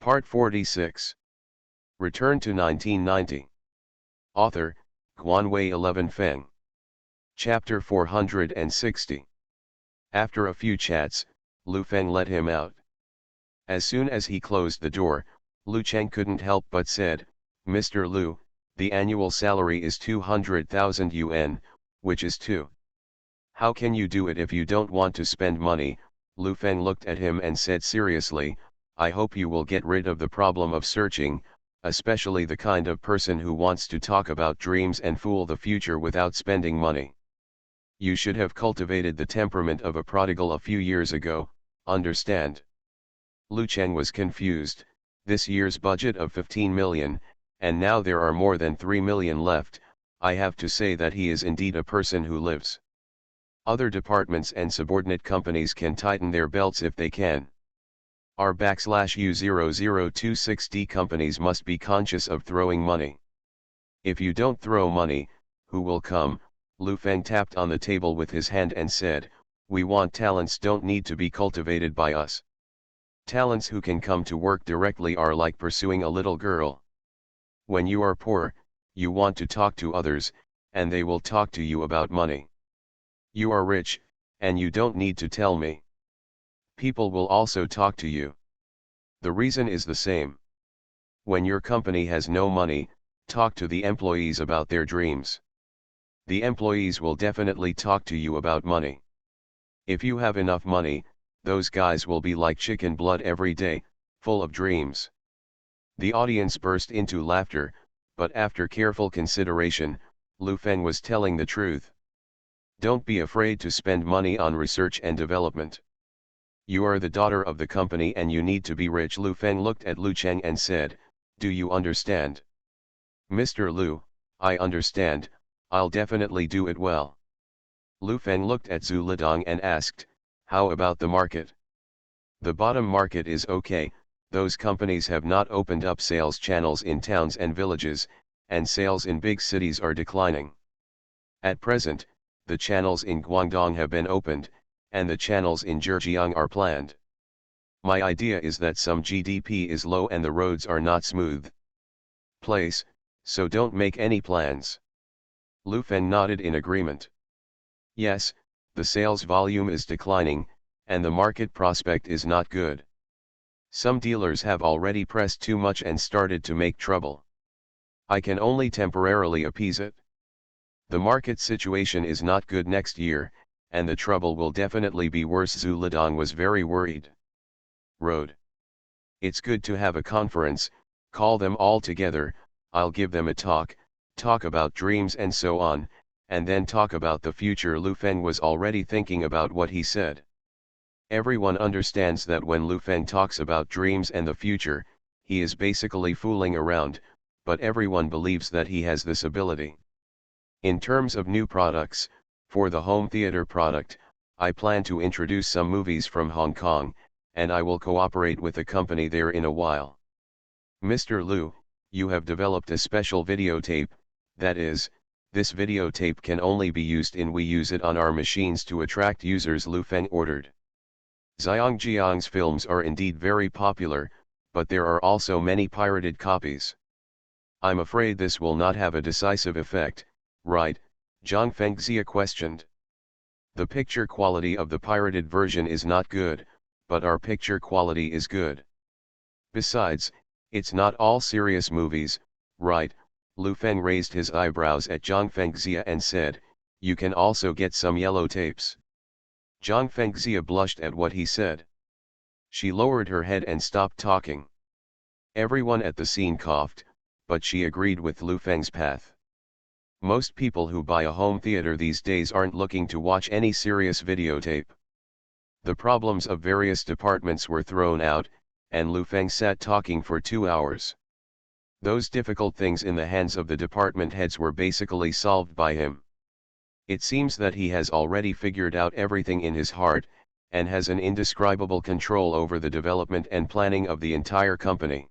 Part 46. Return to 1990. Author, Guanwei 11 Feng. Chapter 460. After a few chats, Lu Feng let him out. As soon as he closed the door, Lu Cheng couldn't help but said, "Mr. Lu, the annual salary is 200,000 yuan, which is 2. How can you do it if you don't want to spend money?" Lu Feng looked at him and said seriously, "I hope you will get rid of the problem of searching, especially the kind of person who wants to talk about dreams and fool the future without spending money. You should have cultivated the temperament of a prodigal a few years ago, understand?" Lu Cheng was confused. This year's budget of 15 million, and now there are more than 3 million left. I have to say that he is indeed a person who lives. Other departments and subordinate companies can tighten their belts if they can. R/U0026D companies must be conscious of throwing money. If you don't throw money, who will come? Lu Feng tapped on the table with his hand and said, "We want talents, don't need to be cultivated by us. Talents who can come to work directly are like pursuing a little girl. When you are poor, you want to talk to others, and they will talk to you about money. You are rich, and you don't need to tell me. People will also talk to you. The reason is the same. When your company has no money, talk to the employees about their dreams. The employees will definitely talk to you about money. If you have enough money, those guys will be like chicken blood every day, full of dreams." The audience burst into laughter, but after careful consideration, Lu Feng was telling the truth. Don't be afraid to spend money on research and development. You are the daughter of the company and you need to be rich. Lu Feng looked at Lu Cheng and said, "Do you understand?" "Mr. Lu, I understand, I'll definitely do it well." Lu Feng looked at Zhu Lidong and asked, "How about the market?" "The bottom market is okay, those companies have not opened up sales channels in towns and villages, and sales in big cities are declining. At present, the channels in Guangdong have been opened, and the channels in Zhejiang are planned. My idea is that some GDP is low and the roads are not smooth place, so don't make any plans." Lu Feng nodded in agreement. "Yes, the sales volume is declining, and the market prospect is not good. Some dealers have already pressed too much and started to make trouble. I can only temporarily appease it. The market situation is not good next year, and the trouble will definitely be worse." Zhu Lidong was very worried. "Road. It's good to have a conference, call them all together, I'll give them a talk about dreams and so on, and then talk about the future." Lu Feng was already thinking about what he said. Everyone understands that when Lu Feng talks about dreams and the future, he is basically fooling around, but everyone believes that he has this ability. "In terms of new products, for the home theater product, I plan to introduce some movies from Hong Kong, and I will cooperate with a company there in a while. Mr. Lu, you have developed a special videotape, that is, this videotape can only be used we use it on our machines to attract users," Lu Feng ordered. "Zhangjiang's films are indeed very popular, but there are also many pirated copies. I'm afraid this will not have a decisive effect, right?" Zhang Fengxia questioned. "The picture quality of the pirated version is not good, but our picture quality is good. Besides, it's not all serious movies, right?" Lu Feng raised his eyebrows at Zhang Fengxia and said, "You can also get some yellow tapes." Zhang Fengxia blushed at what he said. She lowered her head and stopped talking. Everyone at the scene coughed, but she agreed with Lu Feng's path. Most people who buy a home theater these days aren't looking to watch any serious videotape. The problems of various departments were thrown out, and Lu Feng sat talking for 2 hours. Those difficult things in the hands of the department heads were basically solved by him. It seems that he has already figured out everything in his heart, and has an indescribable control over the development and planning of the entire company.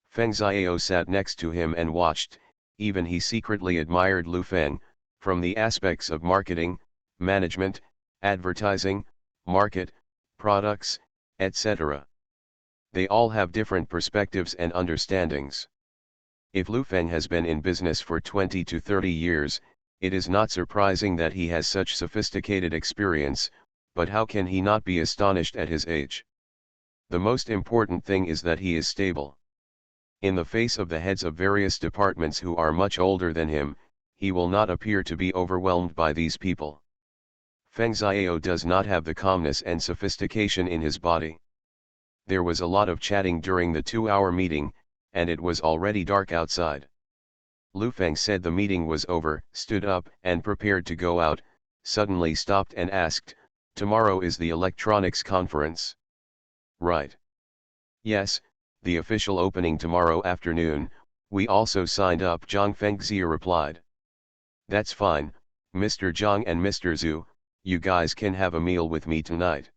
Feng Xiao sat next to him and watched. Even he secretly admired Lu Feng, from the aspects of marketing, management, advertising, market, products, etc. They all have different perspectives and understandings. If Lu Feng has been in business for 20 to 30 years, it is not surprising that he has such sophisticated experience, but how can he not be astonished at his age? The most important thing is that he is stable. In the face of the heads of various departments who are much older than him, he will not appear to be overwhelmed by these people. Feng Xiao does not have the calmness and sophistication in his body. There was a lot of chatting during the 2-hour meeting, and it was already dark outside. Lu Feng said the meeting was over, stood up and prepared to go out, suddenly stopped and asked, "Tomorrow is the electronics conference." "Right. Yes, the official opening tomorrow afternoon, we also signed up," Zhang Fengxia replied. "That's fine, Mr. Zhang and Mr. Zhu, you guys can have a meal with me tonight.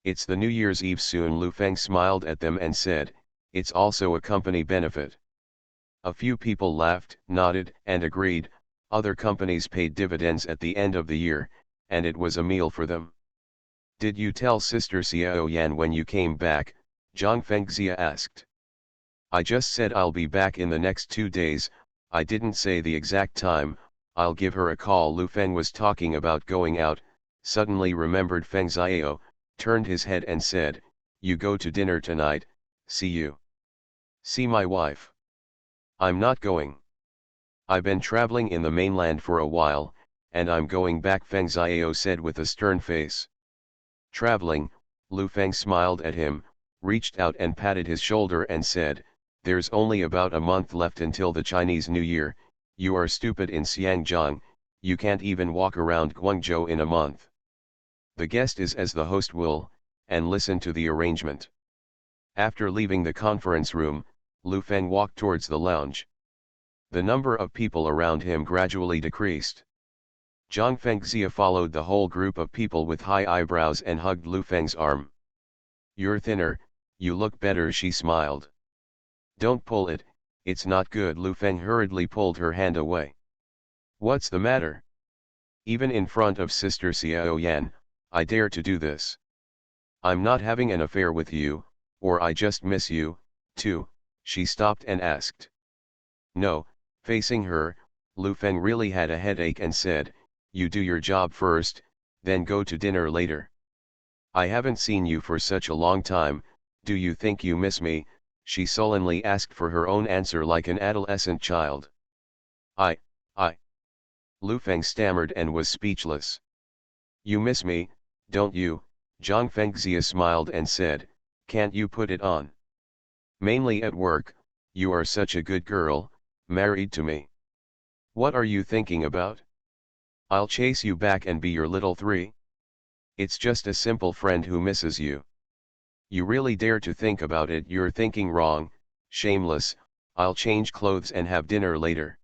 It's the New Year's Eve soon." Lu Feng smiled at them and said, "It's also a company benefit." A few people laughed, nodded, and agreed. Other companies paid dividends at the end of the year, and it was a meal for them. "Did you tell Sister Xiao Yan when you came back?" Zhang Fengxia asked. "I just said I'll be back in the next 2 days, I didn't say the exact time, I'll give her a call." Lu Feng was talking about going out, suddenly remembered Feng Xiao, turned his head and said, "You go to dinner tonight, see you. See my wife." "I'm not going. I've been traveling in the mainland for a while, and I'm going back," Feng Xiao said with a stern face. "Traveling?" Lu Feng smiled at him, reached out and patted his shoulder and said, "There's only about a month left until the Chinese New Year, you are stupid in Xiangjiang, you can't even walk around Guangzhou in a month. The guest is as the host will, and listen to the arrangement." After leaving the conference room, Lu Feng walked towards the lounge. The number of people around him gradually decreased. Zhang Fengxia followed the whole group of people with high eyebrows and hugged Lu Feng's arm. "You're thinner, you look better," she smiled. "Don't pull it, it's not good." Lu Feng hurriedly pulled her hand away. "What's the matter? Even in front of Sister Xiao Yan, I dare to do this. I'm not having an affair with you, or I just miss you, too." She stopped and asked. "No." Facing her, Lu Feng really had a headache and said, "You do your job first, then go to dinner later. I haven't seen you for such a long time, do you think you miss me?" She sullenly asked for her own answer like an adolescent child. I. Lu Feng stammered and was speechless. "You miss me, don't you?" Zhang Fengxia smiled and said, "Can't you put it on? Mainly at work, you are such a good girl, married to me. What are you thinking about? I'll chase you back and be your little 3? It's just a simple friend who misses you. You really dare to think about it? You're thinking wrong, shameless. I'll change clothes and have dinner later."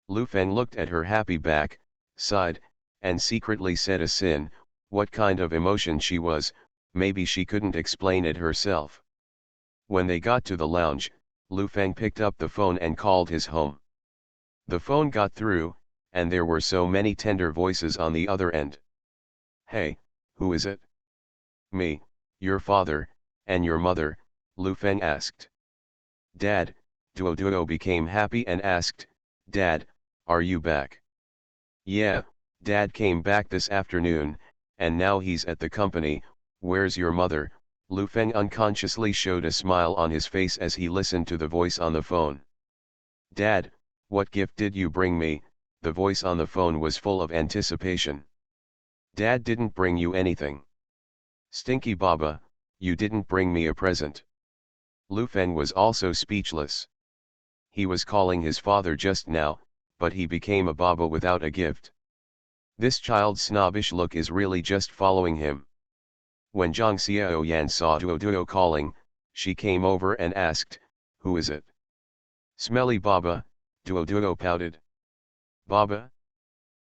Lu Feng looked at her happy back, sighed, and secretly said a sin. What kind of emotion she was, maybe she couldn't explain it herself. When they got to the lounge, Lu Feng picked up the phone and called his home. The phone got through, and there were so many tender voices on the other end. "Hey, who is it?" "Me, your father, and your mother," Lu Feng asked. "Dad." Duo became happy and asked, "Dad, are you back?" "Yeah, Dad came back this afternoon, and now he's at the company." "Where's your mother?" Lu Feng unconsciously showed a smile on his face as he listened to the voice on the phone. "Dad, what gift did you bring me?" The voice on the phone was full of anticipation. "Dad didn't bring you anything. Stinky Baba, you didn't bring me a present." Lu Feng was also speechless. He was calling his father just now, but he became a Baba without a gift. This child's snobbish look is really just following him. When Zhang Xiao Yan saw Duo calling, she came over and asked, "Who is it?" "Smelly Baba," Duo pouted. "Baba?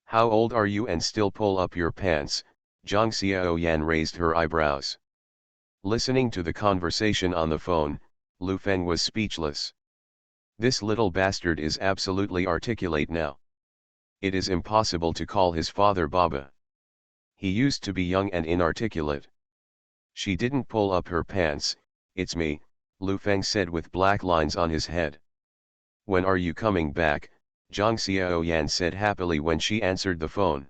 How old are you and still pull up your pants?" Zhang Xiao Yan raised her eyebrows. Listening to the conversation on the phone, Lu Feng was speechless. This little bastard is absolutely articulate now. It is impossible to call his father Baba. He used to be young and inarticulate. She didn't pull up her pants, "It's me," Lu Feng said with black lines on his head. "When are you coming back?" Zhang Xiaoyan said happily when she answered the phone.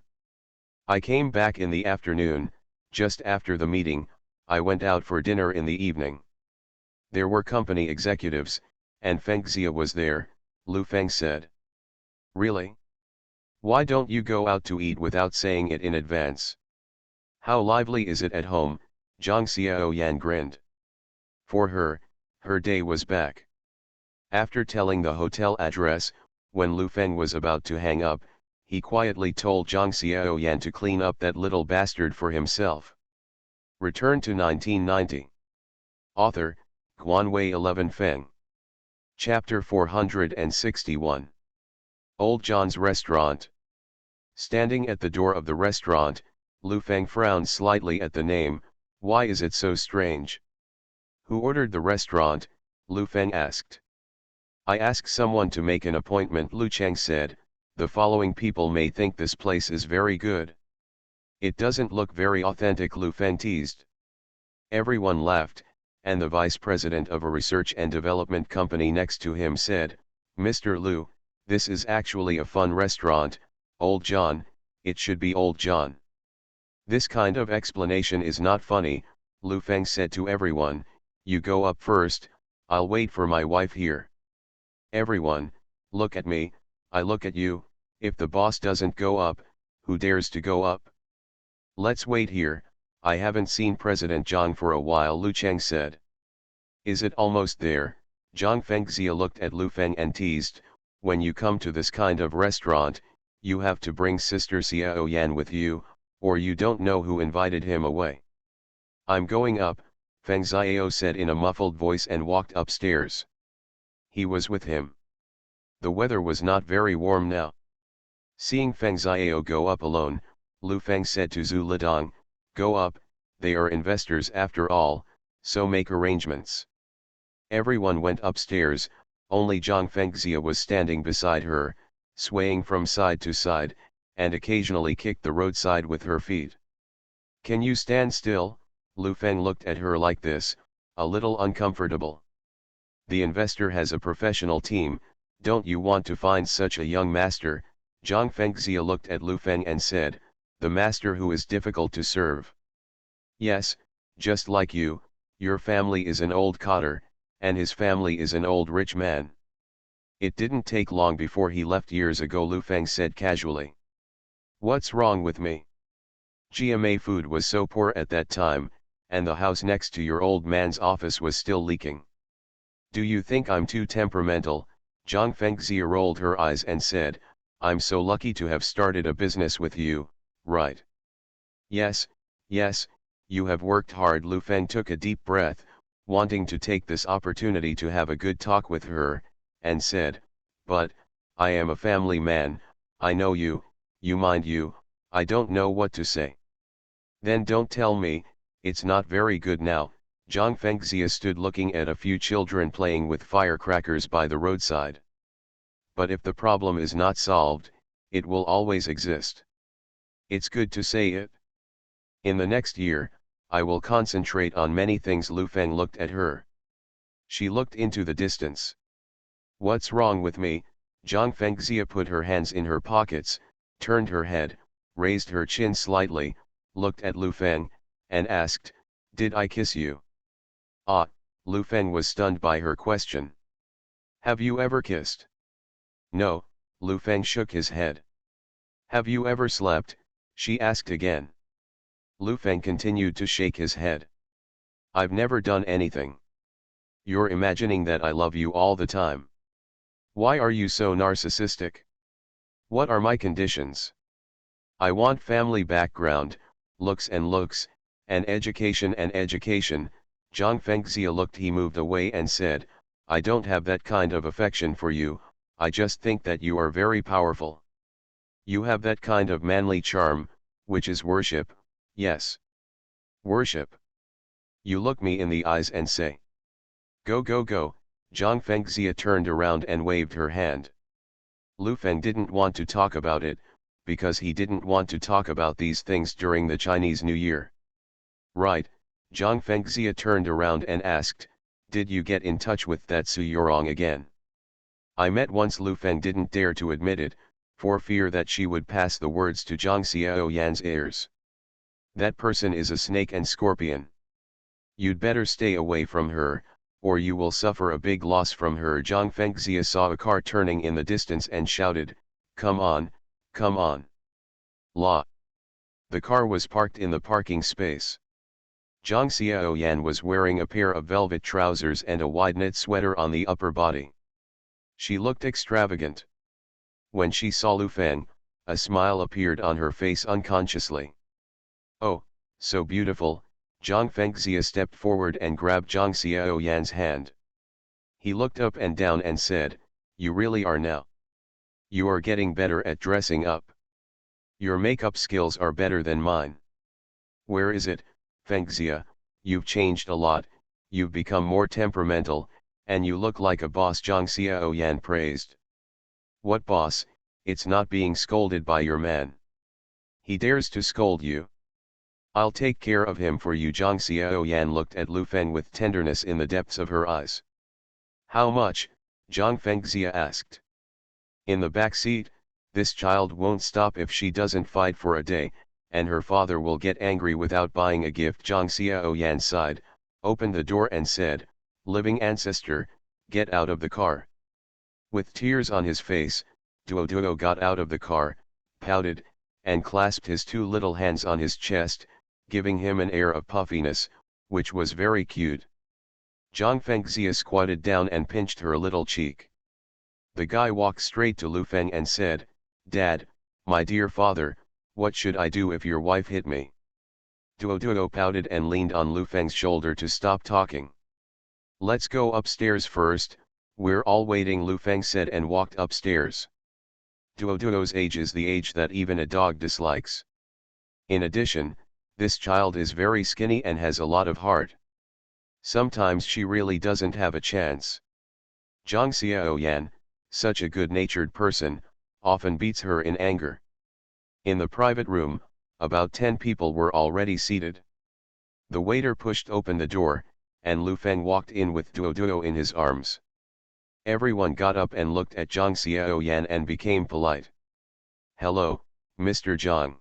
"I came back in the afternoon, just after the meeting. I went out for dinner in the evening. There were company executives, and Feng Xia was there," Lu Feng said. "Really? Why don't you go out to eat without saying it in advance? How lively is it at home?" Zhang Xiaoyan grinned. For her, her day was back. After telling the hotel address, when Lu Feng was about to hang up, he quietly told Zhang Xiaoyan to clean up that little bastard for himself. Return to 1990. Author, Guanwei 11 Feng. Chapter 461. Old John's Restaurant. Standing at the door of the restaurant, Lu Feng frowned slightly at the name. Why is it so strange? "Who ordered the restaurant?" Lu Feng asked. "I asked someone to make an appointment," Lu Cheng said. "The following people may think this place is very good." "It doesn't look very authentic," Lu Feng teased. Everyone laughed, and the vice president of a research and development company next to him said, "Mr. Lu, this is actually a fun restaurant. Old John, it should be Old John." "This kind of explanation is not funny," Lu Feng said to everyone. "You go up first, I'll wait for my wife here." Everyone, look at me, I look at you. If the boss doesn't go up, who dares to go up? "Let's wait here, I haven't seen President Zhang for a while," Lu Cheng said. "Is it almost there?" Zhang Fengxia looked at Lu Feng and teased, "When you come to this kind of restaurant, you have to bring Sister Xiao Yan with you, or you don't know who invited him away." "I'm going up," Feng Xiao said in a muffled voice and walked upstairs. He was with him. The weather was not very warm now. Seeing Feng Xiao go up alone, Lu Feng said to Zhu Lidong, "Go up, they are investors after all, so make arrangements." Everyone went upstairs, only Zhang Fengxia was standing beside her, swaying from side to side, and occasionally kicked the roadside with her feet. "Can you stand still?" Lu Feng looked at her like this, a little uncomfortable. "The investor has a professional team, don't you want to find such a young master?" Zhang Fengxia looked at Lu Feng and said, "The master who is difficult to serve." "Yes, just like you, your family is an old cotter, and his family is an old rich man." "It didn't take long before he left years ago," Lu Feng said casually. "What's wrong with me? GMA food was so poor at that time, and the house next to your old man's office was still leaking. Do you think I'm too temperamental?" Zhang Fengxia rolled her eyes and said, "I'm so lucky to have started a business with you, right?" Yes, you have worked hard." Lu Feng took a deep breath, wanting to take this opportunity to have a good talk with her, and said, "But, I am a family man, I know you mind you, I don't know what to say." "Then don't tell me, it's not very good now." Zhang Fengxia stood looking at a few children playing with firecrackers by the roadside. "But if the problem is not solved, it will always exist. It's good to say it. In the next year, I will concentrate on many things." Lu Feng looked at her. She looked into the distance. "What's wrong with me?" Zhang Fengxia put her hands in her pockets, turned her head, raised her chin slightly, looked at Lu Feng, and asked, "Did I kiss you?" "Ah," Lu Feng was stunned by her question. "Have you ever kissed?" "No," Lu Feng shook his head. "Have you ever slept?" she asked again. Lu Feng continued to shake his head. "I've never done anything." "You're imagining that I love you all the time. Why are you so narcissistic? What are my conditions? I want family background, looks, and education Zhang Fengxia looked. He moved away and said, "I don't have that kind of affection for you, I just think that you are very powerful. You have that kind of manly charm, which is worship, yes. Worship. You look me in the eyes and say, 'Go, go, go.'" Zhang Fengxia turned around and waved her hand. Lu Feng didn't want to talk about it, because he didn't want to talk about these things during the Chinese New Year. "Right," Zhang Fengxia turned around and asked, did you get in touch with that Su Yorong again? I met once. Lu Feng didn't dare to admit it, for fear that she would pass the words to Zhang Xiaoyan's ears. That person is a snake and scorpion. You'd better stay away from her, or you will suffer a big loss from her. Zhang Fengxia saw a car turning in the distance and shouted, "Come on, come on." La. The car was parked in the parking space. Zhang Xiaoyan was wearing a pair of velvet trousers and a wide knit sweater on the upper body. She looked extravagant. When she saw Lu Feng, a smile appeared on her face unconsciously. "Oh, so beautiful." Zhang Fengxia stepped forward and grabbed Zhang Xiaoyan's hand. He looked up and down and said, "You really are now. You are getting better at dressing up. Your makeup skills are better than mine." "Where is it, Fengxia? You've changed a lot, you've become more temperamental, and you look like a boss," Zhang Xiaoyan praised. "What boss? It's not being scolded by your man. He dares to scold you. I'll take care of him for you." Zhang Xiaoyan looked at Lu Feng with tenderness in the depths of her eyes. "How much?" Zhang Fengxia asked. "In the back seat. This child won't stop if she doesn't fight for a day, and her father will get angry without buying a gift." Zhang Xiaoyan sighed, opened the door and said, "Living ancestor, get out of the car." With tears on his face, Duo got out of the car, pouted, and clasped his two little hands on his chest, giving him an air of puffiness, which was very cute. Zhang Fengxia squatted down and pinched her little cheek. The guy walked straight to Lu Feng and said, "Dad, my dear father, what should I do if your wife hit me?" Duo pouted and leaned on Lu Feng's shoulder to stop talking. "Let's go upstairs first, we're all waiting," Lu Feng said and walked upstairs. Duo's age is the age that even a dog dislikes. In addition, this child is very skinny and has a lot of heart. Sometimes she really doesn't have a chance. Zhang Xiaoyan, such a good-natured person, often beats her in anger. In the private room, about 10 people were already seated. The waiter pushed open the door, and Lu Feng walked in with Duo in his arms. Everyone got up and looked at Zhang Xiaoyan and became polite. "Hello, Mr. Zhang.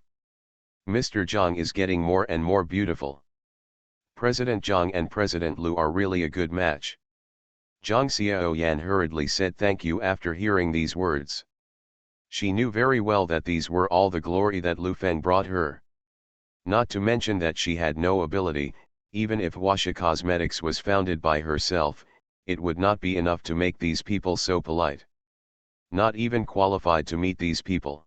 Mr. Zhang is getting more and more beautiful. President Zhang and President Lu are really a good match." Zhang Xiaoyan hurriedly said thank you after hearing these words. She knew very well that these were all the glory that Lu Feng brought her. Not to mention that she had no ability, even if Washa Cosmetics was founded by herself, it would not be enough to make these people so polite. Not even qualified to meet these people.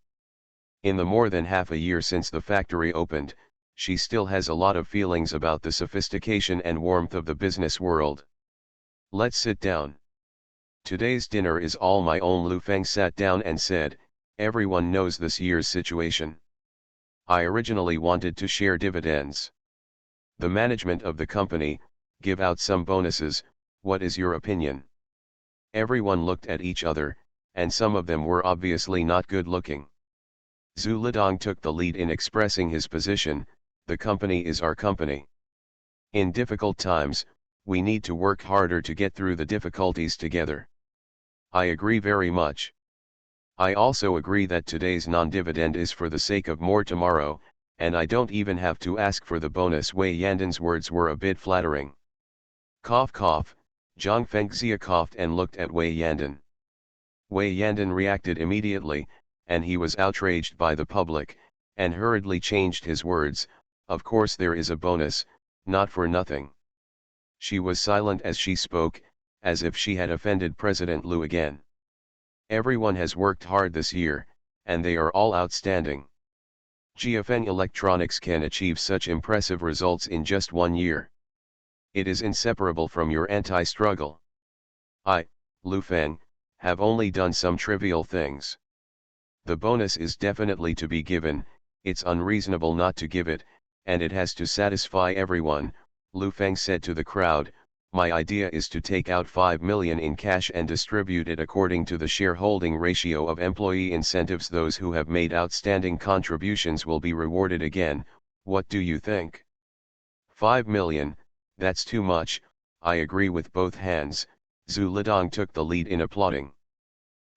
In the more than half a year since the factory opened, she still has a lot of feelings about the sophistication and warmth of the business world. "Let's sit down. Today's dinner is all my own." Lu Feng sat down and said, "Everyone knows this year's situation. I originally wanted to share dividends. The management of the company, give out some bonuses. What is your opinion?" Everyone looked at each other, and some of them were obviously not good looking. Zhu Lidong took the lead in expressing his position. "The company is our company. In difficult times, we need to work harder to get through the difficulties together." "I agree very much. I also agree that today's non-dividend is for the sake of more tomorrow, and I don't even have to ask for the bonus." Wei Yanden's words were a bit flattering. Cough cough, Zhang Fengxia coughed and looked at Wei Yanden. Wei Yanden reacted immediately, and he was outraged by the public, and hurriedly changed his words, "Of course there is a bonus, not for nothing." She was silent as she spoke, as if she had offended President Lu again. "Everyone has worked hard this year, and they are all outstanding. Jiafeng Electronics can achieve such impressive results in just 1 year. It is inseparable from your anti-struggle. I, Lu Feng, have only done some trivial things. The bonus is definitely to be given, it's unreasonable not to give it, and it has to satisfy everyone." Lu Feng said to the crowd, "My idea is to take out 5 million in cash and distribute it according to the shareholding ratio of employee incentives. Those who have made outstanding contributions will be rewarded again. What do you think?" 5 million, that's too much," I agree with both hands. Zhu Lidong took the lead in applauding.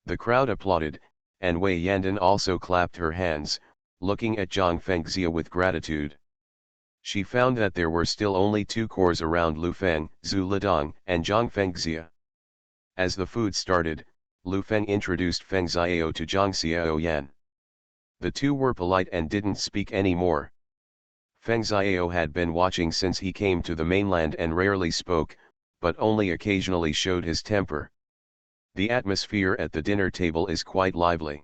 The crowd applauded, and Wei Yandan also clapped her hands, looking at Zhang Fengxia with gratitude. She found that there were still only two cores around Lu Feng, Zhu Lidong, and Zhang Fengxia. As the food started, Lu Feng introduced Feng Xiao to Zhang Xiaoyan. The two were polite and didn't speak any more. Feng Xiao had been watching since he came to the mainland and rarely spoke, but only occasionally showed his temper. The atmosphere at the dinner table is quite lively.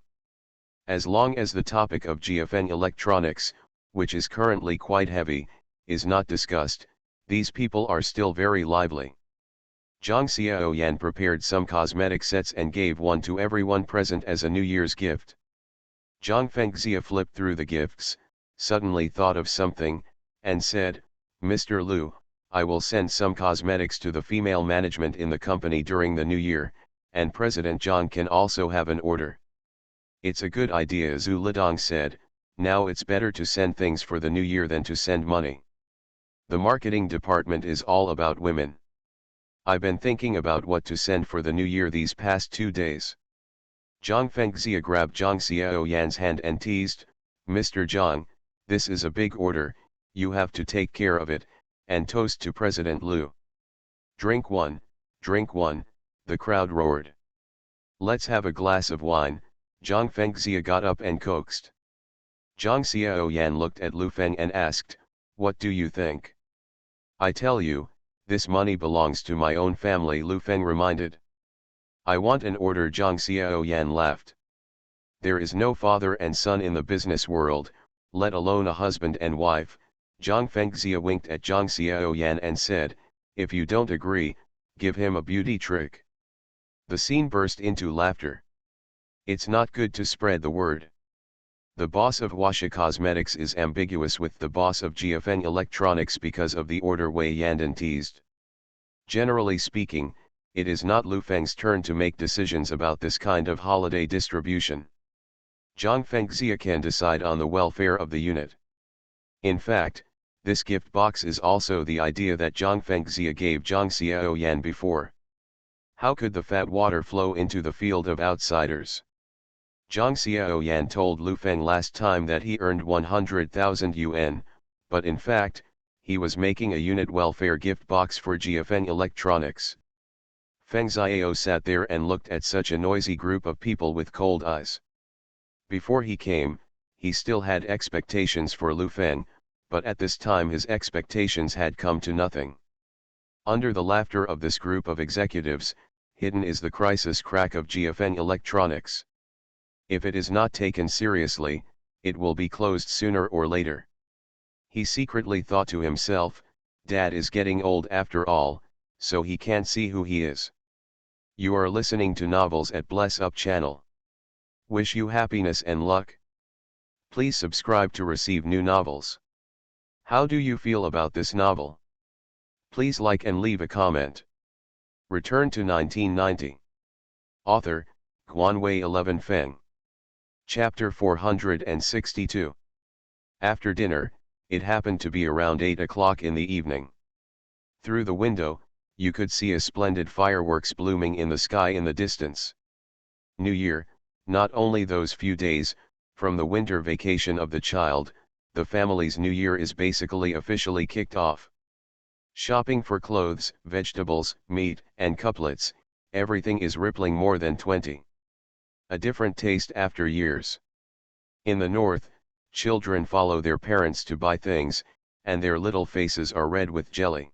As long as the topic of GFN electronics, which is currently quite heavy, is not discussed, these people are still very lively. Zhang Xiaoyan prepared some cosmetic sets and gave one to everyone present as a New Year's gift. Zhang Fengxia flipped through the gifts, suddenly thought of something, and said, "Mr. Lu, I will send some cosmetics to the female management in the company during the new year, and President Zhang can also have an order." "It's a good idea," Zhu Lidong said. "Now it's better to send things for the new year than to send money. The marketing department is all about women. I've been thinking about what to send for the new year these past 2 days." Zhang Fengxia grabbed Zhang Xiaoyan's hand and teased, "Mr. Zhang, this is a big order, you have to take care of it, and toast to President Lu." Drink one," the crowd roared. "Let's have a glass of wine." Zhang Fengxia got up and coaxed. Zhang Xiaoyan looked at Lu Feng and asked, "What do you think?" "I tell you, this money belongs to my own family," Lu Feng reminded. "I want an order," Zhang Xiaoyan laughed. "There is no father and son in the business world, let alone a husband and wife." Zhang Fengxia winked at Zhang Xiaoyan and said, "If you don't agree, give him a beauty trick." The scene burst into laughter. It's not good to spread the word. The boss of Washa Cosmetics is ambiguous with the boss of GFN Electronics because of the order Wei Yandan teased. Generally speaking, it is not Lu Feng's turn to make decisions about this kind of holiday distribution. Zhang Fengxia can decide on the welfare of the unit. In fact, this gift box is also the idea that Zhang Fengxia gave Zhang Xiaoyan before. How could the fat water flow into the field of outsiders? Zhang Xiaoyan told Lu Feng last time that he earned 100,000 yuan, but in fact, he was making a unit welfare gift box for GFN Electronics. Feng Xiao sat there and looked at such a noisy group of people with cold eyes. Before he came, he still had expectations for Lu Feng, but at this time his expectations had come to nothing. Under the laughter of this group of executives, hidden is the crisis crack of GFN Electronics. If it is not taken seriously, it will be closed sooner or later. He secretly thought to himself, "Dad is getting old after all, so he can't see who he is." You are listening to Novels at Bless Up channel. Wish you happiness and luck. Please subscribe to receive new novels. How do you feel about this novel? Please like and leave a comment. Return to 1990. Author, Guanwei 11 Feng. Chapter 462. After dinner, it happened to be around 8 o'clock in the evening. Through the window, you could see a splendid fireworks blooming in the sky in the distance. New Year, not only those few days, from the winter vacation of the child, the family's New Year is basically officially kicked off. Shopping for clothes, vegetables, meat, and couplets, everything is rippling more than 20. A different taste after years. In the north, children follow their parents to buy things, and their little faces are red with jelly.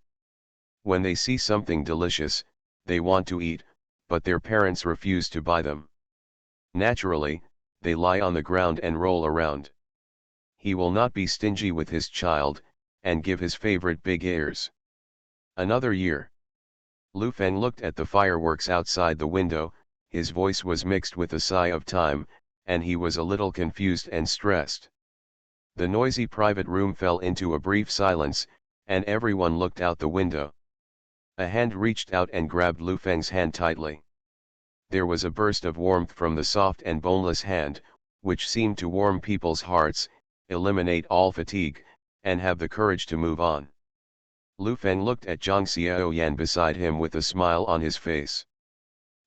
When they see something delicious, they want to eat, but their parents refuse to buy them. Naturally, they lie on the ground and roll around. He will not be stingy with his child, and give his favorite big ears. Another year. Lu Feng looked at the fireworks outside the window. His voice was mixed with a sigh of time, and he was a little confused and stressed. The noisy private room fell into a brief silence, and everyone looked out the window. A hand reached out and grabbed Lu Feng's hand tightly. There was a burst of warmth from the soft and boneless hand, which seemed to warm people's hearts, eliminate all fatigue, and have the courage to move on. Lu Feng looked at Zhang Xiaoyan beside him with a smile on his face.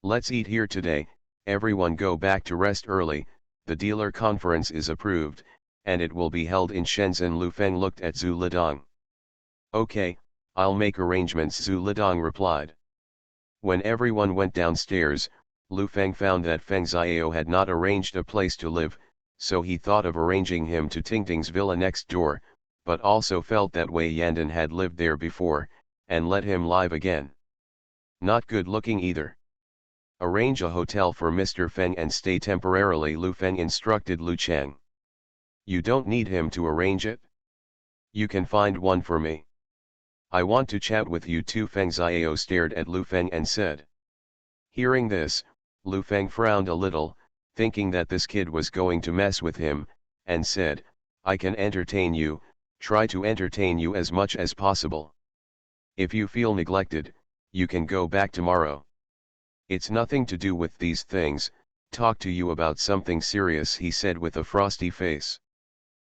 Let's eat here today, everyone go back to rest early, the dealer conference is approved, and it will be held in Shenzhen. Lu Feng looked at Zhu Lidong. Okay, I'll make arrangements, Zhu Lidong replied. When everyone went downstairs, Lu Feng found that Feng Xiao had not arranged a place to live, so he thought of arranging him to Tingting's villa next door, but also felt that Wei Yandan had lived there before, and let him live again. Not good looking either. Arrange a hotel for Mr. Feng and stay temporarily, Lu Feng instructed Lu Cheng. You don't need him to arrange it? You can find one for me. I want to chat with you too. Feng Xiao stared at Lu Feng and said. Hearing this, Lu Feng frowned a little, thinking that this kid was going to mess with him, and said, I can entertain you, try to entertain you as much as possible. If you feel neglected, you can go back tomorrow. It's nothing to do with these things, talk to you about something serious, he said with a frosty face.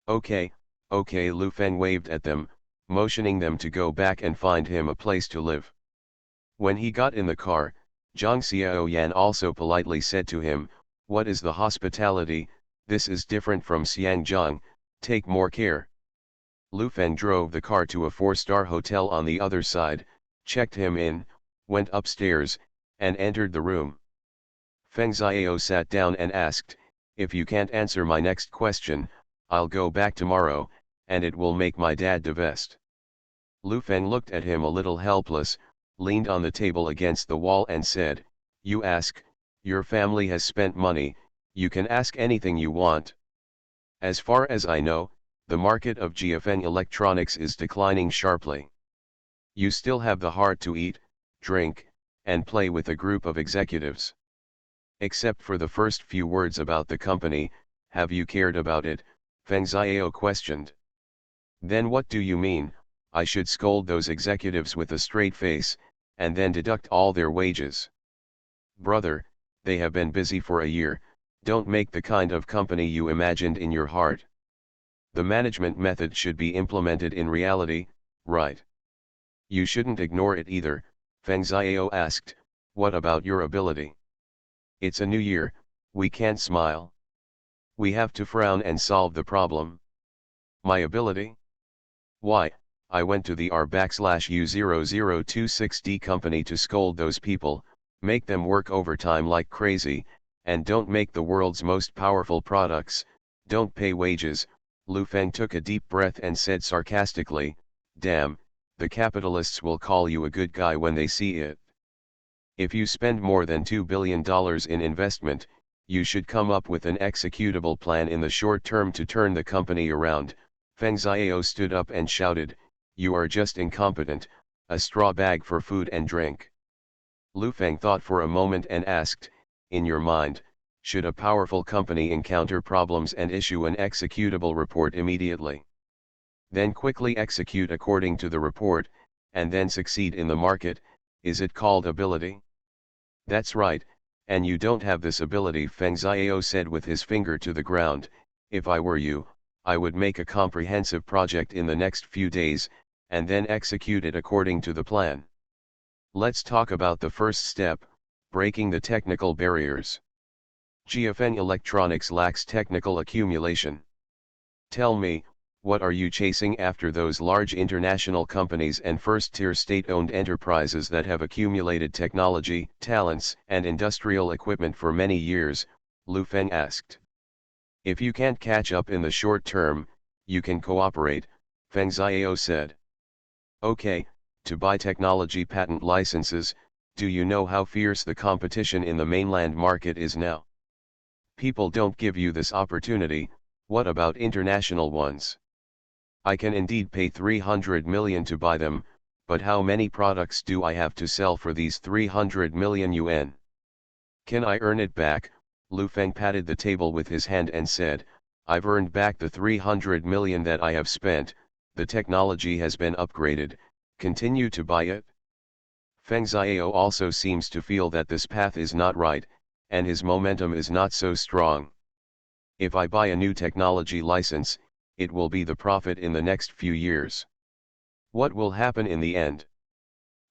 Okay, Lu Feng waved at them, motioning them to go back and find him a place to live. When he got in the car, Zhang Xiaoyan also politely said to him, what is the hospitality, this is different from Xiangjiang, take more care. Lu Feng drove the car to a 4-star hotel on the other side, checked him in, went upstairs, and entered the room. Feng Xiao sat down and asked, if you can't answer my next question, I'll go back tomorrow, and it will make my dad divest. Lu Feng looked at him a little helpless, leaned on the table against the wall and said, you ask, your family has spent money, you can ask anything you want. As far as I know, the market of GFN electronics is declining sharply. You still have the heart to eat, drink, and play with a group of executives. Except for the first few words about the company, have you cared about it? Feng Xiao questioned. Then what do you mean, I should scold those executives with a straight face, and then deduct all their wages? Brother, they have been busy for a year, don't make the kind of company you imagined in your heart. The management method should be implemented in reality, right? You shouldn't ignore it either, Feng Xiao asked, what about your ability? It's a new year, we can't smile. We have to frown and solve the problem. My ability? Why, I went to the R/U0026D company to scold those people, make them work overtime like crazy, and don't make the world's most powerful products, don't pay wages. Lu Feng took a deep breath and said sarcastically, damn, the capitalists will call you a good guy when they see it. If you spend more than $2 billion in investment, you should come up with an executable plan in the short term to turn the company around. Feng Xiao stood up and shouted, you are just incompetent, a straw bag for food and drink. Lu Feng thought for a moment and asked, in your mind, should a powerful company encounter problems and issue an executable report immediately? Then quickly execute according to the report, and then succeed in the market, is it called ability? That's right, and you don't have this ability, Feng Xiao said with his finger to the ground. If I were you, I would make a comprehensive project in the next few days, and then execute it according to the plan. Let's talk about the first step, breaking the technical barriers. GFN Electronics lacks technical accumulation. Tell me, what are you chasing after those large international companies and first-tier state-owned enterprises that have accumulated technology, talents, and industrial equipment for many years? Lu Feng asked. If you can't catch up in the short term, you can cooperate, Feng Xiao said. Okay, to buy technology patent licenses, do you know how fierce the competition in the mainland market is now? People don't give you this opportunity, what about international ones? I can indeed pay 300 million to buy them, but how many products do I have to sell for these 300 million yuan? Can I earn it back? Lu Feng patted the table with his hand and said, I've earned back the 300 million that I have spent, the technology has been upgraded, continue to buy it? Feng Xiao also seems to feel that this path is not right, and his momentum is not so strong. If I buy a new technology license, it will be the profit in the next few years. What will happen in the end?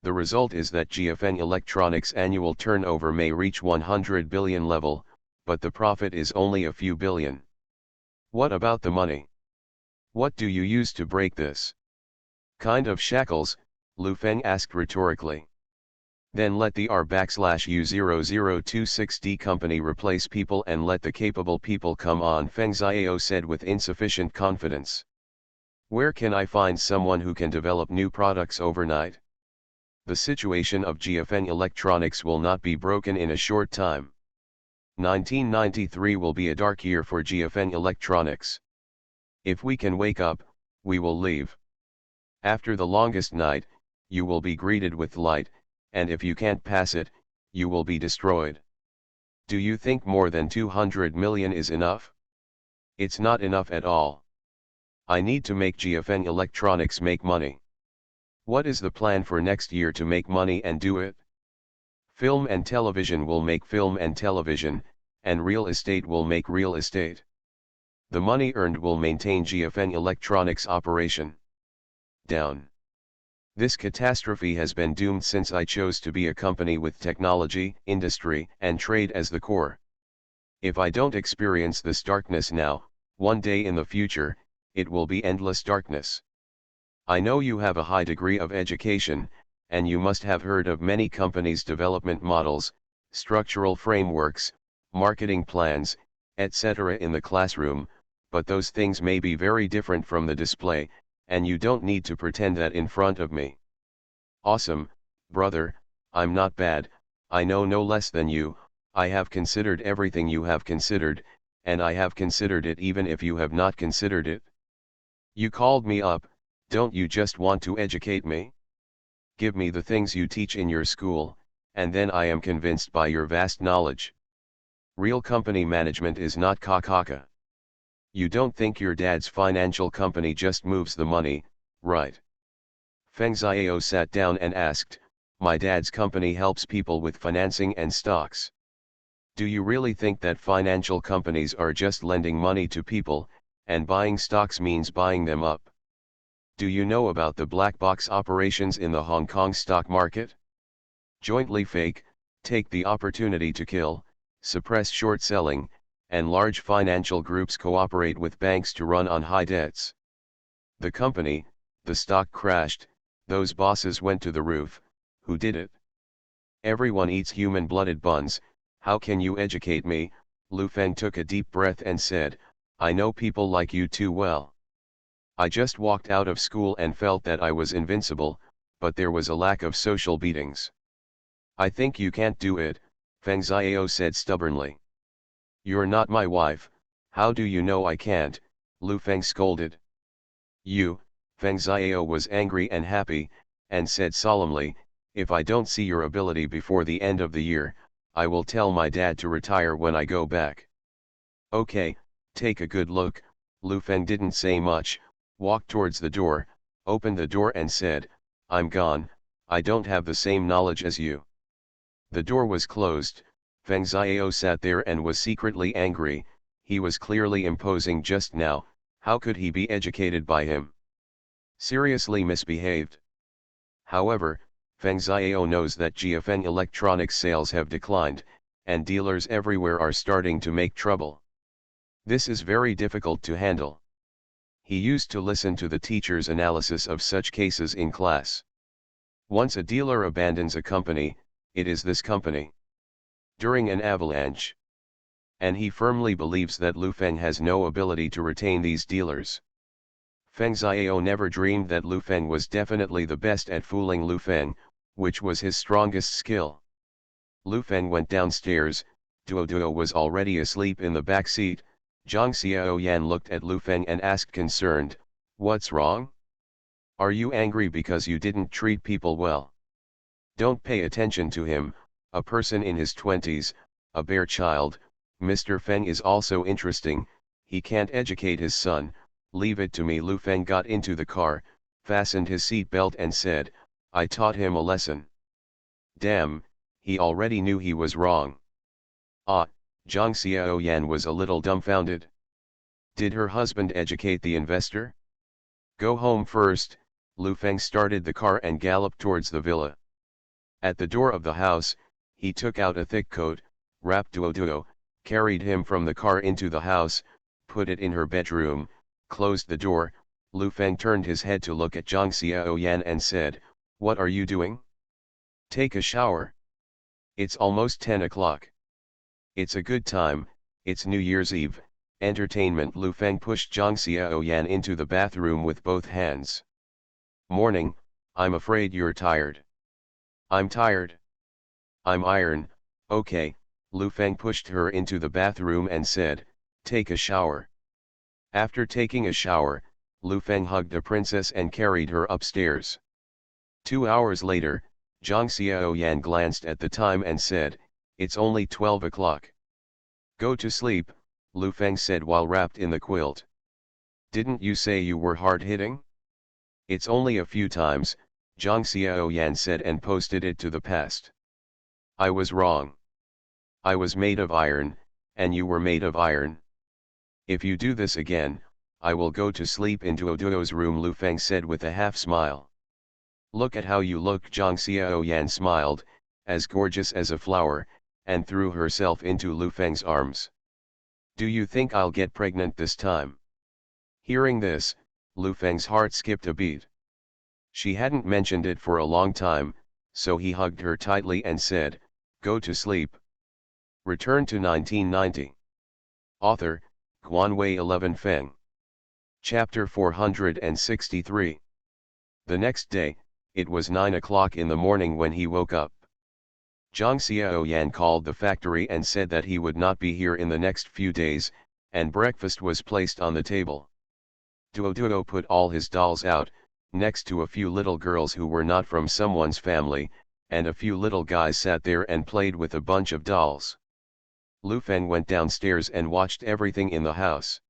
The result is that GFN Electronics' annual turnover may reach 100 billion level, but the profit is only a few billion. What about the money? What do you use to break this kind of shackles? Lu Feng asked rhetorically. Then let the R/U0026D company replace people and let the capable people come on, Feng Xiao said with insufficient confidence. Where can I find someone who can develop new products overnight? The situation of GFN Electronics will not be broken in a short time. 1993 will be a dark year for GFN Electronics. If we can wake up, we will leave. After the longest night, you will be greeted with light, and if you can't pass it, you will be destroyed. Do you think more than 200 million is enough? It's not enough at all. I need to make GFN Electronics make money. What is the plan for next year to make money and do it? Film and television will make film and television, and real estate will make real estate. The money earned will maintain GFN Electronics operation. Down. This catastrophe has been doomed since I chose to be a company with technology, industry, and trade as the core. If I don't experience this darkness now, one day in the future, it will be endless darkness. I know you have a high degree of education, and you must have heard of many companies' development models, structural frameworks, marketing plans, etc. in the classroom, but those things may be very different from the display, and you don't need to pretend that in front of me. Awesome, brother, I'm not bad, I know no less than you, I have considered everything you have considered, and I have considered it even if you have not considered it. You called me up, don't you just want to educate me? Give me the things you teach in your school, and then I am convinced by your vast knowledge. Real company management is not caca. You don't think your dad's financial company just moves the money, right? Feng Xiao sat down and asked, my dad's company helps people with financing and stocks. Do you really think that financial companies are just lending money to people, and buying stocks means buying them up? Do you know about the black box operations in the Hong Kong stock market? Jointly fake, take the opportunity to kill, suppress short selling, and large financial groups cooperate with banks to run on high debts. The company, the stock crashed, those bosses went to the roof. Who did it? Everyone eats human-blooded buns. How can you educate me? Lu Feng took a deep breath and said, I know people like you too well. I just walked out of school and felt that I was invincible, but there was a lack of social beatings. I think you can't do it, Feng Xiao said stubbornly. You're not my wife, how do you know I can't? Lu Feng scolded. Feng Xiao was angry and happy, and said solemnly, if I don't see your ability before the end of the year, I will tell my dad to retire when I go back. Okay, take a good look. Lu Feng didn't say much, walked towards the door, opened the door and said, I'm gone, I don't have the same knowledge as you. The door was closed. Feng Xiao sat there and was secretly angry. He was clearly imposing just now, how could he be educated by him? Seriously misbehaved. However, Feng Xiao knows that GFN Electronics sales have declined, and dealers everywhere are starting to make trouble. This is very difficult to handle. He used to listen to the teacher's analysis of such cases in class. Once a dealer abandons a company, it is this company. During an avalanche. And he firmly believes that Lu Feng has no ability to retain these dealers. Feng Xiao never dreamed that Lu Feng was definitely the best at fooling Lu Feng, which was his strongest skill. Lu Feng went downstairs. Duo was already asleep in the back seat. Zhang Xiaoyan looked at Lu Feng and asked concerned, what's wrong? Are you angry because you didn't treat people well? Don't pay attention to him, a person in his 20s, a bare child. Mr. Feng is also interesting, he can't educate his son, leave it to me. Lu Feng got into the car, fastened his seat belt and said, I taught him a lesson. Damn, he already knew he was wrong. Ah, Zhang Xiaoyan was a little dumbfounded. Did her husband educate the investor? Go home first, Lu Feng started the car and galloped towards the villa. At the door of the house, he took out a thick coat, wrapped Duo, carried him from the car into the house, put it in her bedroom, closed the door. Lu Feng turned his head to look at Zhang Xiaoyan and said, "What are you doing? Take a shower. It's almost 10 o'clock. It's a good time, it's New Year's Eve, entertainment." Lu Feng pushed Zhang Xiaoyan into the bathroom with both hands. "Morning, I'm afraid you're tired." "I'm tired. I'm iron." "Okay." Lu Feng pushed her into the bathroom and said, "Take a shower." After taking a shower, Lu Feng hugged the princess and carried her upstairs. 2 hours later, Zhang Xiaoyan glanced at the time and said, "It's only 12 o'clock. Go to sleep," Lu Feng said while wrapped in the quilt. "Didn't you say you were hard-hitting?" "It's only a few times," Zhang Xiaoyan said and posted it to the past. "I was wrong. I was made of iron, and you were made of iron. If you do this again, I will go to sleep in Duo's room," Lu Feng said with a half-smile. "Look at how you look." Zhang Xiaoyan smiled, as gorgeous as a flower, and threw herself into Lu Feng's arms. "Do you think I'll get pregnant this time?" Hearing this, Lu Feng's heart skipped a beat. She hadn't mentioned it for a long time, so he hugged her tightly and said, "Go to sleep." Return to 1990. Author, Guanwei 11 Feng. Chapter 463. The next day, it was 9 o'clock in the morning when he woke up. Zhang Xiaoyan called the factory and said that he would not be here in the next few days, and breakfast was placed on the table. Duo put all his dolls out, next to a few little girls who were not from someone's family, and a few little guys sat there and played with a bunch of dolls. Lu Feng went downstairs and watched everything in the house.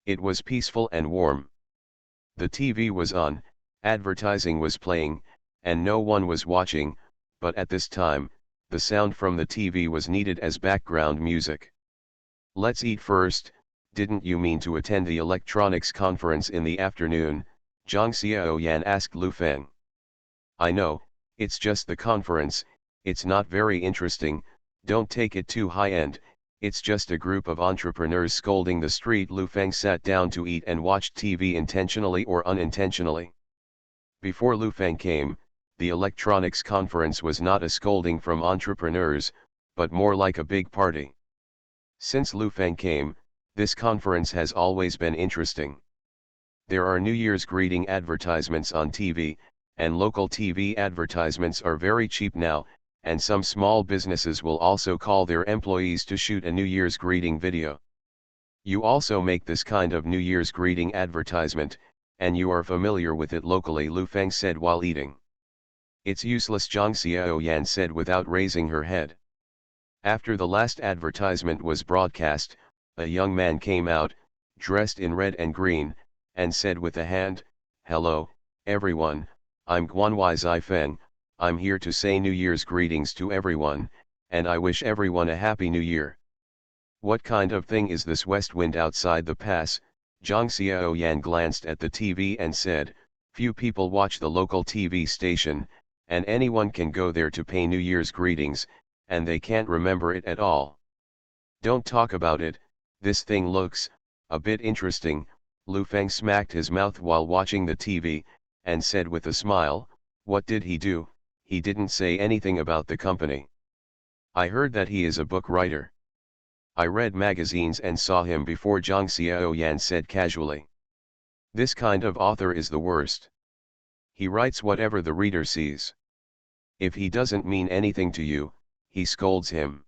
It was peaceful and warm. The TV was on, advertising was playing, and no one was watching, but at this time, the sound from the TV was needed as background music. "Let's eat first. Didn't you mean to attend the electronics conference in the afternoon?" Zhang Xiaoyan asked Lu Feng. "I know, it's just the conference, it's not very interesting, don't take it too high-end, it's just a group of entrepreneurs scolding the street." Lu Feng sat down to eat and watched TV intentionally or unintentionally. Before Lu Feng came, the electronics conference was not a scolding from entrepreneurs, but more like a big party. Since Lu Feng came, this conference has always been interesting. There are New Year's greeting advertisements on TV, and local TV advertisements are very cheap now, and some small businesses will also call their employees to shoot a New Year's greeting video. You also make this kind of New Year's greeting advertisement, and you are familiar with it locally, Lu Feng said while eating. "It's useless," Zhang Xiaoyan said without raising her head. After the last advertisement was broadcast, a young man came out, dressed in red and green, and said with a hand, "Hello, everyone, I'm Guanwei Zifeng, I'm here to say New Year's greetings to everyone, and I wish everyone a Happy New Year." "What kind of thing is this west wind outside the pass?" Zhang Xiaoyan glanced at the TV and said, "Few people watch the local TV station, and anyone can go there to pay New Year's greetings, and they can't remember it at all." "Don't talk about it, this thing looks a bit interesting." Lu Feng smacked his mouth while watching the TV, and said with a smile, "What did he do? He didn't say anything about the company." "I heard that he is a book writer. I read magazines and saw him before," Zhang Xiaoyan said casually. "This kind of author is the worst. He writes whatever the reader sees. If he doesn't mean anything to you, he scolds him.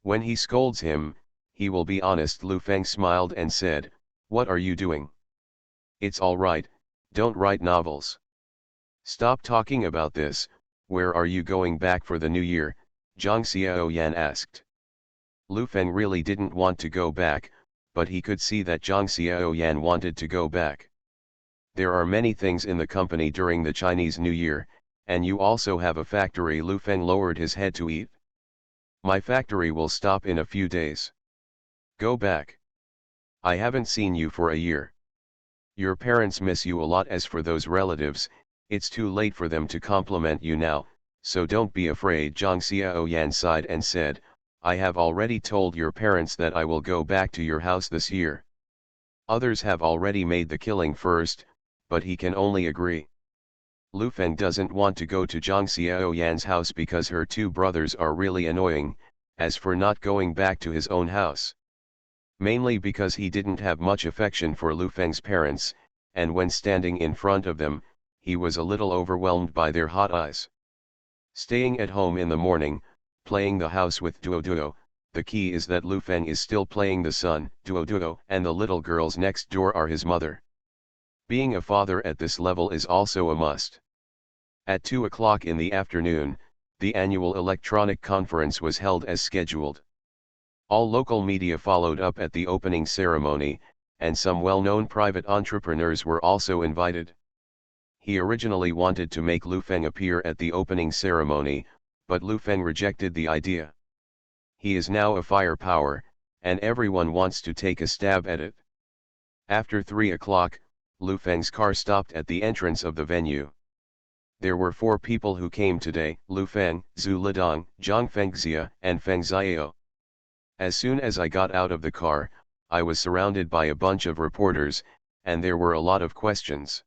When he scolds him, he will be honest." Lu Feng smiled and said, "What are you doing?" "It's all right, don't write novels." "Stop talking about this, where are you going back for the new year?" Zhang Xiaoyan asked. Lu Feng really didn't want to go back, but he could see that Zhang Xiaoyan wanted to go back. "There are many things in the company during the Chinese New Year, and you also have a factory." Lu Feng lowered his head to eat. "My factory will stop in a few days. Go back. I haven't seen you for a year. Your parents miss you a lot. As for those relatives, it's too late for them to compliment you now, so don't be afraid. Zhang Xiaoyan sighed and said, I have already told your parents that I will go back to your house this year. Others have already made the killing first, but he can only agree. Lu Feng doesn't want to go to Zhang Xiaoyan's house because her two brothers are really annoying, as for not going back to his own house. Mainly because he didn't have much affection for Lu Feng's parents, and when standing in front of them, he was a little overwhelmed by their hot eyes. Staying at home in the morning, playing the house with Duo, the key is that Lu Feng is still playing the son, Duo, and the little girls next door are his mother. Being a father at this level is also a must. At 2 o'clock in the afternoon, the annual electronic conference was held as scheduled. All local media followed up at the opening ceremony, and some well-known private entrepreneurs were also invited. He originally wanted to make Lu Feng appear at the opening ceremony, but Lu Feng rejected the idea. He is now a firepower, and everyone wants to take a stab at it. After 3 o'clock, Lu Feng's car stopped at the entrance of the venue. There were 4 people who came today: Lu Feng, Zhu Lidong, Zhang Fengxia, and Feng Xiao. As soon as I got out of the car, I was surrounded by a bunch of reporters, and there were a lot of questions.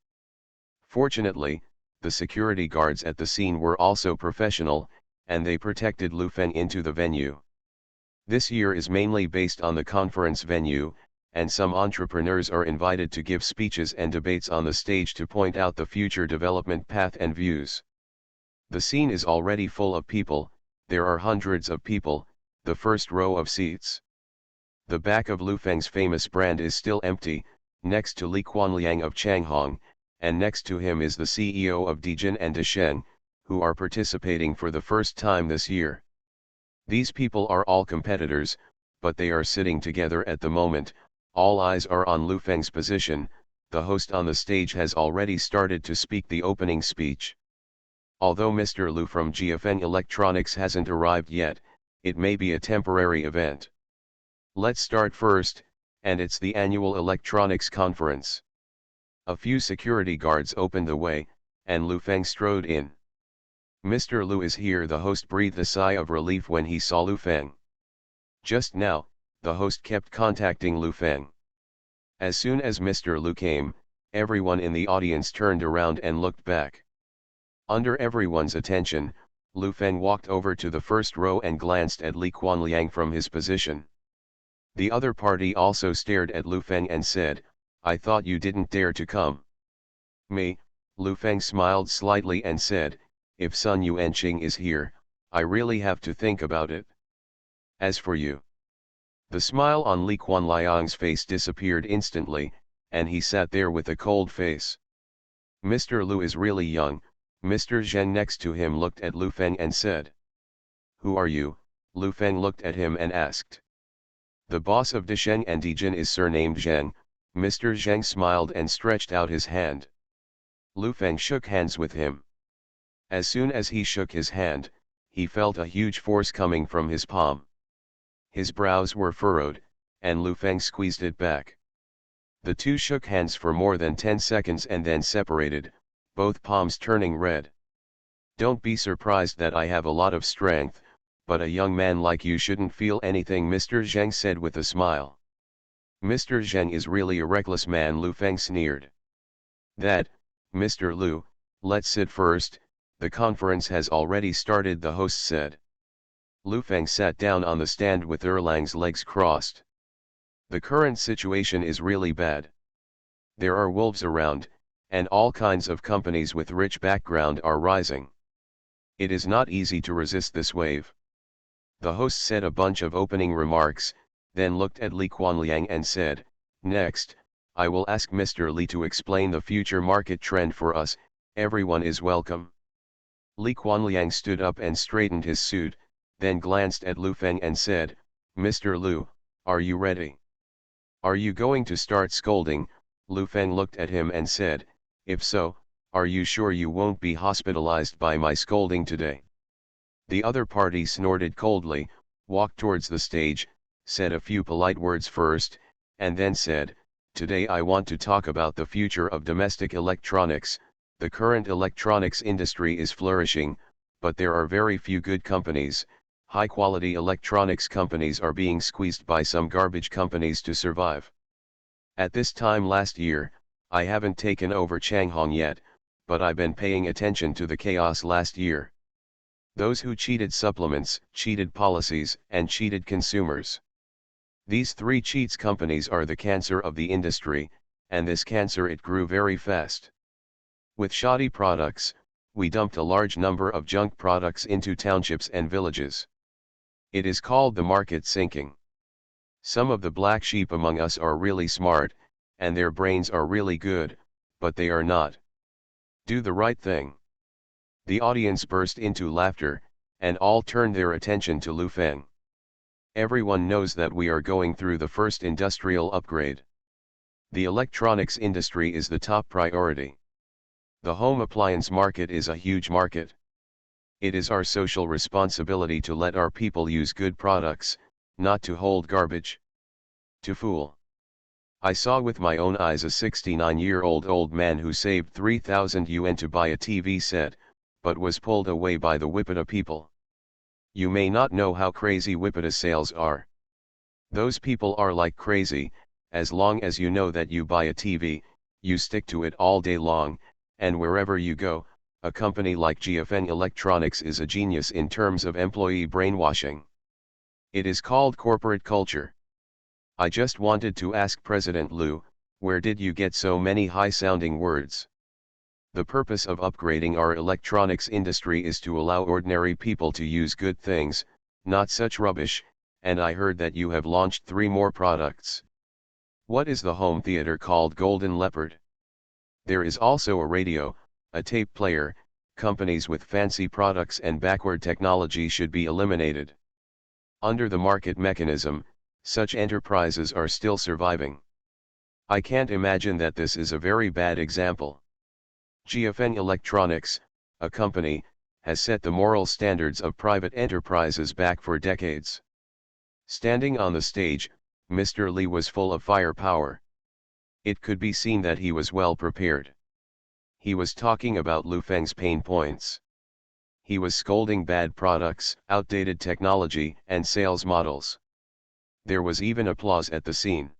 Fortunately, the security guards at the scene were also professional, and they protected Lu Feng into the venue. This year is mainly based on the conference venue, and some entrepreneurs are invited to give speeches and debates on the stage to point out the future development path and views. The scene is already full of people. There are hundreds of people, the first row of seats. The back of Lu Feng's famous brand is still empty, next to Li Quanliang of Changhong, and next to him is the CEO of Dijin and Desheng, who are participating for the first time this year. These people are all competitors, but they are sitting together at the moment. All eyes are on Lu Feng's position. The host on the stage has already started to speak the opening speech. Although Mr. Lu from GFN Electronics hasn't arrived yet, it may be a temporary event. Let's start first, and it's the annual electronics conference. A few security guards opened the way, and Lu Feng strode in. Mr. Lu is here. The host breathed a sigh of relief when he saw Lu Feng. Just now, the host kept contacting Lu Feng. As soon as Mr. Lu came, everyone in the audience turned around and looked back. Under everyone's attention, Lu Feng walked over to the first row and glanced at Li Quanliang from his position. The other party also stared at Lu Feng and said, I thought you didn't dare to come. Me, Lu Feng smiled slightly and said, if Sun Yuanqing is here, I really have to think about it. As for you. The smile on Li Quanliang's face disappeared instantly, and he sat there with a cold face. Mr. Lu is really young. Mr. Zheng next to him looked at Lu Feng and said. Who are you? Lu Feng looked at him and asked. The boss of Desheng and Dijin is surnamed Zheng. Mr. Zheng smiled and stretched out his hand. Lu Feng shook hands with him. As soon as he shook his hand, he felt a huge force coming from his palm. His brows were furrowed, and Lu Feng squeezed it back. The two shook hands for more than 10 seconds and then separated, both palms turning red. Don't be surprised that I have a lot of strength, but a young man like you shouldn't feel anything, Mr. Zheng said with a smile. Mr. Zheng is really a reckless man, Lu Feng sneered. That, Mr. Lu, let's sit first, the conference has already started, the host said. Lu Feng sat down on the stand with Erlang's legs crossed. The current situation is really bad. There are wolves around, and all kinds of companies with rich background are rising. It is not easy to resist this wave. The host said a bunch of opening remarks, then looked at Li Quanliang and said, next, I will ask Mr. Li to explain the future market trend for us. Everyone is welcome. Li Quanliang stood up and straightened his suit, then glanced at Lu Feng and said, Mr. Lu, are you ready? Are you going to start scolding? Lu Feng looked at him and said, if so, are you sure you won't be hospitalized by my scolding today? The other party snorted coldly, walked towards the stage, said a few polite words first, and then said, Today I want to talk about the future of domestic electronics. The current electronics industry is flourishing, but there are very few good companies. High-quality electronics companies are being squeezed by some garbage companies to survive. At this time last year, I haven't taken over Changhong yet, but I've been paying attention to the chaos last year. Those who cheated supplements, cheated policies, and cheated consumers. These three cheats companies are the cancer of the industry, and this cancer it grew very fast. With shoddy products, we dumped a large number of junk products into townships and villages. It is called the market sinking. Some of the black sheep among us are really smart, and their brains are really good, but they are not. Do the right thing. The audience burst into laughter, and all turned their attention to Lu Feng. Everyone knows that we are going through the first industrial upgrade. The electronics industry is the top priority. The home appliance market is a huge market. It is our social responsibility to let our people use good products, not to hold garbage. To fool. I saw with my own eyes a 69-year-old old man who saved 3,000 yuan to buy a TV set, but was pulled away by the Wipita people. You may not know how crazy Wipita sales are. Those people are like crazy. As long as you know that you buy a TV, you stick to it all day long, and wherever you go, a company like GFN Electronics is a genius in terms of employee brainwashing. It is called corporate culture. I just wanted to ask President Lu, where did you get so many high-sounding words? The purpose of upgrading our electronics industry is to allow ordinary people to use good things, not such rubbish, and I heard that you have launched 3 more products. What is the home theater called Golden Leopard? There is also a radio, a tape player. Companies with fancy products and backward technology should be eliminated. Under the market mechanism, such enterprises are still surviving. I can't imagine that this is a very bad example. GFN Electronics, a company, has set the moral standards of private enterprises back for decades. Standing on the stage, Mr. Li was full of firepower. It could be seen that he was well prepared. He was talking about Lu Feng's pain points. He was scolding bad products, outdated technology, and sales models. There was even applause at the scene.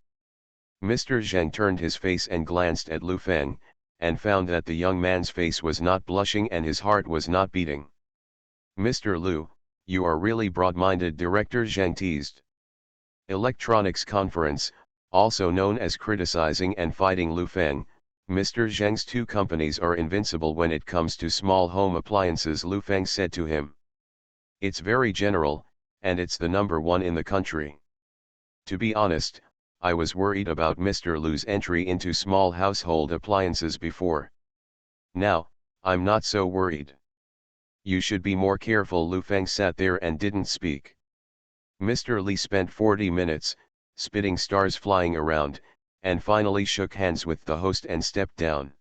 Mr. Zheng turned his face and glanced at Lu Feng, and found that the young man's face was not blushing and his heart was not beating. Mr. Lu, you are really broad-minded, Director Zheng teased. Electronics Conference, also known as criticizing and fighting Lu Feng. Mr. Zheng's 2 companies are invincible when it comes to small home appliances, Lu Feng said to him. It's very general, and it's the number 1 in the country. To be honest, I was worried about Mr. Lu's entry into small household appliances before. Now, I'm not so worried. You should be more careful. Lu Feng sat there and didn't speak. Mr. Li spent 40 minutes, spitting stars flying around, and finally shook hands with the host and stepped down.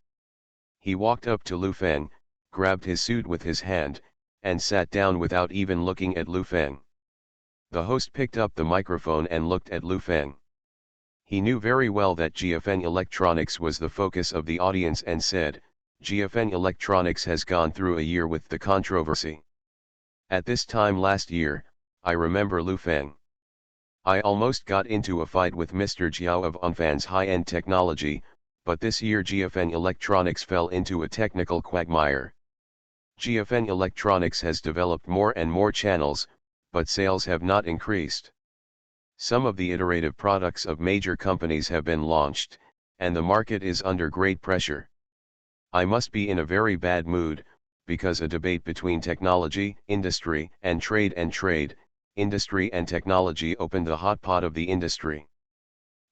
He walked up to Lu Feng, grabbed his suit with his hand, and sat down without even looking at Lu Feng. The host picked up the microphone and looked at Lu Feng. He knew very well that GFN Electronics was the focus of the audience and said, GFN Electronics has gone through a year with the controversy. At this time last year, I remember Lu Feng. I almost got into a fight with Mr. Jiao of Onfan's high-end technology, but this year GFN Electronics fell into a technical quagmire. GFN Electronics has developed more and more channels, but sales have not increased. Some of the iterative products of major companies have been launched, and the market is under great pressure. I must be in a very bad mood, because a debate between technology, industry, and trade, industry and technology opened the hot pot of the industry.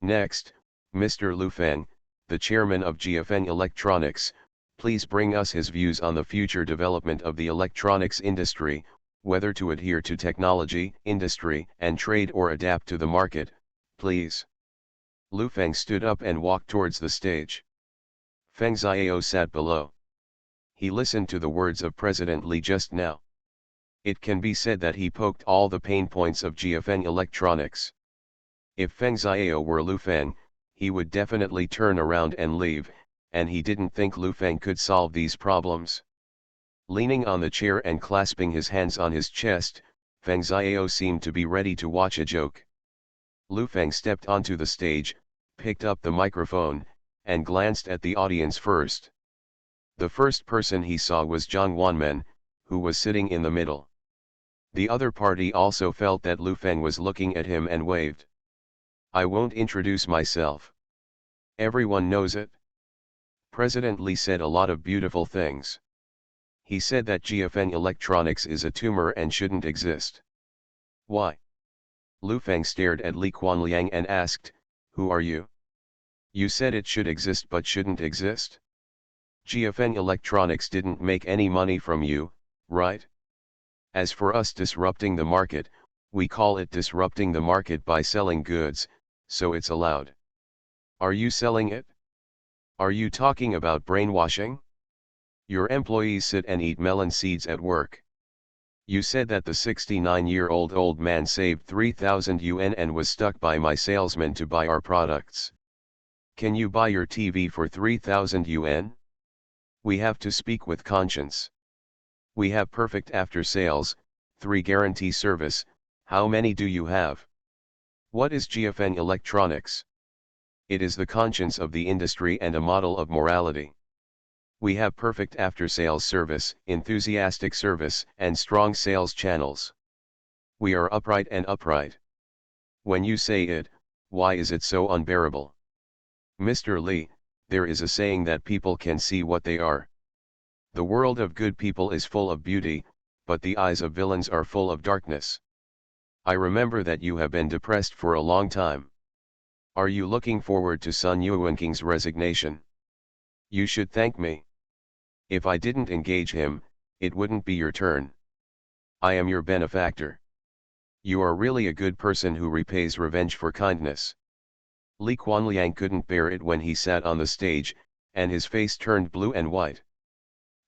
Next, Mr. Lu Feng, the chairman of GFN Electronics, please bring us his views on the future development of the electronics industry, whether to adhere to technology, industry, and trade or adapt to the market, please. Lu Feng stood up and walked towards the stage. Feng Xiao sat below. He listened to the words of President Li just now. It can be said that he poked all the pain points of GFN Electronics. If Feng Xiao were Lu Feng, he would definitely turn around and leave, and he didn't think Lu Feng could solve these problems. Leaning on the chair and clasping his hands on his chest, Feng Xiao seemed to be ready to watch a joke. Lu Feng stepped onto the stage, picked up the microphone, and glanced at the audience first. The first person he saw was Zhang Wanmen, who was sitting in the middle. The other party also felt that Lu Feng was looking at him and waved. "I won't introduce myself. Everyone knows it." President Li said a lot of beautiful things. He said that GFN Electronics is a tumor and shouldn't exist. Why? Lu Feng stared at Li Quanliang and asked, "Who are you? You said it should exist but shouldn't exist. GFN Electronics didn't make any money from you, right? As for us disrupting the market, we call it disrupting the market by selling goods, so it's allowed. Are you selling it? Are you talking about brainwashing? Your employees sit and eat melon seeds at work. You said that the 69-year-old old man saved 3,000 yuan and was stuck by my salesman to buy our products. Can you buy your TV for 3,000 yuan? We have to speak with conscience. We have perfect after sales, 3 guarantee service. How many do you have? What is GFN Electronics? It is the conscience of the industry and a model of morality. We have perfect after-sales service, enthusiastic service, and strong sales channels. We are upright and upright. When you say it, why is it so unbearable? Mr. Li, there is a saying that people can see what they are. The world of good people is full of beauty, but the eyes of villains are full of darkness. I remember that you have been depressed for a long time. Are you looking forward to Sun Yuanking's resignation? You should thank me. If I didn't engage him, it wouldn't be your turn. I am your benefactor. You are really a good person who repays revenge for kindness. Li Quanliang couldn't bear it when he sat on the stage, and his face turned blue and white.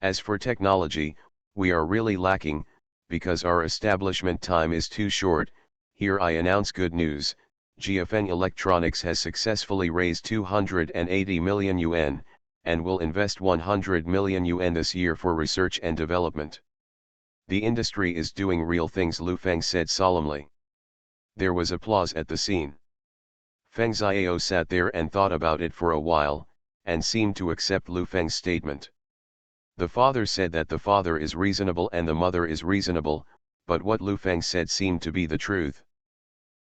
As for technology, we are really lacking, because our establishment time is too short. Here I announce good news. GFN Electronics has successfully raised 280 million yuan, and will invest 100 million yuan this year for research and development. The industry is doing real things, Lu Feng said solemnly. There was applause at the scene. Feng Xiao sat there and thought about it for a while, and seemed to accept Lu Feng's statement. The father said that the father is reasonable and the mother is reasonable, but what Lu Feng said seemed to be the truth.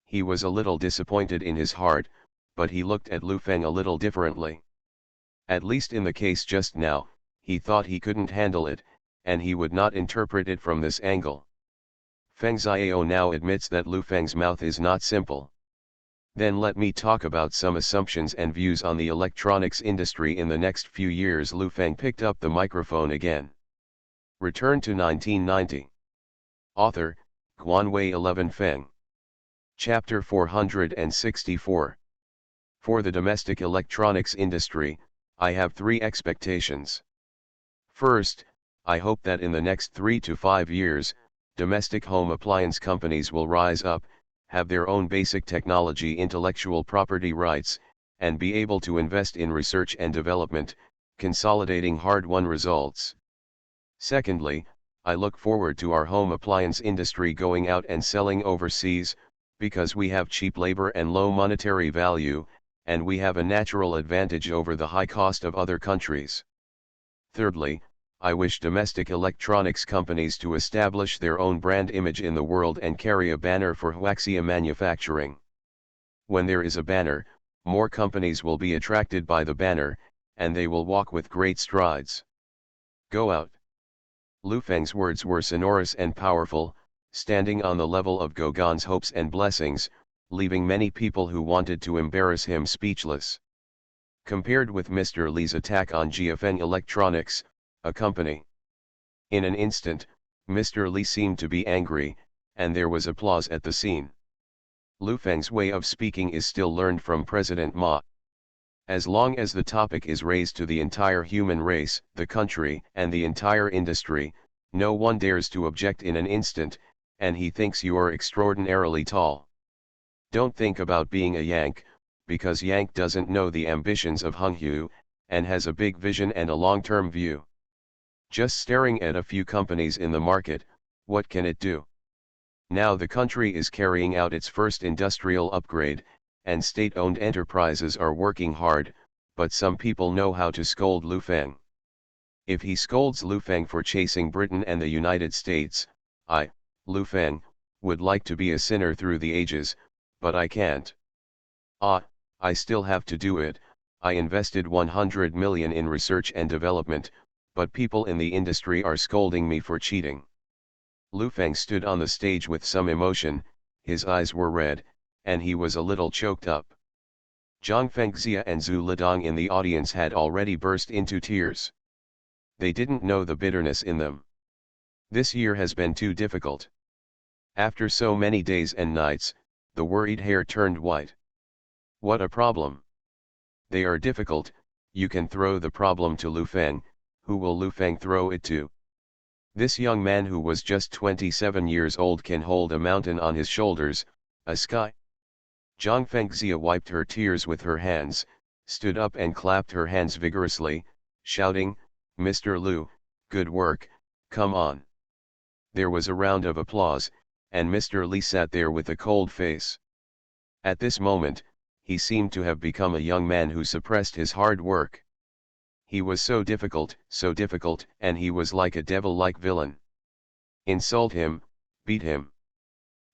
He was a little disappointed in his heart, but he looked at Lu Feng a little differently. At least in the case just now, he thought he couldn't handle it, and he would not interpret it from this angle. Feng Xiao now admits that Lu Feng's mouth is not simple. Then let me talk about some assumptions and views on the electronics industry in the next few years. Lu Feng picked up the microphone again. Return to 1990. Author, Guanwei 11 Feng. Chapter 464. For the domestic electronics industry, I have 3 expectations. First, I hope that in the next 3 to 5 years, domestic home appliance companies will rise up, have their own basic technology intellectual property rights, and be able to invest in research and development, consolidating hard-won results. Secondly, I look forward to our home appliance industry going out and selling overseas, because we have cheap labor and low monetary value, and we have a natural advantage over the high cost of other countries. Thirdly, I wish domestic electronics companies to establish their own brand image in the world and carry a banner for Huaxia manufacturing. When there is a banner, more companies will be attracted by the banner, and they will walk with great strides. Go out. Lu Feng's words were sonorous and powerful, standing on the level of Gauguin's hopes and blessings, leaving many people who wanted to embarrass him speechless. Compared with Mr. Li's attack on GFN Electronics, a company. In an instant, Mr. Li seemed to be angry, and there was applause at the scene. Lu Feng's way of speaking is still learned from President Ma. As long as the topic is raised to the entire human race, the country, and the entire industry, no one dares to object in an instant, and he thinks you are extraordinarily tall. Don't think about being a Yank, because Yang doesn't know the ambitions of Honghu, and has a big vision and a long-term view. Just staring at a few companies in the market, what can it do? Now the country is carrying out its first industrial upgrade, and state-owned enterprises are working hard, but some people know how to scold Lu Feng. If he scolds Lu Feng for chasing Britain and the United States, I, Lu Feng, would like to be a sinner through the ages, but I can't. I still have to do it. I invested 100 million in research and development, but people in the industry are scolding me for cheating. Lu Feng stood on the stage with some emotion, his eyes were red, and he was a little choked up. Zhang Fengxia and Zhu Lidong in the audience had already burst into tears. They didn't know the bitterness in them. This year has been too difficult. After so many days and nights, the worried hair turned white. What a problem! They are difficult. You can throw the problem to Lu Feng. Who will Lu Feng throw it to? This young man who was just 27 years old can hold a mountain on his shoulders, a sky. Zhang Fengxia wiped her tears with her hands, stood up and clapped her hands vigorously, shouting, "Mr. Lu, good work, come on." There was a round of applause, and Mr. Li sat there with a cold face. At this moment, he seemed to have become a young man who suppressed his hard work. He was so difficult, and he was like a devil-like villain. Insult him, beat him.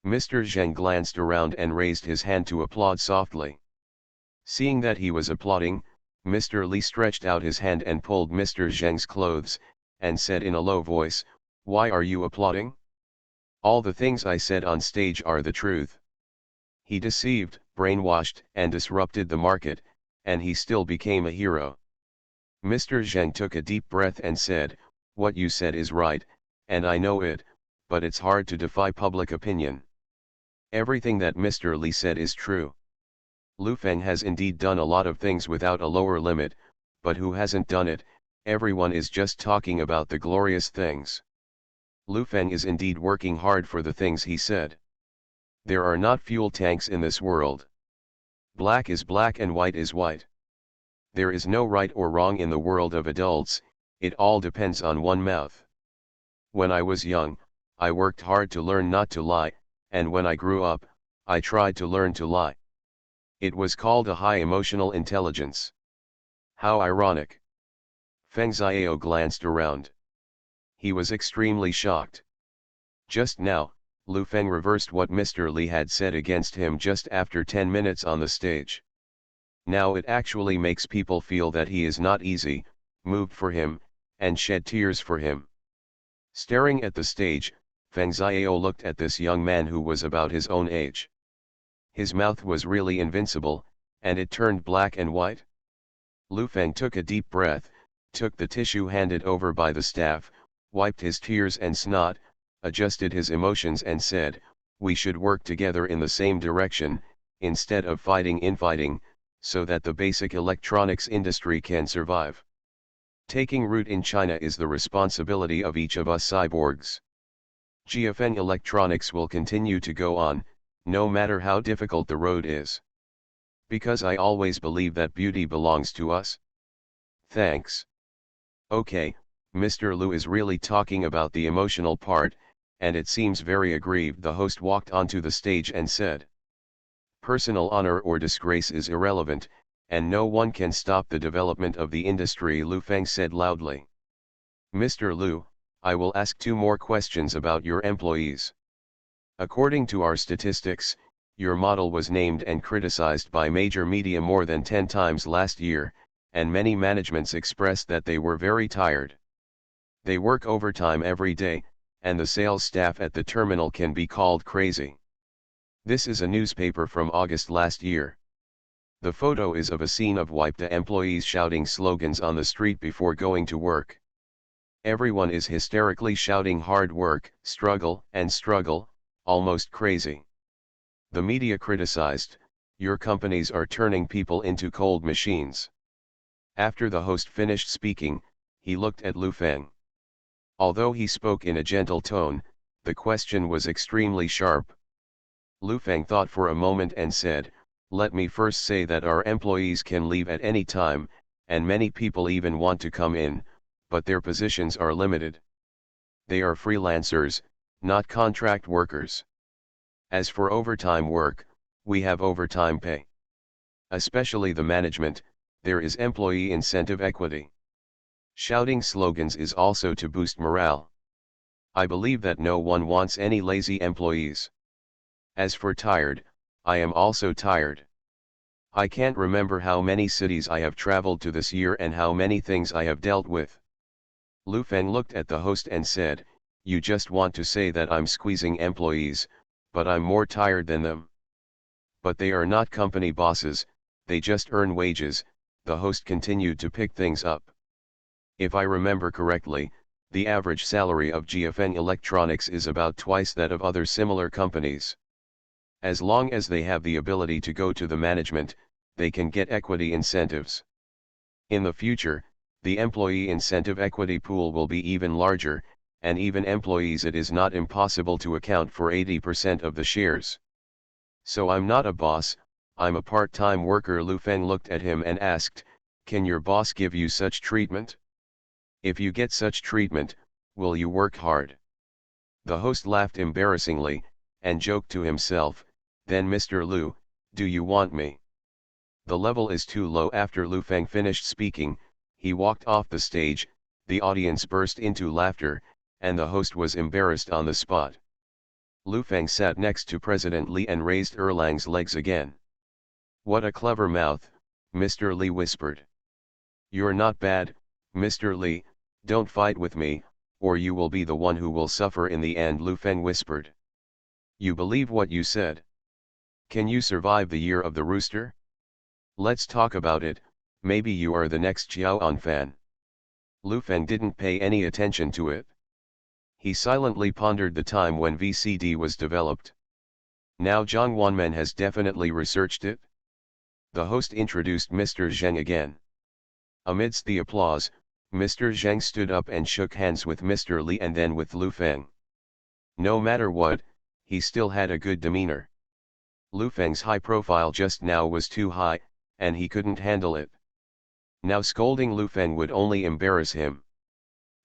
Mr. Zheng glanced around and raised his hand to applaud softly. Seeing that he was applauding, Mr. Li stretched out his hand and pulled Mr. Zheng's clothes, and said in a low voice, "Why are you applauding? All the things I said on stage are the truth." He deceived, brainwashed, and disrupted the market, and he still became a hero. Mr. Zheng took a deep breath and said, "What you said is right, and I know it, but it's hard to defy public opinion. Everything that Mr. Li said is true. Lu Feng has indeed done a lot of things without a lower limit, but who hasn't done it? Everyone is just talking about the glorious things. Lu Feng is indeed working hard for the things he said. There are not fuel tanks in this world. Black is black and white is white. There is no right or wrong in the world of adults, it all depends on one mouth. When I was young, I worked hard to learn not to lie, and when I grew up, I tried to learn to lie. It was called a high emotional intelligence. How ironic." Feng Xiao glanced around. He was extremely shocked. Just now, Lu Feng reversed what Mr. Li had said against him just after 10 minutes on the stage. Now it actually makes people feel that he is not easy, moved for him, and shed tears for him. Staring at the stage, Feng Xiao looked at this young man who was about his own age. His mouth was really invincible, and it turned black and white. Lu Feng took a deep breath, took the tissue handed over by the staff, wiped his tears and snot, adjusted his emotions and said, "We should work together in the same direction, instead of infighting, so that the basic electronics industry can survive. Taking root in China is the responsibility of each of us cyborgs. GFN Electronics will continue to go on, no matter how difficult the road is. Because I always believe that beauty belongs to us." Thanks. Okay, Mr. Lu is really talking about the emotional part, and it seems very aggrieved. The host walked onto the stage and said, "Personal honor or disgrace is irrelevant, and no one can stop the development of the industry," Lu Feng said loudly. "Mr. Lu, I will ask 2 more questions about your employees. According to our statistics, your model was named and criticized by major media more than 10 times last year, and many managements expressed that they were very tired. They work overtime every day, and the sales staff at the terminal can be called crazy. This is a newspaper from August last year. The photo is of a scene of WIPTA employees shouting slogans on the street before going to work. Everyone is hysterically shouting hard work, struggle, and struggle, almost crazy. The media criticized, your companies are turning people into cold machines." After the host finished speaking, he looked at Lu Feng. Although he spoke in a gentle tone, the question was extremely sharp. Lu Feng thought for a moment and said, Let me first say that our employees can leave at any time, and many people even want to come in, but their positions are limited. They are freelancers, not contract workers. As for overtime work, we have overtime pay. Especially the management, there is employee incentive equity. Shouting slogans is also to boost morale. I believe that no one wants any lazy employees. As for tired, I am also tired. I can't remember how many cities I have traveled to this year and how many things I have dealt with. Lu Feng looked at the host and said, "You just want to say that I'm squeezing employees, but I'm more tired than them." "But they are not company bosses, they just earn wages," the host continued to pick things up. "If I remember correctly, the average salary of GFN Electronics is about twice that of other similar companies. As long as they have the ability to go to the management, they can get equity incentives. In the future, the employee incentive equity pool will be even larger, and even employees it is not impossible to account for 80% of the shares. So I'm not a boss, I'm a part-time worker." Lu Feng looked at him and asked, "Can your boss give you such treatment? If you get such treatment, will you work hard?" The host laughed embarrassingly, and joked to himself, "Then Mr. Lu, do you want me?" The level is too low. After Lu Feng finished speaking, he walked off the stage, the audience burst into laughter, and the host was embarrassed on the spot. Lu Feng sat next to President Li and raised Erlang's legs again. "What a clever mouth," Mr. Li whispered. "You're not bad, Mr. Li, don't fight with me, or you will be the one who will suffer in the end," Lu Feng whispered. "You believe what you said? Can you survive the year of the rooster? Let's talk about it, maybe you are the next Xiao An fan." Lu Feng didn't pay any attention to it. He silently pondered the time when VCD was developed. Now Zhang Wanmen has definitely researched it. The host introduced Mr. Zheng again. Amidst the applause, Mr. Zheng stood up and shook hands with Mr. Li and then with Lu Feng. No matter what, he still had a good demeanor. Lu Feng's high profile just now was too high, and he couldn't handle it. Now scolding Lu Feng would only embarrass him.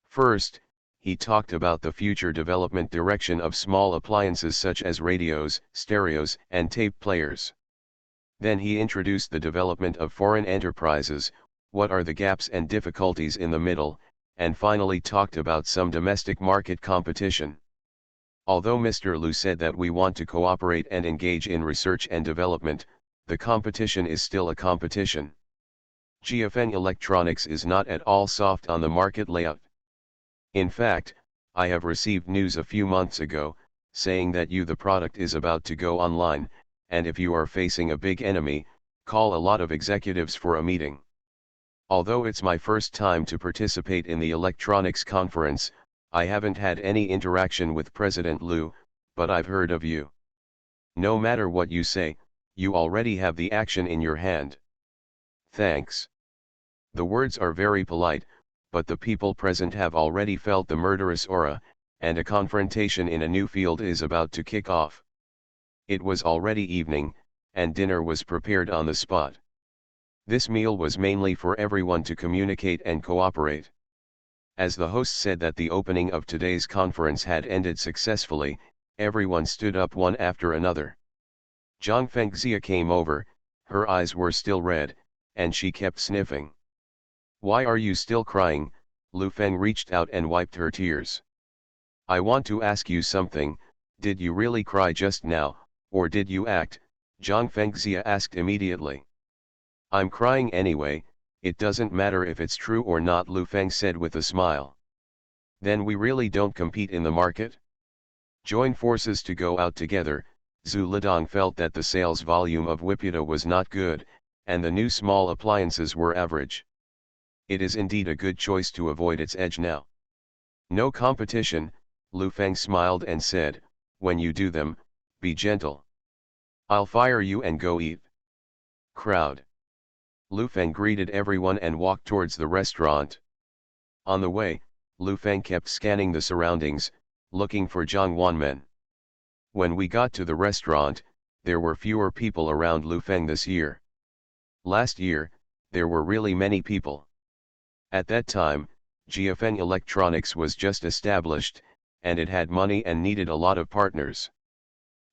First, he talked about the future development direction of small appliances such as radios, stereos, and tape players. Then he introduced the development of foreign enterprises, what are the gaps and difficulties in the middle, and finally talked about some domestic market competition. Although Mr. Lu said that we want to cooperate and engage in research and development, the competition is still a competition. GFN Electronics is not at all soft on the market layout. In fact, I have received news a few months ago, saying that the product is about to go online, and if you are facing a big enemy, call a lot of executives for a meeting. Although it's my first time to participate in the electronics conference, I haven't had any interaction with President Lu, but I've heard of you. No matter what you say, you already have the action in your hand. Thanks. The words are very polite, but the people present have already felt the murderous aura, and a confrontation in a new field is about to kick off. It was already evening, and dinner was prepared on the spot. This meal was mainly for everyone to communicate and cooperate. As the host said that the opening of today's conference had ended successfully, everyone stood up one after another. Zhang Fengxia came over, her eyes were still red, and she kept sniffing. "Why are you still crying?" Lu Feng reached out and wiped her tears. "I want to ask you something, did you really cry just now, or did you act?" Zhang Fengxia asked immediately. "I'm crying anyway, it doesn't matter if it's true or not," Lu Feng said with a smile. "Then we really don't compete in the market? Join forces to go out together." Zhu Lidong felt that the sales volume of Wiputa was not good, and the new small appliances were average. It is indeed a good choice to avoid its edge now. "No competition," Lu Feng smiled and said, "when you do them, be gentle. I'll fire you and go eat." Crowd. Lu Feng greeted everyone and walked towards the restaurant. On the way, Lu Feng kept scanning the surroundings, looking for Zhang Wanmen. When we got to the restaurant, there were fewer people around Lu Feng this year. Last year, there were really many people. At that time, Jiafeng Electronics was just established, and it had money and needed a lot of partners.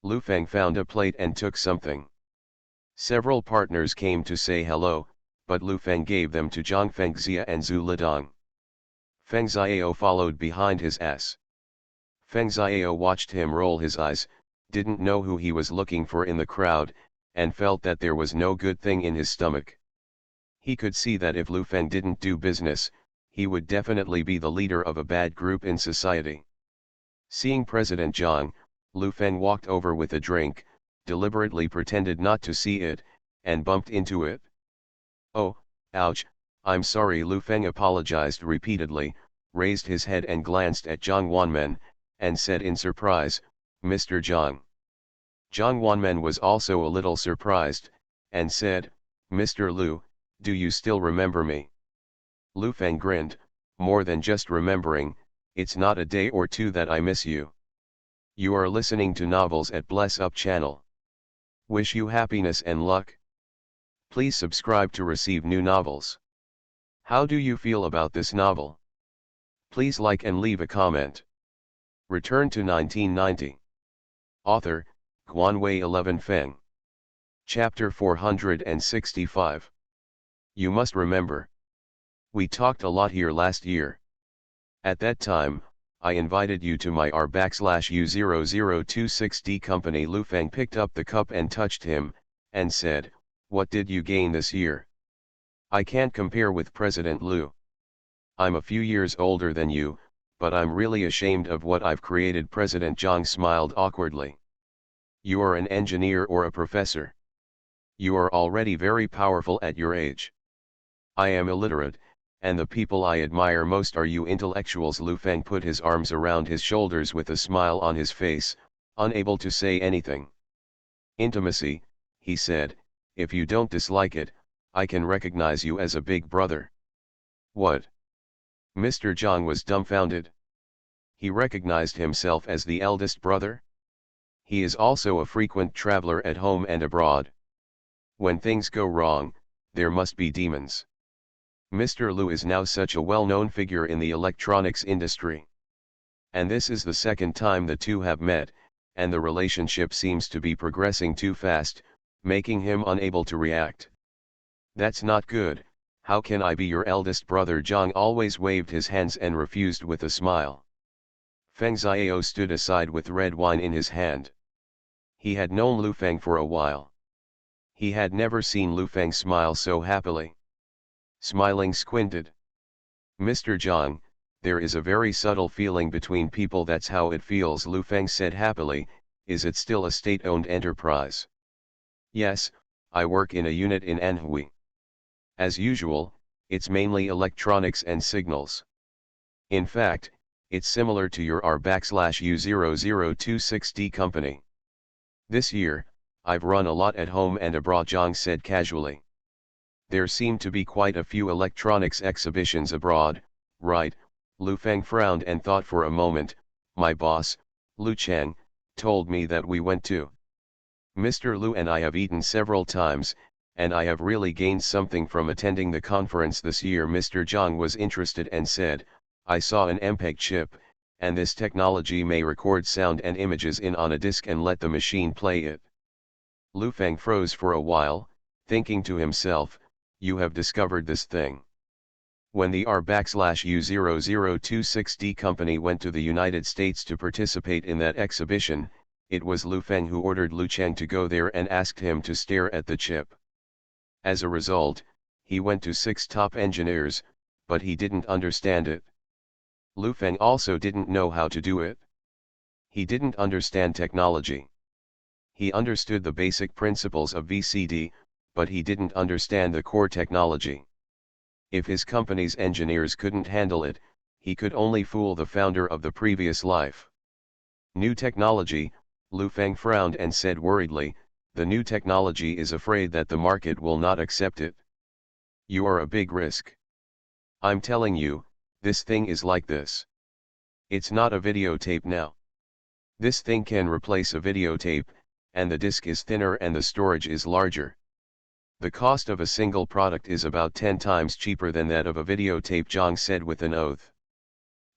Lu Feng found a plate and took something. Several partners came to say hello, but Lu Feng gave them to Zhang Fengxia and Zhu Lidong. Feng Xiao followed behind his ass. Feng Xiao watched him roll his eyes, didn't know who he was looking for in the crowd, and felt that there was no good thing in his stomach. He could see that if Lu Feng didn't do business, he would definitely be the leader of a bad group in society. Seeing President Zhang, Lu Feng walked over with a drink, deliberately pretended not to see it, and bumped into it. "Oh, ouch, I'm sorry." Lu Feng apologized repeatedly, raised his head and glanced at Zhang Wanmen, and said in surprise, "Mr. Zhang." Zhang Wanmen was also a little surprised, and said, "Mr. Lu, do you still remember me?" Lu Feng grinned, "More than just remembering, it's not a day or two that I miss you. You are listening to novels at Bless Up channel. Wish you happiness and luck. Please subscribe to receive new novels. How do you feel about this novel? Please like and leave a comment. Return to 1990. Author, Guanwei 11 Feng. Chapter 465. You must remember. We talked a lot here last year. At that time, I invited you to my R/U0026D company. Lu Feng picked up the cup and touched him, and said, "What did you gain this year? I can't compare with President Lu. I'm a few years older than you, but I'm really ashamed of what I've created." President Zhang smiled awkwardly. "You are an engineer or a professor. You are already very powerful at your age. I am illiterate, and the people I admire most are you intellectuals." Lu Feng put his arms around his shoulders with a smile on his face, unable to say anything. "Intimacy," he said, "if you don't dislike it, I can recognize you as a big brother." "What?" Mr. Zhang was dumbfounded. He recognized himself as the eldest brother? He is also a frequent traveler at home and abroad. When things go wrong, there must be demons. Mr. Lu is now such a well-known figure in the electronics industry. And this is the second time the two have met, and the relationship seems to be progressing too fast, making him unable to react. "That's not good. How can I be your eldest brother?" Zhang always waved his hands and refused with a smile. Feng Xiao stood aside with red wine in his hand. He had known Lu Feng for a while. He had never seen Lu Feng smile so happily. Smiling squinted. "Mr. Zhang, there is a very subtle feeling between people. That's how it feels," Lu Feng said happily. "Is it still a state-owned enterprise?" "Yes, I work in a unit in Anhui. As usual, it's mainly electronics and signals. In fact, it's similar to your R/U0026D company. This year, I've run a lot at home and abroad," Zhang said casually. "There seem to be quite a few electronics exhibitions abroad, right?" Lu Feng frowned and thought for a moment. "My boss, Lu Cheng, told me that we went to. Mr. Lu and I have eaten several times, and I have really gained something from attending the conference this year." Mr. Zhang was interested and said, "I saw an MPEG chip, and this technology may record sound and images on a disk and let the machine play it." Lu Feng froze for a while, thinking to himself, "You have discovered this thing." When the R/U0026D company went to the United States to participate in that exhibition, it was Lu Feng who ordered Lu Cheng to go there and asked him to stare at the chip. As a result, he went to 6 top engineers, but he didn't understand it. Lu Feng also didn't know how to do it. He didn't understand technology. He understood the basic principles of VCD, but he didn't understand the core technology. If his company's engineers couldn't handle it, he could only fool the founder of the previous life. "New technology," Lu Feng frowned and said worriedly, "the new technology is afraid that the market will not accept it. You are a big risk. I'm telling you, this thing is like this. It's not a videotape now. This thing can replace a videotape, and the disk is thinner and the storage is larger. The cost of a single product is about 10 times cheaper than that of a videotape, Zhang said with an oath.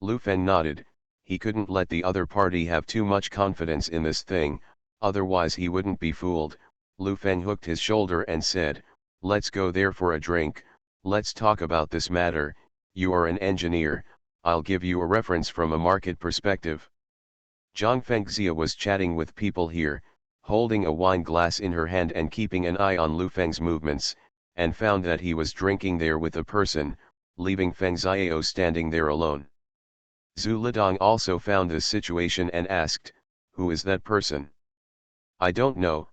Lu Feng nodded. He couldn't let the other party have too much confidence in this thing, otherwise he wouldn't be fooled. Lu Feng hooked his shoulder and said, "Let's go there for a drink, let's talk about this matter. You are an engineer, I'll give you a reference from a market perspective." Zhang Fengxia was chatting with people here, holding a wine glass in her hand and keeping an eye on Lu Feng's movements, and found that he was drinking there with a person, leaving Feng Xiao standing there alone. Zhu Lidong also found this situation and asked, "Who is that person?" I don't know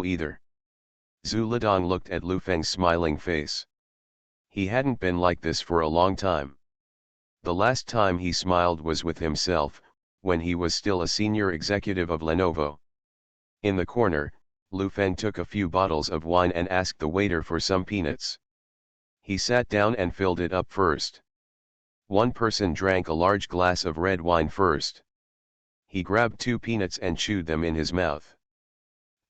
either." Zhu Lidong looked at Lu Feng's smiling face. He hadn't been like this for a long time. The last time he smiled was with himself, when he was still a senior executive of Lenovo. In the corner, Lu Feng took a few bottles of wine and asked the waiter for some peanuts. He sat down and filled it up first. One person drank a large glass of red wine first. He grabbed 2 peanuts and chewed them in his mouth.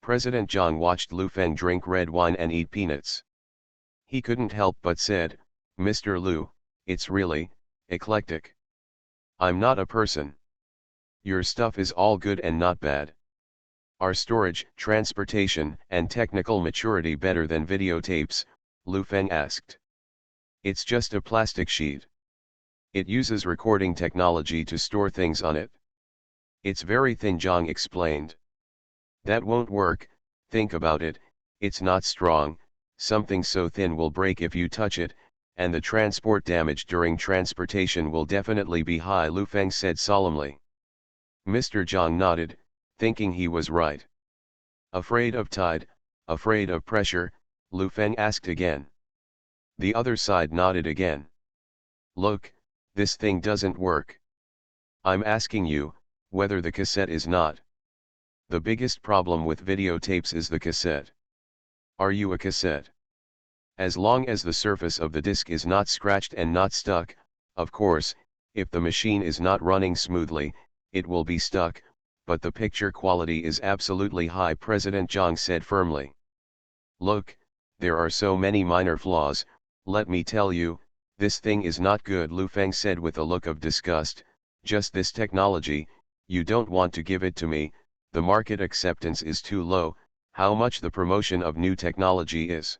President Zhang watched Lu Feng drink red wine and eat peanuts. He couldn't help but said, "Mr. Lu, it's really eclectic. I'm not a person. Your stuff is all good and not bad. Are storage, transportation, and technical maturity better than videotapes?" Lu Feng asked. "It's just a plastic sheet. It uses recording technology to store things on it. It's very thin," Zhang explained. "That won't work, think about it, it's not strong, something so thin will break if you touch it, and the transport damage during transportation will definitely be high," Lu Feng said solemnly. Mr. Zhang nodded, thinking he was right. "Afraid of tide, afraid of pressure?" Lu Feng asked again. The other side nodded again. "Look, this thing doesn't work. I'm asking you, whether the cassette is not. The biggest problem with videotapes is the cassette. Are you a cassette? As long as the surface of the disc is not scratched and not stuck, of course, if the machine is not running smoothly, it will be stuck, but the picture quality is absolutely high," President Zhang said firmly. "Look, there are so many minor flaws, let me tell you, this thing is not good," Lu Feng said with a look of disgust. "Just this technology, you don't want to give it to me, the market acceptance is too low, how much the promotion of new technology is.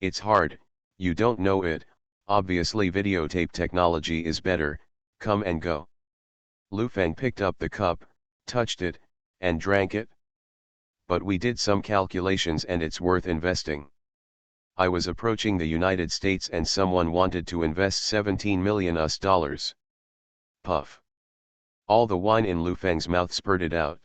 It's hard, you don't know it, obviously videotape technology is better, come and go." Lu Feng picked up the cup, touched it, and drank it. "But we did some calculations and it's worth investing. I was approaching the United States and someone wanted to invest $17 million US. Puff. All the wine in Lu Feng's mouth spurted out.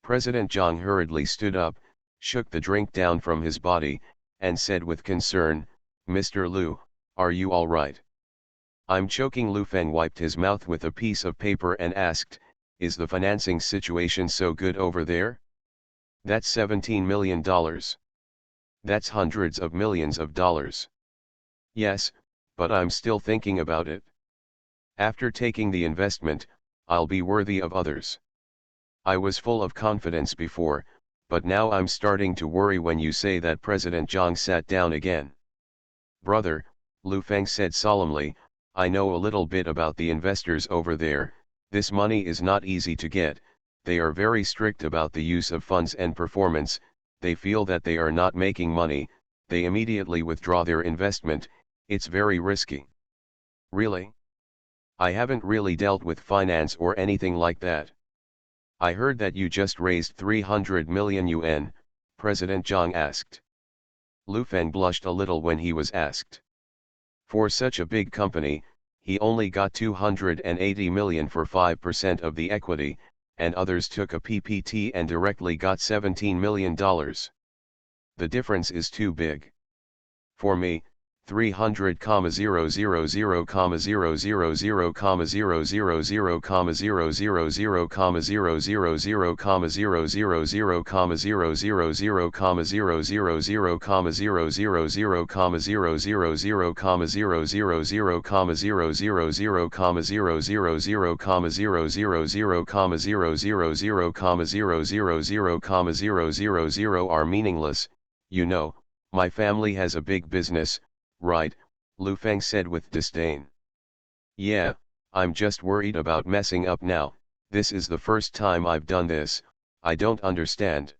President Zhang hurriedly stood up, shook the drink down from his body, and said with concern, "Mr. Lu, are you all right?" "I'm choking." Lu Feng wiped his mouth with a piece of paper and asked, "Is the financing situation so good over there? That's $17 million. That's hundreds of millions of dollars." "Yes, but I'm still thinking about it. After taking the investment, I'll be worthy of others. I was full of confidence before, but now I'm starting to worry when you say that." President Zhang sat down again. "Brother," Lu Feng said solemnly, "I know a little bit about the investors over there. This money is not easy to get, they are very strict about the use of funds and performance, they feel that they are not making money, they immediately withdraw their investment, it's very risky." "Really? I haven't really dealt with finance or anything like that. I heard that you just raised 300 million yuan, President Zhang asked. Lu Feng blushed a little when he was asked. For such a big company, he only got 280 million for 5% of the equity, and others took a PPT and directly got $17 million. The difference is too big. For me, 300,000,000 are meaningless, you know, my family has a big business, right? Lu Feng said with disdain. Yeah, I'm just worried about messing up now. This is the first time I've done this. I don't understand.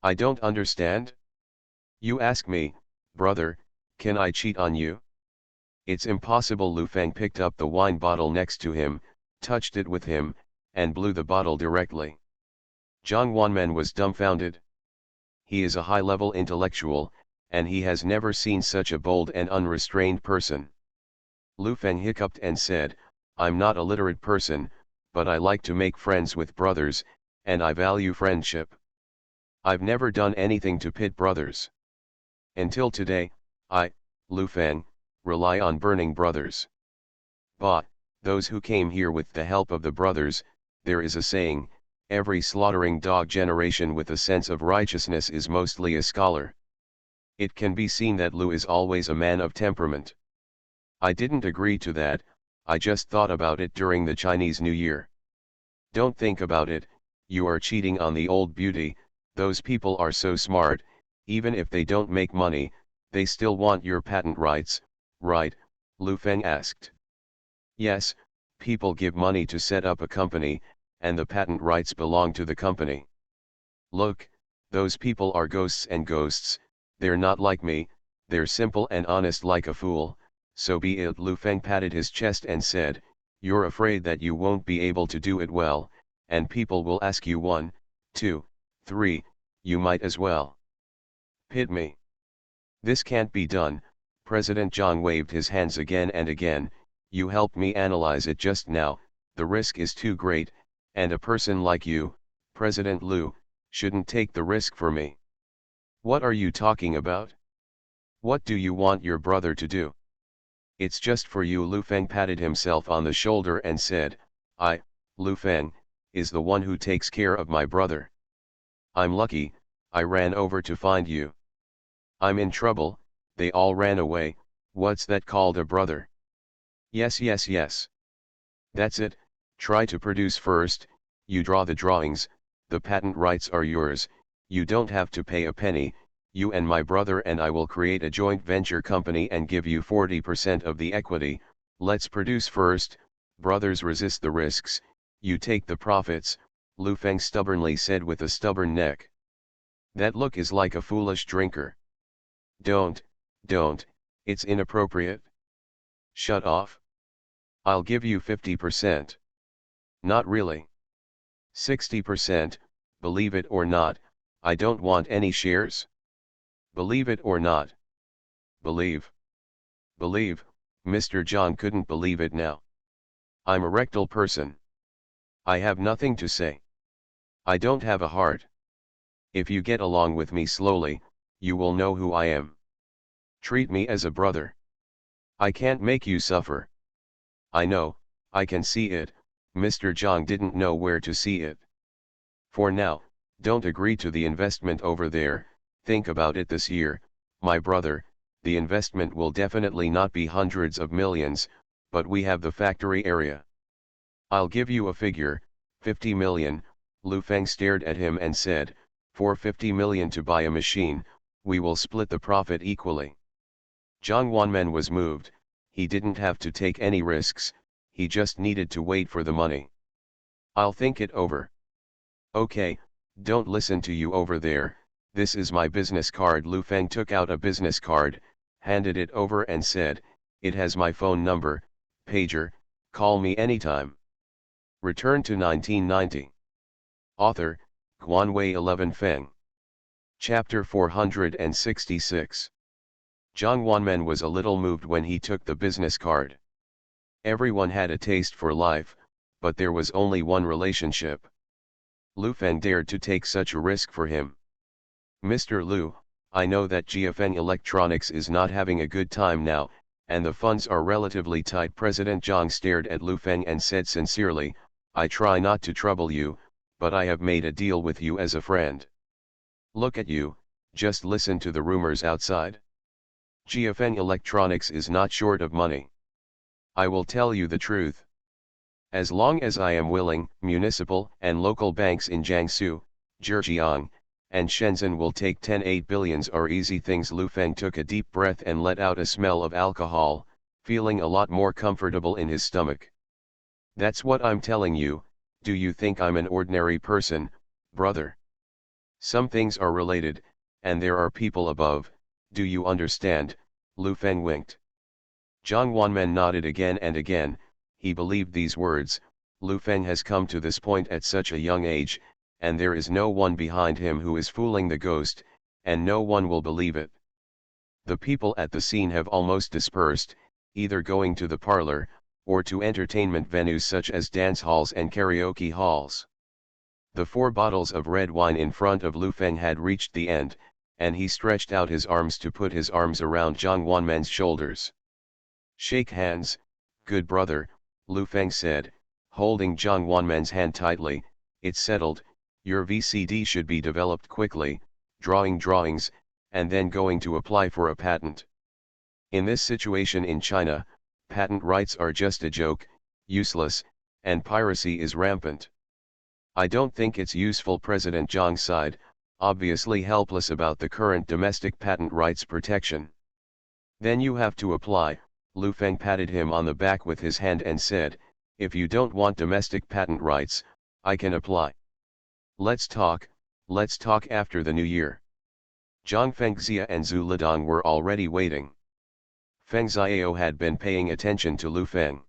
I don't understand? You ask me, brother, can I cheat on you? It's impossible. Lu Feng picked up the wine bottle next to him, touched it with him, and blew the bottle directly. Zhang Wanmen was dumbfounded. He is a high-level intellectual, and he has never seen such a bold and unrestrained person. Lu Feng hiccuped and said, I'm not a literate person, but I like to make friends with brothers, and I value friendship. I've never done anything to pit brothers. Until today, I, Lu Feng, rely on burning brothers. But, those who came here with the help of the brothers, there is a saying, every slaughtering dog generation with a sense of righteousness is mostly a scholar. It can be seen that Lu is always a man of temperament. I didn't agree to that, I just thought about it during the Chinese New Year. Don't think about it, you are cheating on the old beauty, those people are so smart, even if they don't make money, they still want your patent rights, right? Lu Feng asked. Yes, people give money to set up a company, and the patent rights belong to the company. Look, those people are ghosts and ghosts, they're not like me, they're simple and honest like a fool, so be it. Lu Feng patted his chest and said, you're afraid that you won't be able to do it well, and people will ask you 1, 2, 3, you might as well pit me. This can't be done. President Zhang waved his hands again and again, you helped me analyze it just now, the risk is too great, and a person like you, President Lu, shouldn't take the risk for me. What are you talking about? What do you want your brother to do? It's just for you. Lu Feng patted himself on the shoulder and said, I, Lu Feng, is the one who takes care of my brother. I'm lucky, I ran over to find you. I'm in trouble, they all ran away, what's that called, a brother? Yes. That's it, try to produce first, you draw the drawings, the patent rights are yours, you don't have to pay a penny, you and my brother and I will create a joint venture company and give you 40% of the equity, let's produce first, brothers resist the risks, you take the profits, Lu Feng stubbornly said with a stubborn neck. That look is like a foolish drinker. Don't, it's inappropriate. Shut off. I'll give you 50%. Not really. 60%, believe it or not, I don't want any shares. Believe it or not. Believe. Mr. John couldn't believe it now. I'm a rectal person. I have nothing to say. I don't have a heart. If you get along with me slowly, you will know who I am. Treat me as a brother. I can't make you suffer. I know, I can see it, Mr. Zhang didn't know where to see it. For now, don't agree to the investment over there, think about it this year, my brother, the investment will definitely not be hundreds of millions, but we have the factory area. I'll give you a figure, 50 million, Lu Feng stared at him and said, for 50 million to buy a machine, we will split the profit equally. Zhang Wanmen was moved, he didn't have to take any risks, he just needed to wait for the money. I'll think it over. Okay, don't listen to you over there, this is my business card. Lu Feng took out a business card, handed it over and said, it has my phone number, pager, call me anytime. Return to 1990. Author, Guanwei 11 Feng. Chapter 466. Zhang Wanmen was a little moved when he took the business card. Everyone had a taste for life, but there was only one relationship. Lu Feng dared to take such a risk for him. Mr. Lu, I know that GFN Electronics is not having a good time now, and the funds are relatively tight. President Zhang stared at Lu Feng and said sincerely, I try not to trouble you, but I have made a deal with you as a friend. Look at you, just listen to the rumors outside. GFN Electronics is not short of money. I will tell you the truth. As long as I am willing, municipal and local banks in Jiangsu, Zhejiang, and Shenzhen will take 10-8 billions are easy things. Lu Feng took a deep breath and let out a smell of alcohol, feeling a lot more comfortable in his stomach. That's what I'm telling you. Do you think I'm an ordinary person, brother? Some things are related, and there are people above, do you understand? Lu Feng winked. Zhang Wanmen nodded again and again. He believed these words. Lu Feng has come to this point at such a young age, and there is no one behind him who is fooling the ghost, and no one will believe it. The people at the scene have almost dispersed, either going to the parlor, or to entertainment venues such as dance halls and karaoke halls. The 4 bottles of red wine in front of Lu Feng had reached the end, and he stretched out his arms to put his arms around Zhang Wanmen's shoulders. Shake hands, good brother, Lu Feng said, holding Zhang Wanmen's hand tightly. It's settled, your VCD should be developed quickly, drawing drawings, and then going to apply for a patent. In this situation in China, patent rights are just a joke, useless, and piracy is rampant. I don't think it's useful. President Zhang sighed, obviously helpless about the current domestic patent rights protection. Then you have to apply. Lu Feng patted him on the back with his hand and said, if you don't want domestic patent rights, I can apply. Let's talk after the new year. Zhang Fengxia and Zhu Lidong were already waiting. Feng Xiao had been paying attention to Lu Feng.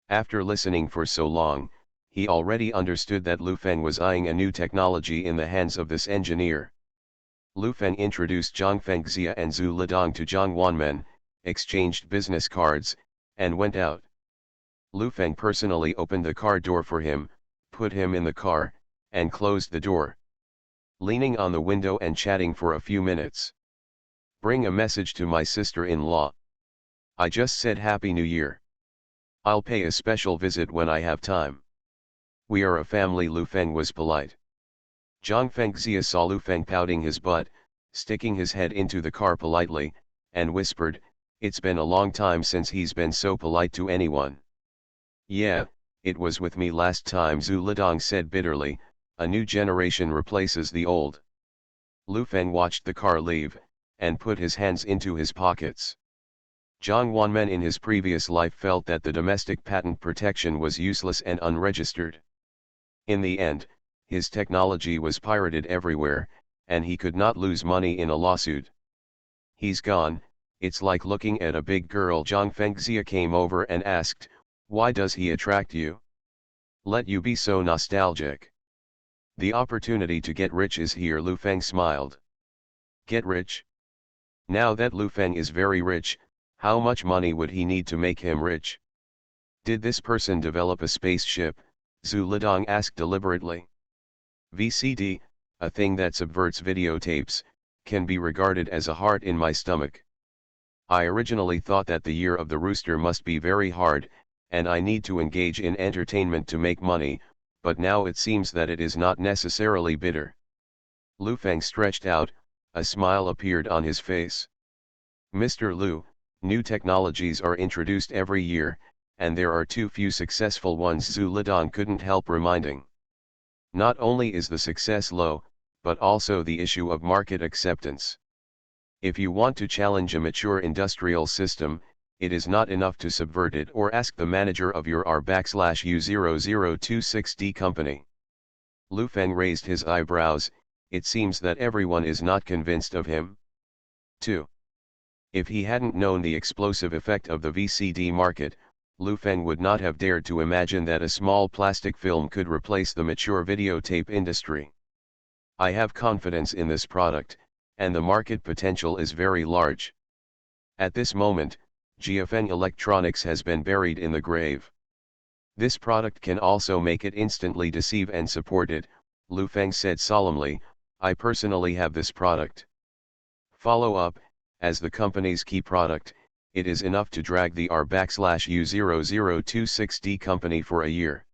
After listening for so long, he already understood that Lu Feng was eyeing a new technology in the hands of this engineer. Lu Feng introduced Zhang Fengxia and Zhu Lidong to Zhang Wanmen, exchanged business cards, and went out. Lu Feng personally opened the car door for him, put him in the car, and closed the door. Leaning on the window and chatting for a few minutes. Bring a message to my sister-in-law. I just said Happy New Year. I'll pay a special visit when I have time. We are a family. Lu Feng was polite. Zhang Fengxia saw Lu Feng pouting his butt, sticking his head into the car politely, and whispered, it's been a long time since he's been so polite to anyone. Yeah, it was with me last time, Zhu Lidong said bitterly. A new generation replaces the old. Lu Feng watched the car leave, and put his hands into his pockets. Zhang Wanmen in his previous life felt that the domestic patent protection was useless and unregistered. In the end, his technology was pirated everywhere, and he could not lose money in a lawsuit. He's gone. It's like looking at a big girl. Zhang Fengxia came over and asked, why does he attract you? Let you be so nostalgic. The opportunity to get rich is here. Lu Feng smiled. Get rich? Now that Lu Feng is very rich, how much money would he need to make him rich? Did this person develop a spaceship? Zhu Lidong asked deliberately. VCD, a thing that subverts videotapes, can be regarded as a heart in my stomach. I originally thought that the year of the rooster must be very hard, and I need to engage in entertainment to make money, but now it seems that it is not necessarily bitter. Lu Feng stretched out, a smile appeared on his face. Mr. Lu, new technologies are introduced every year, and there are too few successful ones, Zhu Lidong couldn't help reminding. Not only is the success low, but also the issue of market acceptance. If you want to challenge a mature industrial system, it is not enough to subvert it or ask the manager of your R/U0026D company. Lu Feng raised his eyebrows. It seems that everyone is not convinced of him. 2. If he hadn't known the explosive effect of the VCD market, Lu Feng would not have dared to imagine that a small plastic film could replace the mature videotape industry. I have confidence in this product, and the market potential is very large. At this moment, GFN Electronics has been buried in the grave. This product can also make it instantly deceive and support it, Lu Feng said solemnly. I personally have this product. Follow up, as the company's key product, it is enough to drag the R/U0026D company for a year.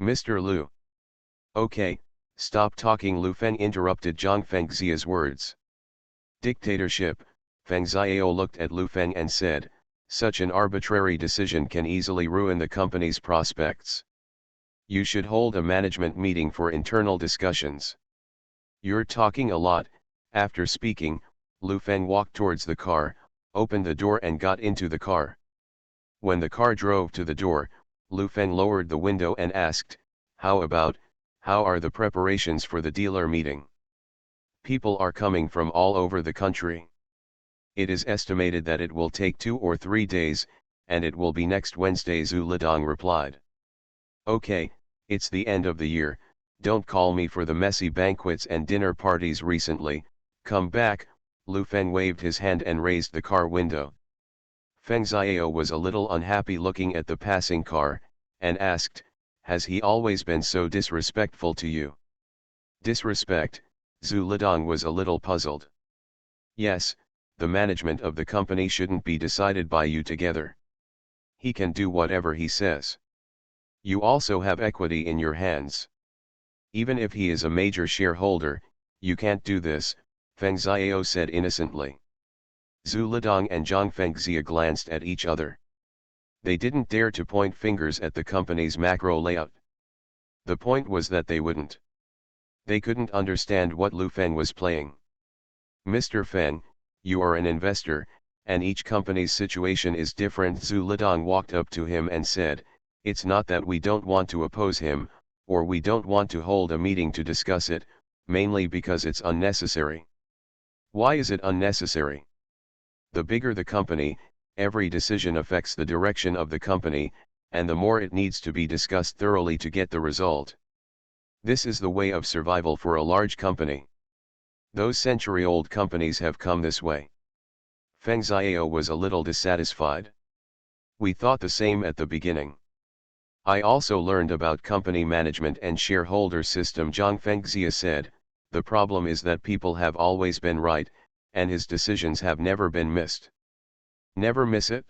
Mr. Lu. Okay, stop talking. Lu Feng interrupted Zhang Fengxia's words. Dictatorship. Feng Xiao looked at Lu Feng and said, such an arbitrary decision can easily ruin the company's prospects. You should hold a management meeting for internal discussions. You're talking a lot. After speaking, Lu Feng walked towards the car, opened the door and got into the car. When the car drove to the door, Lu Feng lowered the window and asked, how are the preparations for the dealer meeting? People are coming from all over the country. It is estimated that it will take 2 or 3 days, and it will be next Wednesday, Zhu Lidong replied. Okay, it's the end of the year, don't call me for the messy banquets and dinner parties recently, come back. Lu Feng waved his hand and raised the car window. Feng Xiao was a little unhappy looking at the passing car, and asked, has he always been so disrespectful to you? Disrespect? Zhu Lidong was a little puzzled. Yes, the management of the company shouldn't be decided by you together. He can do whatever he says. You also have equity in your hands. Even if he is a major shareholder, you can't do this, Feng Xiao said innocently. Zhu Lidong and Zhang Fengxia glanced at each other. They didn't dare to point fingers at the company's macro layout. The point was that they wouldn't. They couldn't understand what Lu Feng was playing. Mr. Feng, you are an investor, and each company's situation is different. Zhu Lidong walked up to him and said, it's not that we don't want to oppose him, or we don't want to hold a meeting to discuss it, mainly because it's unnecessary. Why is it unnecessary? The bigger the company, every decision affects the direction of the company, and the more it needs to be discussed thoroughly to get the result. This is the way of survival for a large company. Those century-old companies have come this way. Feng Xiao was a little dissatisfied. We thought the same at the beginning. I also learned about company management and shareholder system, Zhang Fengxia said. The problem is that people have always been right, and his decisions have never been missed. Never miss it?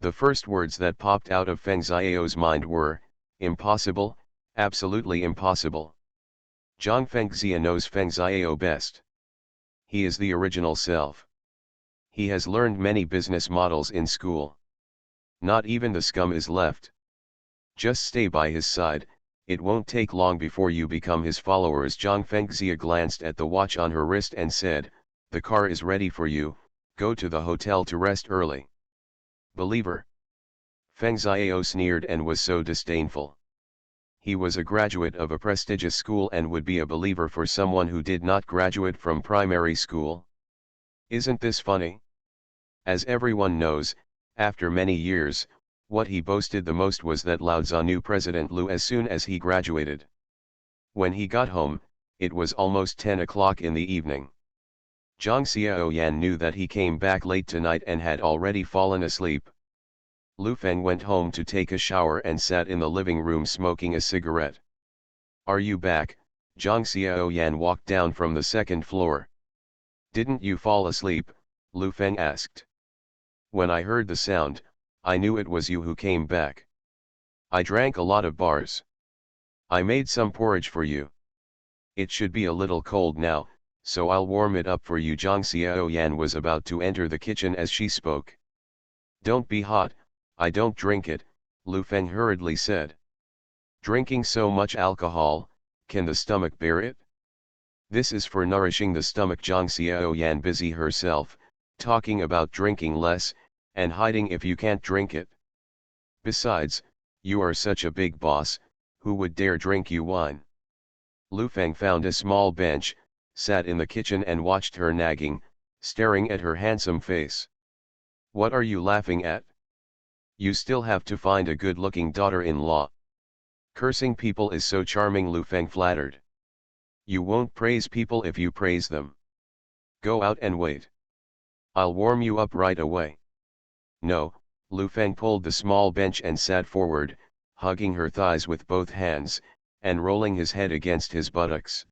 The first words that popped out of Feng Xiao's mind were, impossible, absolutely impossible. Zhang Fengxia knows Feng Xiao best. He is the original self. He has learned many business models in school. Not even the scum is left. Just stay by his side, it won't take long before you become his followers. Zhang Fengxia glanced at the watch on her wrist and said, the car is ready for you, go to the hotel to rest early. Believer. Feng Xiao sneered and was so disdainful. He was a graduate of a prestigious school and would be a believer for someone who did not graduate from primary school. Isn't this funny? As everyone knows, after many years, what he boasted the most was that Lao Tzu knew President Lu as soon as he graduated. When he got home, it was almost 10 o'clock in the evening. Zhang Xiaoyan knew that he came back late tonight and had already fallen asleep. Lu Feng went home to take a shower and sat in the living room smoking a cigarette. Are you back? Zhang Xiaoyan walked down from the second floor. Didn't you fall asleep? Lu Feng asked. When I heard the sound, I knew it was you who came back. I drank a lot of bars. I made some porridge for you. It should be a little cold now, so I'll warm it up for you. Zhang Xiaoyan was about to enter the kitchen as she spoke. Don't be hot, I don't drink it, Lu Feng hurriedly said. Drinking so much alcohol, can the stomach bear it? This is for nourishing the stomach. Zhang Xiaoyan busy herself, talking about drinking less, and hiding if you can't drink it. Besides, you are such a big boss, who would dare drink you wine? Lu Feng found a small bench, sat in the kitchen and watched her nagging, staring at her handsome face. What are you laughing at? You still have to find a good-looking daughter-in-law. Cursing people is so charming, Lu Feng flattered. You won't praise people if you praise them. Go out and wait. I'll warm you up right away. No, Lu Feng pulled the small bench and sat forward, hugging her thighs with both hands, and rolling his head against his buttocks.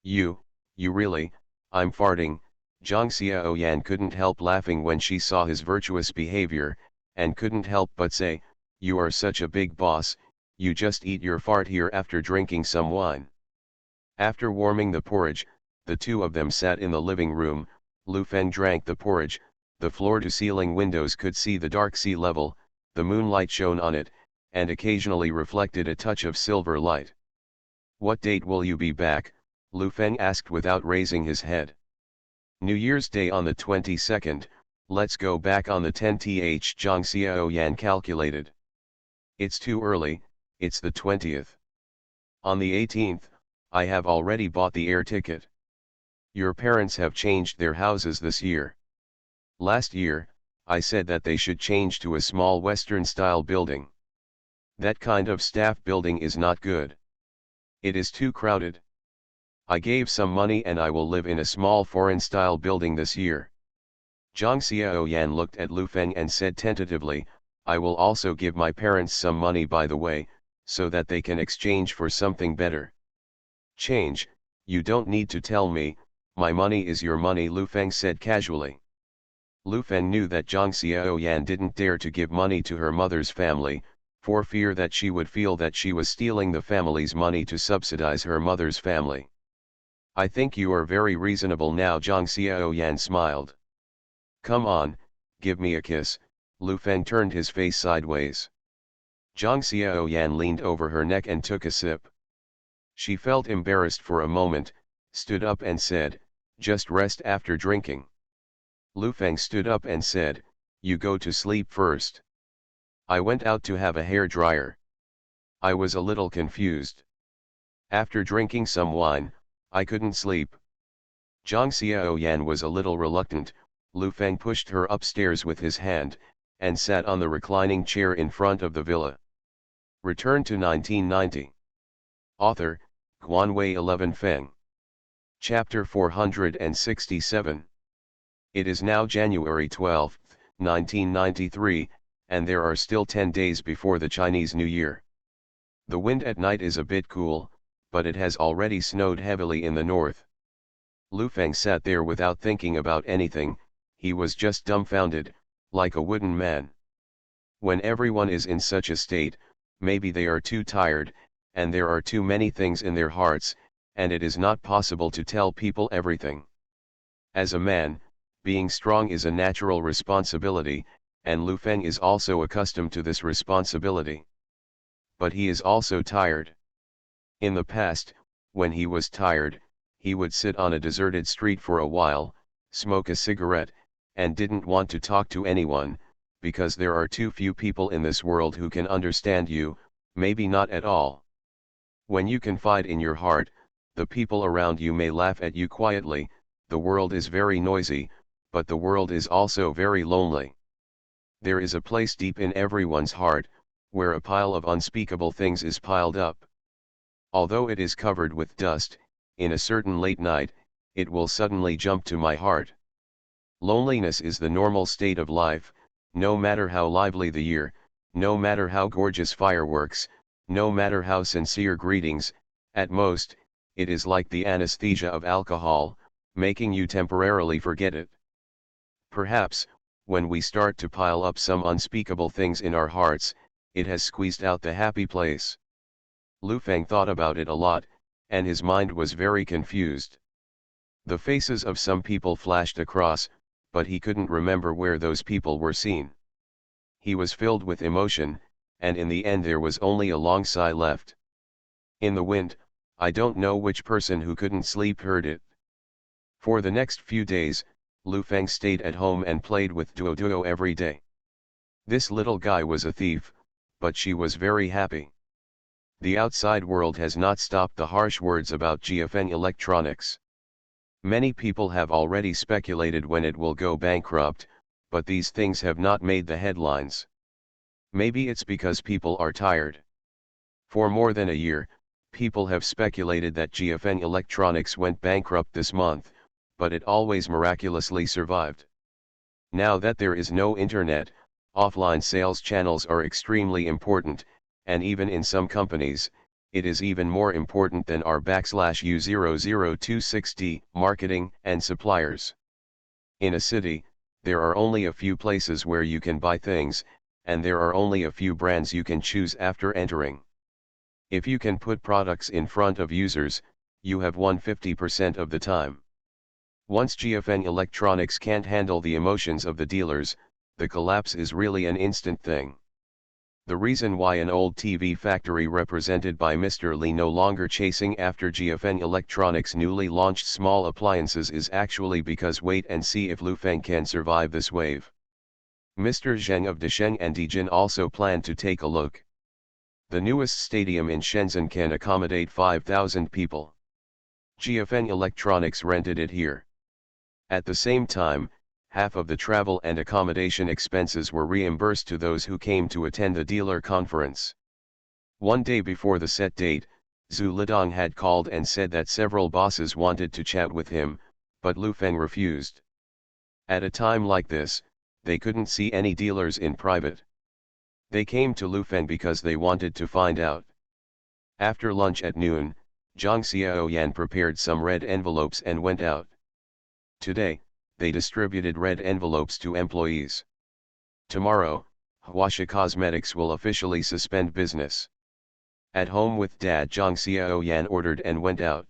You really, I'm farting, Zhang Xiaoyan couldn't help laughing when she saw his virtuous behavior, and couldn't help but say, "You are such a big boss, you just eat your fart here after drinking some wine." After warming the porridge, the two of them sat in the living room. Lu Feng drank the porridge, the floor-to-ceiling windows could see the dark sea level, the moonlight shone on it, and occasionally reflected a touch of silver light. "What date will you be back?" Lu Feng asked without raising his head. "New Year's Day on the 22nd, let's go back on the 10th, Zhang Xiaoyan calculated. "It's too early, it's the 20th. On the 18th, I have already bought the air ticket. Your parents have changed their houses this year. Last year, I said that they should change to a small Western-style building. That kind of staff building is not good. It is too crowded. I gave some money and I will live in a small foreign-style building this year." Zhang Xiaoyan looked at Lu Feng and said tentatively, "I will also give my parents some money by the way, so that they can exchange for something better." "Change, you don't need to tell me, my money is your money," Lu Feng said casually. Lu Feng knew that Zhang Xiaoyan didn't dare to give money to her mother's family, for fear that she would feel that she was stealing the family's money to subsidize her mother's family. "I think you are very reasonable now," Zhang Xiaoyan smiled. "Come on, give me a kiss." Lu Feng turned his face sideways. Zhang Xiaoyan leaned over her neck and took a sip. She felt embarrassed for a moment, stood up and said, "Just rest after drinking." Lu Feng stood up and said, "You go to sleep first. I went out to have a hair dryer. I was a little confused. After drinking some wine, I couldn't sleep." Zhang Xiaoyan was a little reluctant. Lu Feng pushed her upstairs with his hand, and sat on the reclining chair in front of the villa. Return to 1990. Author, Guanwei 11 Feng. Chapter 467. It is now January 12, 1993, and there are still 10 days before the Chinese New Year. The wind at night is a bit cool, but it has already snowed heavily in the north. Lu Feng sat there without thinking about anything. He was just dumbfounded, like a wooden man. When everyone is in such a state, maybe they are too tired, and there are too many things in their hearts, and it is not possible to tell people everything. As a man, being strong is a natural responsibility, and Lu Feng is also accustomed to this responsibility. But he is also tired. In the past, when he was tired, he would sit on a deserted street for a while, smoke a cigarette, and didn't want to talk to anyone, because there are too few people in this world who can understand you, maybe not at all. When you confide in your heart, the people around you may laugh at you quietly. The world is very noisy, but the world is also very lonely. There is a place deep in everyone's heart, where a pile of unspeakable things is piled up. Although it is covered with dust, in a certain late night, it will suddenly jump to my heart. Loneliness is the normal state of life, no matter how lively the year, no matter how gorgeous fireworks, no matter how sincere greetings. At most, it is like the anesthesia of alcohol, making you temporarily forget it. Perhaps, when we start to pile up some unspeakable things in our hearts, it has squeezed out the happy place. Lu Feng thought about it a lot, and his mind was very confused. The faces of some people flashed across, but he couldn't remember where those people were seen. He was filled with emotion, and in the end there was only a long sigh left. In the wind, I don't know which person who couldn't sleep heard it. For the next few days, Lu Feng stayed at home and played with Duo every day. This little guy was a thief, but she was very happy. The outside world has not stopped the harsh words about GFN Electronics. Many people have already speculated when it will go bankrupt, but these things have not made the headlines. Maybe it's because people are tired. For more than a year, people have speculated that GFN Electronics went bankrupt this month, but it always miraculously survived. Now that there is no internet, offline sales channels are extremely important, and even in some companies, it is even more important than our /U0026D, marketing and suppliers. In a city, there are only a few places where you can buy things, and there are only a few brands you can choose after entering. If you can put products in front of users, you have won 50% of the time. Once GFN Electronics can't handle the emotions of the dealers, the collapse is really an instant thing. The reason why an old TV factory represented by Mr. Lee no longer chasing after GFN Electronics' newly launched small appliances is actually because wait and see if Lufeng can survive this wave. Mr. Zheng of Desheng and Dijin also plan to take a look. The newest stadium in Shenzhen can accommodate 5,000 people. GFN Electronics rented it here. At the same time, half of the travel and accommodation expenses were reimbursed to those who came to attend the dealer conference. One day before the set date, Zhu Lidong had called and said that several bosses wanted to chat with him, but Lufeng refused. At a time like this, they couldn't see any dealers in private. They came to Lufeng because they wanted to find out. After lunch at noon, Zhang Xiaoyan prepared some red envelopes and went out. Today, they distributed red envelopes to employees. Tomorrow, Huasha Cosmetics will officially suspend business. At home with Dad, Zhang Xiaoyan ordered and went out.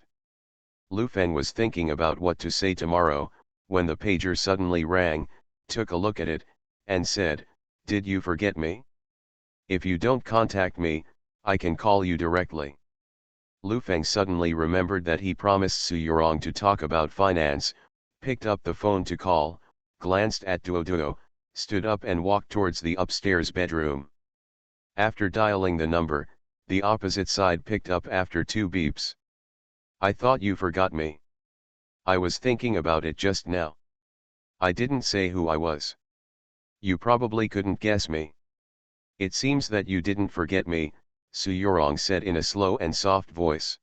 Lufeng was thinking about what to say tomorrow, when the pager suddenly rang, took a look at it, and said, "Did you forget me? If you don't contact me, I can call you directly." Lufeng suddenly remembered that he promised Su Yurong to talk about finance, picked up the phone to call, glanced at Duo, stood up and walked towards the upstairs bedroom. After dialing the number, the opposite side picked up after 2 beeps. "I thought you forgot me. I was thinking about it just now. I didn't say who I was. You probably couldn't guess me." "It seems that you didn't forget me," Su Yurong said in a slow and soft voice.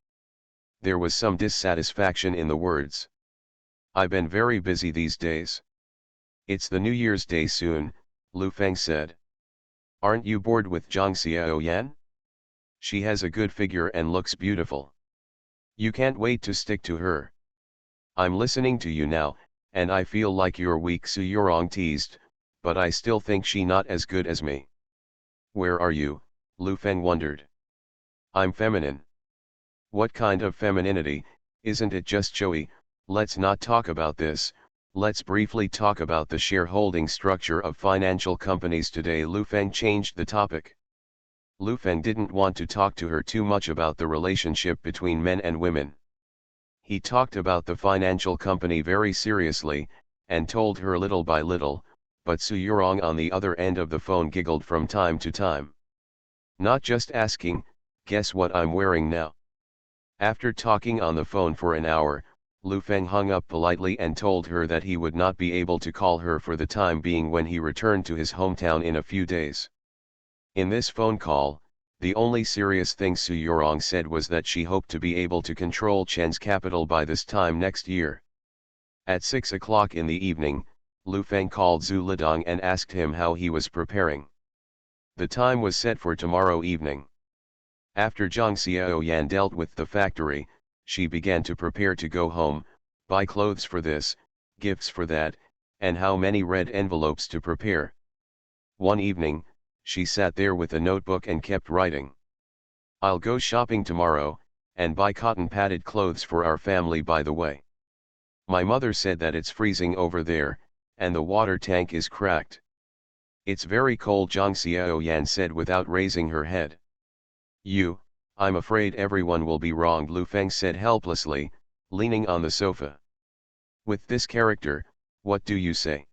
There was some dissatisfaction in the words. "I've been very busy these days." "It's the New Year's Day soon," Lufeng said. "Aren't you bored with Zhang Xiaoyan? She has a good figure and looks beautiful. You can't wait to stick to her." "I'm listening to you now, and I feel like you're weak," Su Yurong teased, "but I still think she not as good as me." "Where are you?" Lufeng wondered. "I'm feminine." "What kind of femininity? Isn't it just showy?" "Let's not talk about this, let's briefly talk about the shareholding structure of financial companies today." Lufeng changed the topic. Lufeng didn't want to talk to her too much about the relationship between men and women. He talked about the financial company very seriously, and told her little by little, but Su Yurong on the other end of the phone giggled from time to time. "Not just asking, guess what I'm wearing now?" After talking on the phone for an hour, Lufeng hung up politely and told her that he would not be able to call her for the time being when he returned to his hometown in a few days. In this phone call, the only serious thing Su Yurong said was that she hoped to be able to control Chen's capital by this time next year. At 6 o'clock in the evening, Lufeng called Zhu Lidong and asked him how he was preparing. The time was set for tomorrow evening. After Zhang Xiaoyan dealt with the factory, she began to prepare to go home, buy clothes for this, gifts for that, and how many red envelopes to prepare. One evening, she sat there with a notebook and kept writing. "I'll go shopping tomorrow, and buy cotton-padded clothes for our family by the way. My mother said that it's freezing over there, and the water tank is cracked." "It's very cold," Zhang Xiaoyan said without raising her head. I'm afraid everyone will be wronged," Lufeng said helplessly, leaning on the sofa. "With this character, what do you say?"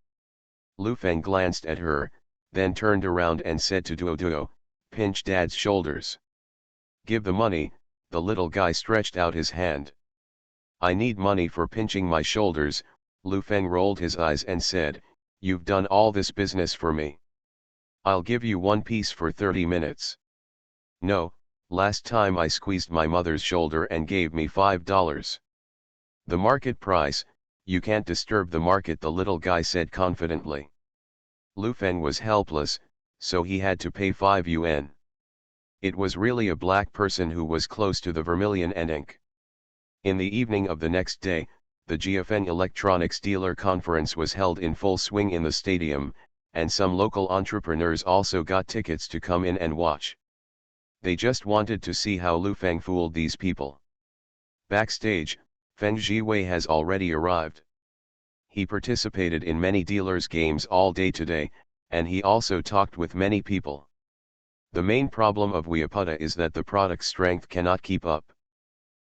Lufeng glanced at her, then turned around and said to Duo, "Pinch Dad's shoulders." "Give the money." The little guy stretched out his hand. "I need money for pinching my shoulders." Lufeng rolled his eyes and said, "You've done all this business for me. I'll give you 1 piece for 30 minutes. "No, last time I squeezed my mother's shoulder and gave me $5. "The market price, you can't disturb the market," the little guy said confidently. Lufeng was helpless, so he had to pay 5 yuan. It was really a black person who was close to the vermilion and ink. In the evening of the next day, the GFN Electronics Dealer Conference was held in full swing in the stadium, and some local entrepreneurs also got tickets to come in and watch. They just wanted to see how Lu Feng fooled these people. Backstage, Feng Jiwei has already arrived. He participated in many dealers' games all day today, and he also talked with many people. The main problem of Weaputa is that the product strength cannot keep up.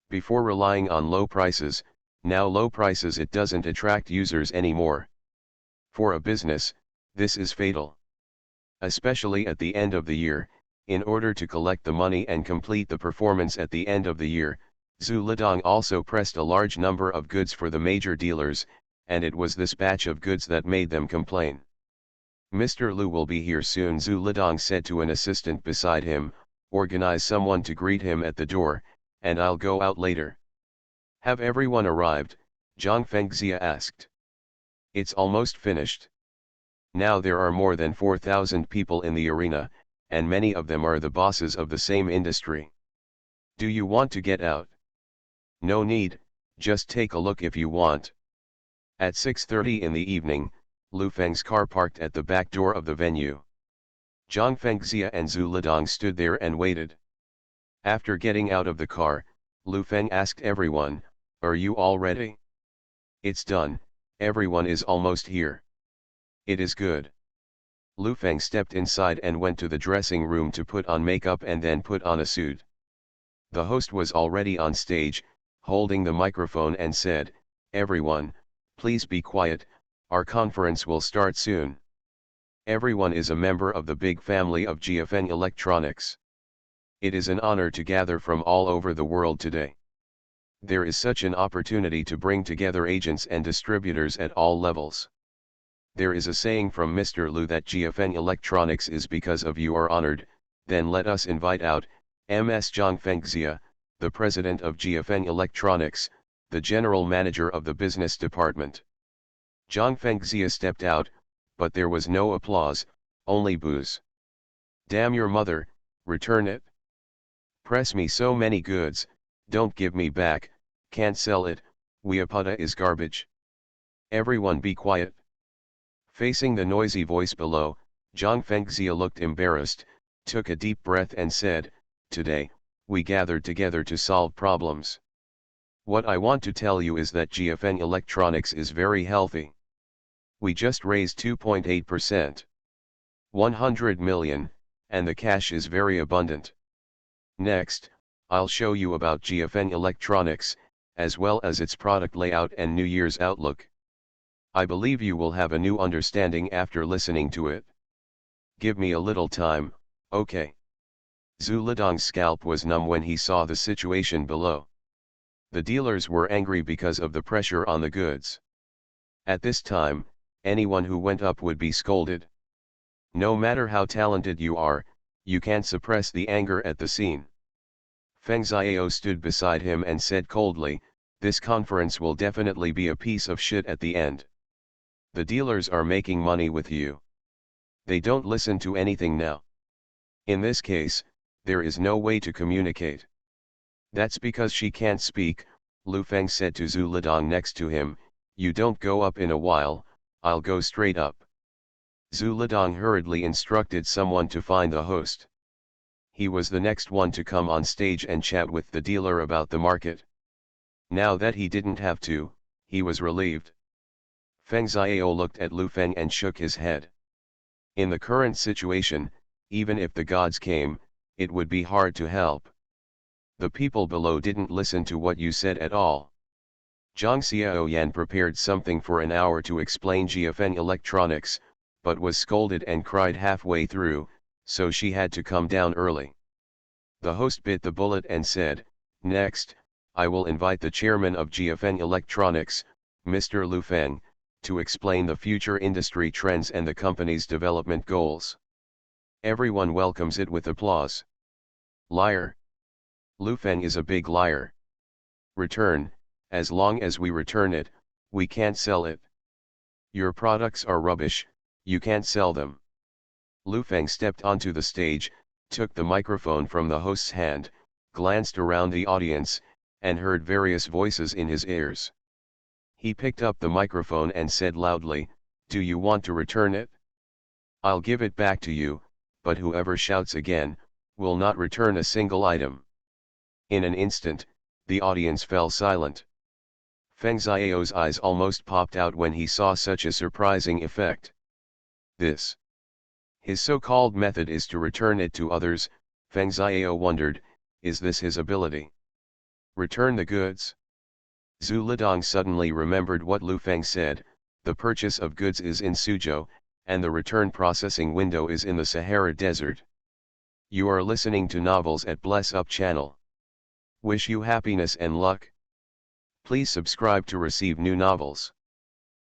Before relying on low prices, now low prices it doesn't attract users anymore. For a business, this is fatal. Especially at the end of the year, in order to collect the money and complete the performance at the end of the year, Zhu Lidong also pressed a large number of goods for the major dealers, and it was this batch of goods that made them complain. Mr. Lu will be here soon, Zhu Lidong said to an assistant beside him. Organize someone to greet him at the door, and I'll go out later. Have everyone arrived? Zhang Fengxia asked. It's almost finished. Now there are more than 4,000 people in the arena, and many of them are the bosses of the same industry. Do you want to get out? No need, just take a look if you want. At 6:30 in the evening, Lu Feng's car parked at the back door of the venue. Zhang Fengxia and Zhu Lidong stood there and waited. After getting out of the car, Lu Feng asked everyone, "Are you all ready?" "It's done, everyone is almost here." "It is good." Lu Feng stepped inside and went to the dressing room to put on makeup and then put on a suit. The host was already on stage, holding the microphone, and said, "Everyone, please be quiet, our conference will start soon. Everyone is a member of the big family of GFN Electronics. It is an honor to gather from all over the world today. There is such an opportunity to bring together agents and distributors at all levels. There is a saying from Mr. Lu that GFN Electronics is because of you are honored, then let us invite out Ms. Zhang Fengxia, the president of GFN Electronics, the general manager of the business department." Zhang Fengxia stepped out, but there was no applause, only boos. "Damn your mother, return it. Press me so many goods, don't give me back, can't sell it, Weaputa is garbage. Everyone be quiet." Facing the noisy voice below, Zhang Fengxia looked embarrassed, took a deep breath and said, "Today, we gathered together to solve problems. What I want to tell you is that GFN Electronics is very healthy. We just raised 2.8%. 100 million, and the cash is very abundant. Next, I'll show you about GFN Electronics, as well as its product layout and New Year's outlook. I believe you will have a new understanding after listening to it. Give me a little time, okay?" Zhu Lidong's scalp was numb when he saw the situation below. The dealers were angry because of the pressure on the goods. At this time, anyone who went up would be scolded. No matter how talented you are, you can't suppress the anger at the scene. Feng Xiao stood beside him and said coldly, "This conference will definitely be a piece of shit at the end. The dealers are making money with you. They don't listen to anything now. In this case, there is no way to communicate." "That's because she can't speak," Lu Feng said to Zhu Lidong next to him. "You don't go up in a while, I'll go straight up." Zhu Lidong hurriedly instructed someone to find the host. He was the next one to come on stage and chat with the dealer about the market. Now that he didn't have to, he was relieved. Feng Xiao looked at Lu Feng and shook his head. In the current situation, even if the gods came, it would be hard to help. The people below didn't listen to what you said at all. Zhang Xiaoyan prepared something for an hour to explain GFN Electronics, but was scolded and cried halfway through, so she had to come down early. The host bit the bullet and said, "Next, I will invite the chairman of GFN Electronics, Mr. Lu Feng, to explain the future industry trends and the company's development goals." Everyone welcomes it with applause. "Liar. Lu Feng is a big liar. Return, as long as we return it, we can't sell it. Your products are rubbish, you can't sell them." Lu Feng stepped onto the stage, took the microphone from the host's hand, glanced around the audience, and heard various voices in his ears. He picked up the microphone and said loudly, "Do you want to return it? I'll give it back to you, but whoever shouts again, will not return a single item." In an instant, the audience fell silent. Feng Xiao's eyes almost popped out when he saw such a surprising effect. His so-called method is to return it to others. Feng Xiao wondered, is this his ability? Return the goods? Zhu Lidong suddenly remembered what Lu Feng said, the purchase of goods is in Suzhou, and the return processing window is in the Sahara Desert. You are listening to Novels at Bless Up channel. Wish you happiness and luck. Please subscribe to receive new novels.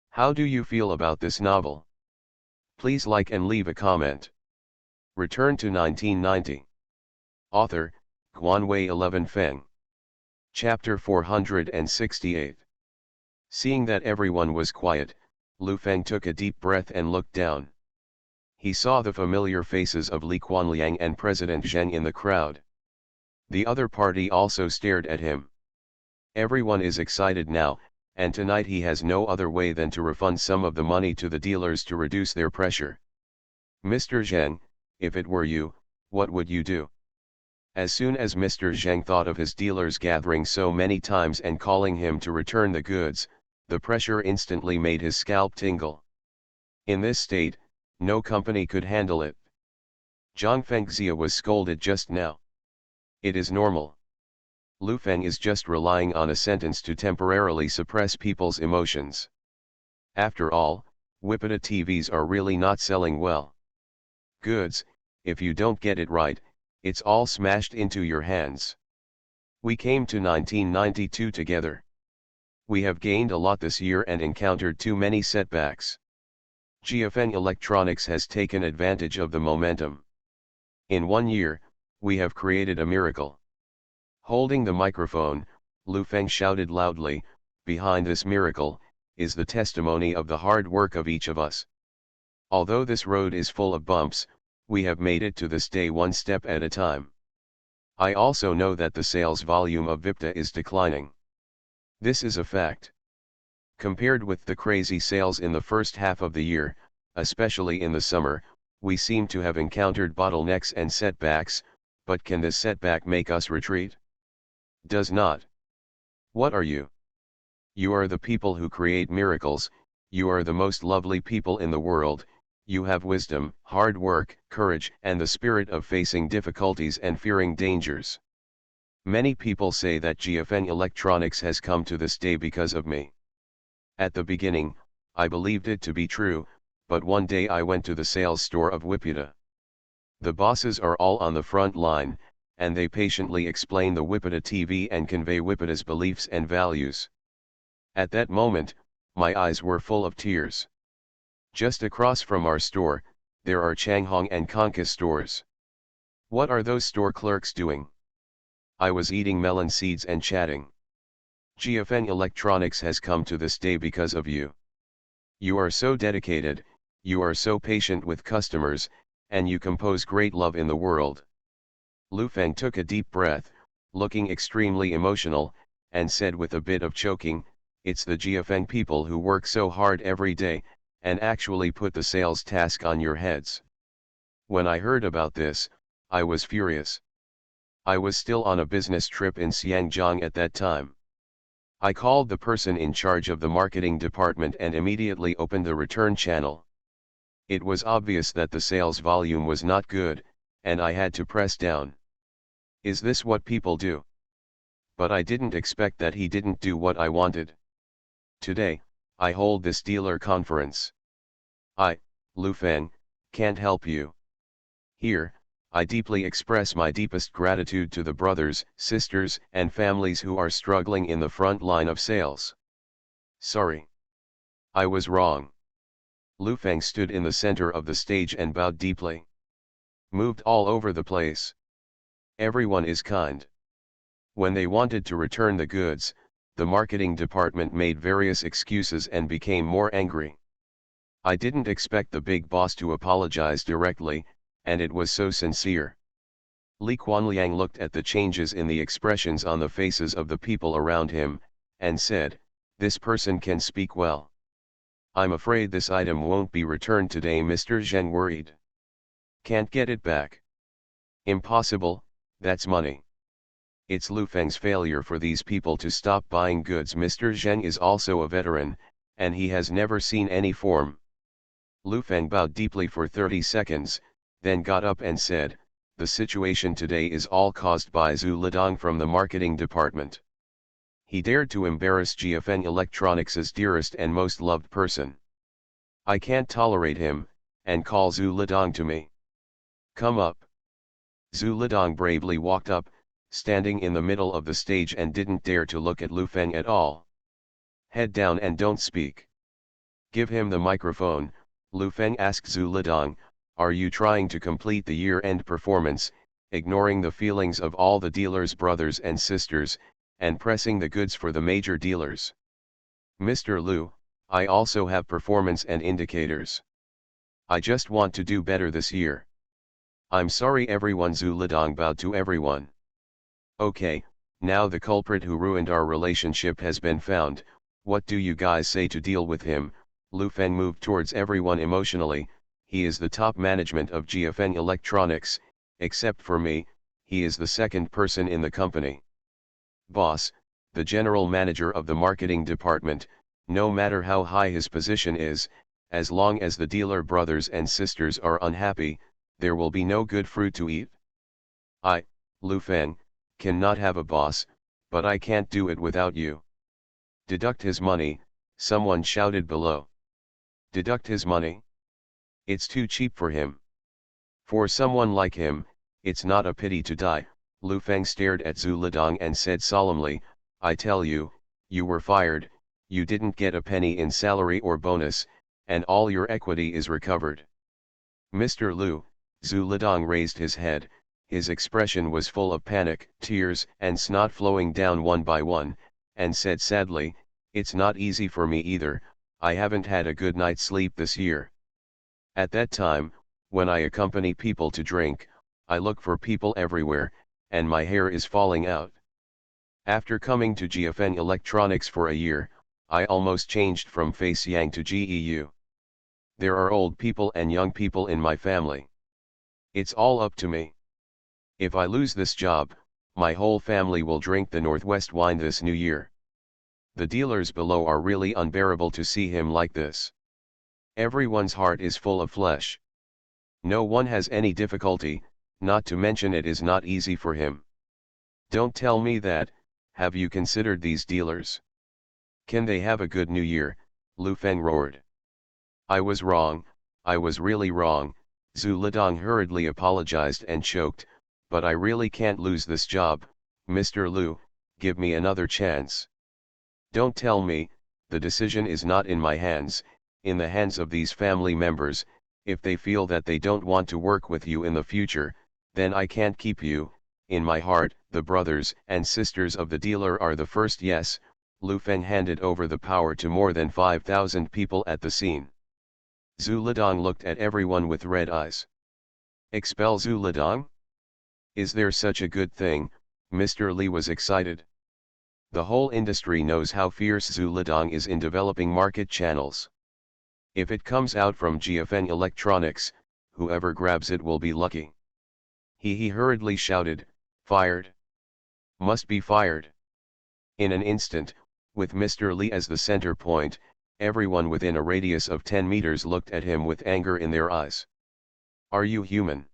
How do you feel about this novel? Please like and leave a comment. Return to 1990. Author, Guanwei 11 Feng. Chapter 468. Seeing that everyone was quiet, Lu Feng took a deep breath and looked down. He saw the familiar faces of Li Quanliang and President Zheng in the crowd. The other party also stared at him. Everyone is excited now, and tonight he has no other way than to refund some of the money to the dealers to reduce their pressure. Mr. Zheng, if it were you, what would you do? As soon as Mr. Zheng thought of his dealers gathering so many times and calling him to return the goods, the pressure instantly made his scalp tingle. In this state, no company could handle it. Zhang Fengxia was scolded just now. It is normal. Lu Feng is just relying on a sentence to temporarily suppress people's emotions. After all, Wipita TVs are really not selling well. Goods, if you don't get it right, it's all smashed into your hands. We came to 1992 together. We have gained a lot this year and encountered too many setbacks. GFN Electronics has taken advantage of the momentum. In 1 year, we have created a miracle. Holding the microphone, Lu Feng shouted loudly, behind this miracle, is the testimony of the hard work of each of us. Although this road is full of bumps, we have made it to this day one step at a time. I also know that the sales volume of Vipta is declining. This is a fact. Compared with the crazy sales in the first half of the year, especially in the summer, we seem to have encountered bottlenecks and setbacks, but can this setback make us retreat? Does not. What are you? You are the people who create miracles, you are the most lovely people in the world, you have wisdom, hard work, courage, and the spirit of facing difficulties and fearing dangers. Many people say that GFN Electronics has come to this day because of me. At the beginning, I believed it to be true, but one day I went to the sales store of Wipita. The bosses are all on the front line, and they patiently explain the Wipita TV and convey Wipita's beliefs and values. At that moment, my eyes were full of tears. Just across from our store, there are Changhong and Konka stores. What are those store clerks doing? I was eating melon seeds and chatting. GFN Electronics has come to this day because of you. You are so dedicated, you are so patient with customers, and you compose great love in the world. Lu Feng took a deep breath, looking extremely emotional, and said with a bit of choking, it's the GFN people who work so hard every day, and actually put the sales task on your heads. When I heard about this, I was furious. I was still on a business trip in Xiangjiang at that time. I called the person in charge of the marketing department and immediately opened the return channel. It was obvious that the sales volume was not good, and I had to press down. Is this what people do? But I didn't expect that he didn't do what I wanted. Today, I hold this dealer conference. I, Lu Feng, can't help you. Here, I deeply express my deepest gratitude to the brothers, sisters, and families who are struggling in the front line of sales. Sorry. I was wrong. Lu Feng stood in the center of the stage and bowed deeply. Moved all over the place. Everyone is kind. When they wanted to return the goods, the marketing department made various excuses and became more angry. I didn't expect the big boss to apologize directly, and it was so sincere. Li Quanliang looked at the changes in the expressions on the faces of the people around him, and said, This person can speak well. I'm afraid this item won't be returned today, Mr. Zheng worried. Can't get it back. Impossible, that's money. It's Lu Feng's failure for these people to stop buying goods. Mr. Zheng is also a veteran, and he has never seen any form. Lu Feng bowed deeply for 30 seconds, then got up and said, "The situation today is all caused by Zhu Lidong from the marketing department. He dared to embarrass GFN Electronics' dearest and most loved person. I can't tolerate him, and call Zhu Lidong to me. Come up." Zhu Lidong bravely walked up, standing in the middle of the stage, and didn't dare to look at Lu Feng at all. "Head down and don't speak." "Give him the microphone," Lu Feng asked Zhu Lidong. "Are you trying to complete the year-end performance, ignoring the feelings of all the dealers' brothers and sisters, and pressing the goods for the major dealers?" "Mr. Lu, I also have performance and indicators. I just want to do better this year." "I'm sorry everyone." Zhu Lidong bowed to everyone. "Okay, now the culprit who ruined our relationship has been found. What do you guys say to deal with him?" Lu Feng moved towards everyone emotionally. "He is the top management of GFN Electronics, except for me, he is the second person in the company. Boss, the general manager of the marketing department, no matter how high his position is, as long as the dealer brothers and sisters are unhappy, there will be no good fruit to eat. I, Lu Feng, cannot have a boss, but I can't do it without you." "Deduct his money," someone shouted below. "Deduct his money? It's too cheap for him. For someone like him, it's not a pity to die." Lu Feng stared at Zhu Lidong and said solemnly, "I tell you, you were fired, you didn't get a penny in salary or bonus, and all your equity is recovered." "Mr. Lu," Zhu Lidong raised his head, his expression was full of panic, tears and snot flowing down one by one, and said sadly, "It's not easy for me either, I haven't had a good night's sleep this year. At that time, when I accompany people to drink, I look for people everywhere, and my hair is falling out. After coming to GFN Electronics for a year, I almost changed from Face Yang to GEU. There are old people and young people in my family. It's all up to me. If I lose this job, my whole family will drink the Northwest wine this new year. The dealers below are really unbearable to see him like this. Everyone's heart is full of flesh. No one has any difficulty, not to mention it is not easy for him. Don't tell me that. Have you considered these dealers? Can they have a good new year?" Lu Feng roared. "I was wrong, I was really wrong," Zhu Lidong hurriedly apologized and choked, "but I really can't lose this job. Mr. Lu, give me another chance. Don't tell me, the decision is not in my hands, in the hands of these family members. If they feel that they don't want to work with you in the future, then I can't keep you. In my heart, the brothers and sisters of the dealer are the first." "Yes." Lu Feng handed over the power to more than 5,000 people at the scene. Zhu Lidong looked at everyone with red eyes. "Expel Zhu Lidong? Is there such a good thing?" Mr. Li was excited. "The whole industry knows how fierce Zhu Lidong is in developing market channels. If it comes out from GFN Electronics, whoever grabs it will be lucky." He hurriedly shouted, "Fired! Must be fired!" In an instant, with Mr. Li as the center point, everyone within a radius of 10 meters looked at him with anger in their eyes. "Are you human?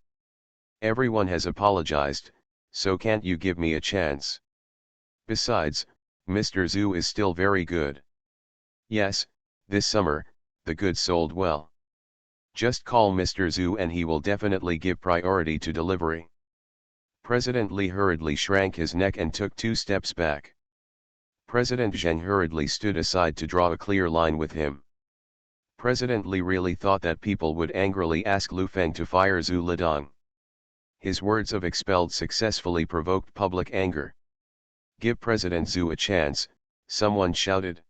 Everyone has apologized, so can't you give me a chance? Besides, Mr. Zhu is still very good. Yes, this summer, the goods sold well. Just call Mr. Zhu and he will definitely give priority to delivery." President Li hurriedly shrank his neck and took 2 steps back. President Zheng hurriedly stood aside to draw a clear line with him. President Li really thought that people would angrily ask Lu Feng to fire Zhu Lidong. His words of expelled successfully provoked public anger. "Give President Zhu a chance," someone shouted.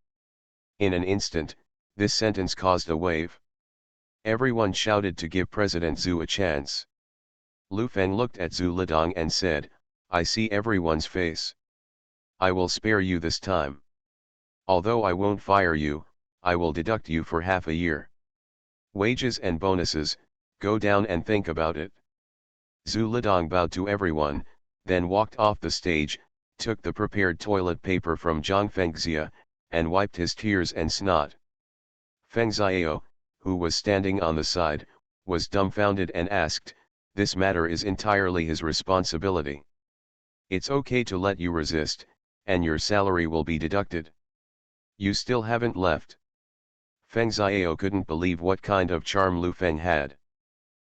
In an instant, this sentence caused a wave. Everyone shouted to give President Zhu a chance. Lu Feng looked at Zhu Lidong and said, "I see everyone's face. I will spare you this time. Although I won't fire you, I will deduct you for half a year. Wages and bonuses, go down and think about it. Zhu Lidong bowed to everyone, then walked off the stage, took the prepared toilet paper from Zhang Fengxia, and wiped his tears and snot. Feng Xiao, who was standing on the side, was dumbfounded and asked, "This matter is entirely his responsibility. It's okay to let you resist, and your salary will be deducted. You still haven't left." Feng Xiao couldn't believe what kind of charm Lu Feng had.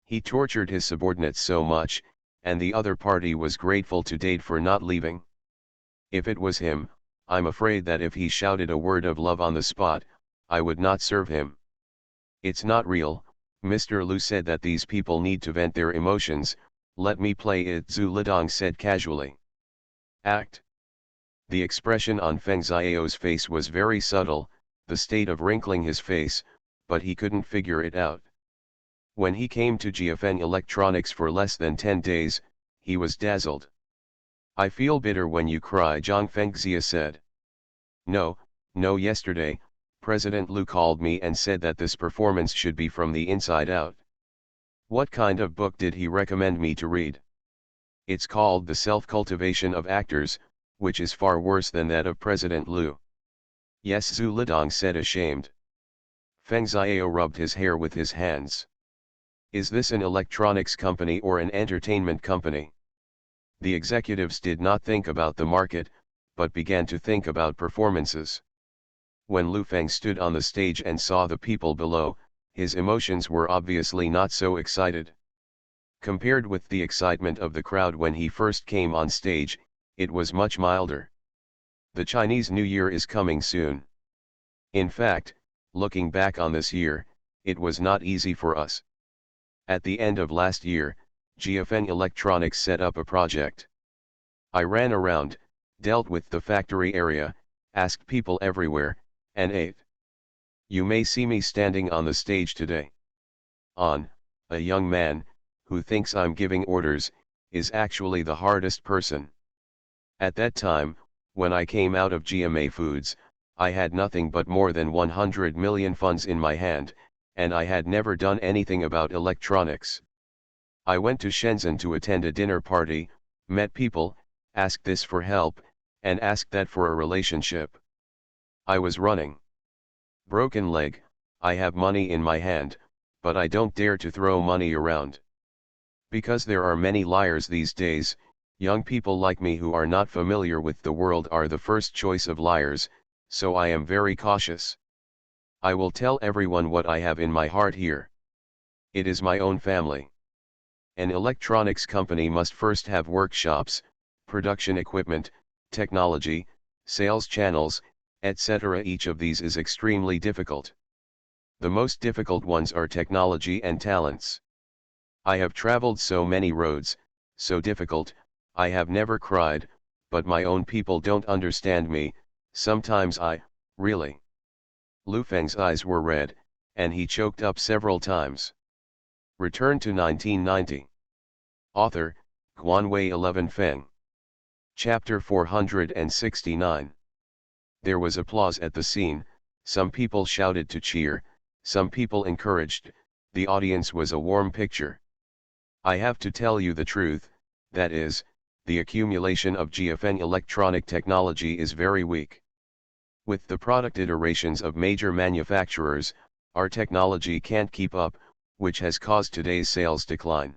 He tortured his subordinates so much, and the other party was grateful to Dade for not leaving. If it was him, I'm afraid that if he shouted a word of love on the spot, I would not serve him. "It's not real," Mr. Lu said, "that these people need to vent their emotions, let me play it," Zhu Lidong said casually. "Act." The expression on Feng Xiao's face was very subtle, the state of wrinkling his face, but he couldn't figure it out. When he came to GFN Electronics for less than 10 days, he was dazzled. "I feel bitter when you cry," Zhang Fengxia said. No, yesterday, President Lu called me and said that this performance should be from the inside out. What kind of book did he recommend me to read? It's called The Self-Cultivation of Actors, which is far worse than that of President Lu. Yes, Zhu Lidong said, ashamed. Feng Xiao rubbed his hair with his hands. Is this an electronics company or an entertainment company? The executives did not think about the market, but began to think about performances. When Lu Feng stood on the stage and saw the people below, his emotions were obviously not so excited. Compared with the excitement of the crowd when he first came on stage, it was much milder. The Chinese New Year is coming soon. In fact, looking back on this year, it was not easy for us. At the end of last year, GFN Electronics set up a project. I ran around, dealt with the factory area, asked people everywhere, and ate. You may see me standing on the stage today. A young man, who thinks I'm giving orders, is actually the hardest person. At that time, when I came out of GMA Foods, I had nothing but more than 100 million funds in my hand, and I had never done anything about electronics. I went to Shenzhen to attend a dinner party, met people, asked this for help, and asked that for a relationship. I was running. Broken leg, I have money in my hand, but I don't dare to throw money around. Because there are many liars these days, young people like me who are not familiar with the world are the first choice of liars, so I am very cautious. I will tell everyone what I have in my heart here. It is my own family. An electronics company must first have workshops, production equipment, technology, sales channels, etc. Each of these is extremely difficult. The most difficult ones are technology and talents. I have traveled so many roads, so difficult, I have never cried, but my own people don't understand me, sometimes really. Lu Feng's eyes were red, and he choked up several times. Return to 1990. Author, Guanwei 11 Feng. Chapter 469. There was applause at the scene, some people shouted to cheer, some people encouraged, the audience was a warm picture. I have to tell you the truth, that is, the accumulation of GFN electronic technology is very weak. With the product iterations of major manufacturers, our technology can't keep up, which has caused today's sales decline.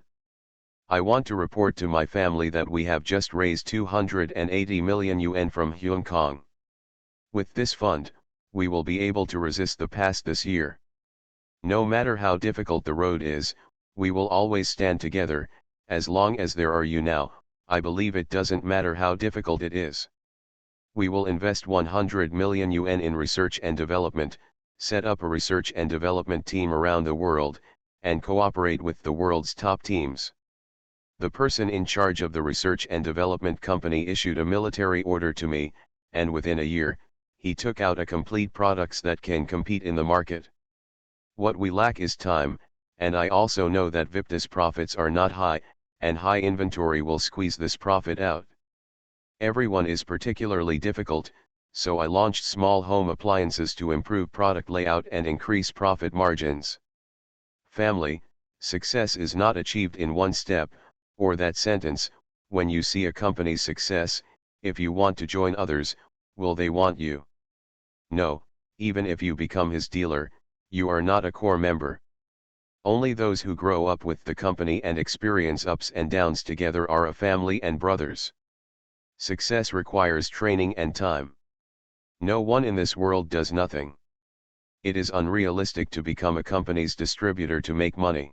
I want to report to my family that we have just raised 280 million yuan from Hong Kong. With this fund, we will be able to resist the past this year. No matter how difficult the road is, we will always stand together. As long as there are you now, I believe it doesn't matter how difficult it is. We will invest 100 million yuan in research and development, set up a research and development team around the world, and cooperate with the world's top teams. The person in charge of the research and development company issued a military order to me, and within a year, he took out a complete products that can compete in the market. What we lack is time, and I also know that Vipta's profits are not high, and high inventory will squeeze this profit out. Everyone is particularly difficult, so I launched small home appliances to improve product layout and increase profit margins. Family, success is not achieved in one step, or that sentence, when you see a company's success, if you want to join others, will they want you? No, even if you become his dealer, you are not a core member. Only those who grow up with the company and experience ups and downs together are a family and brothers. Success requires training and time. No one in this world does nothing. It is unrealistic to become a company's distributor to make money.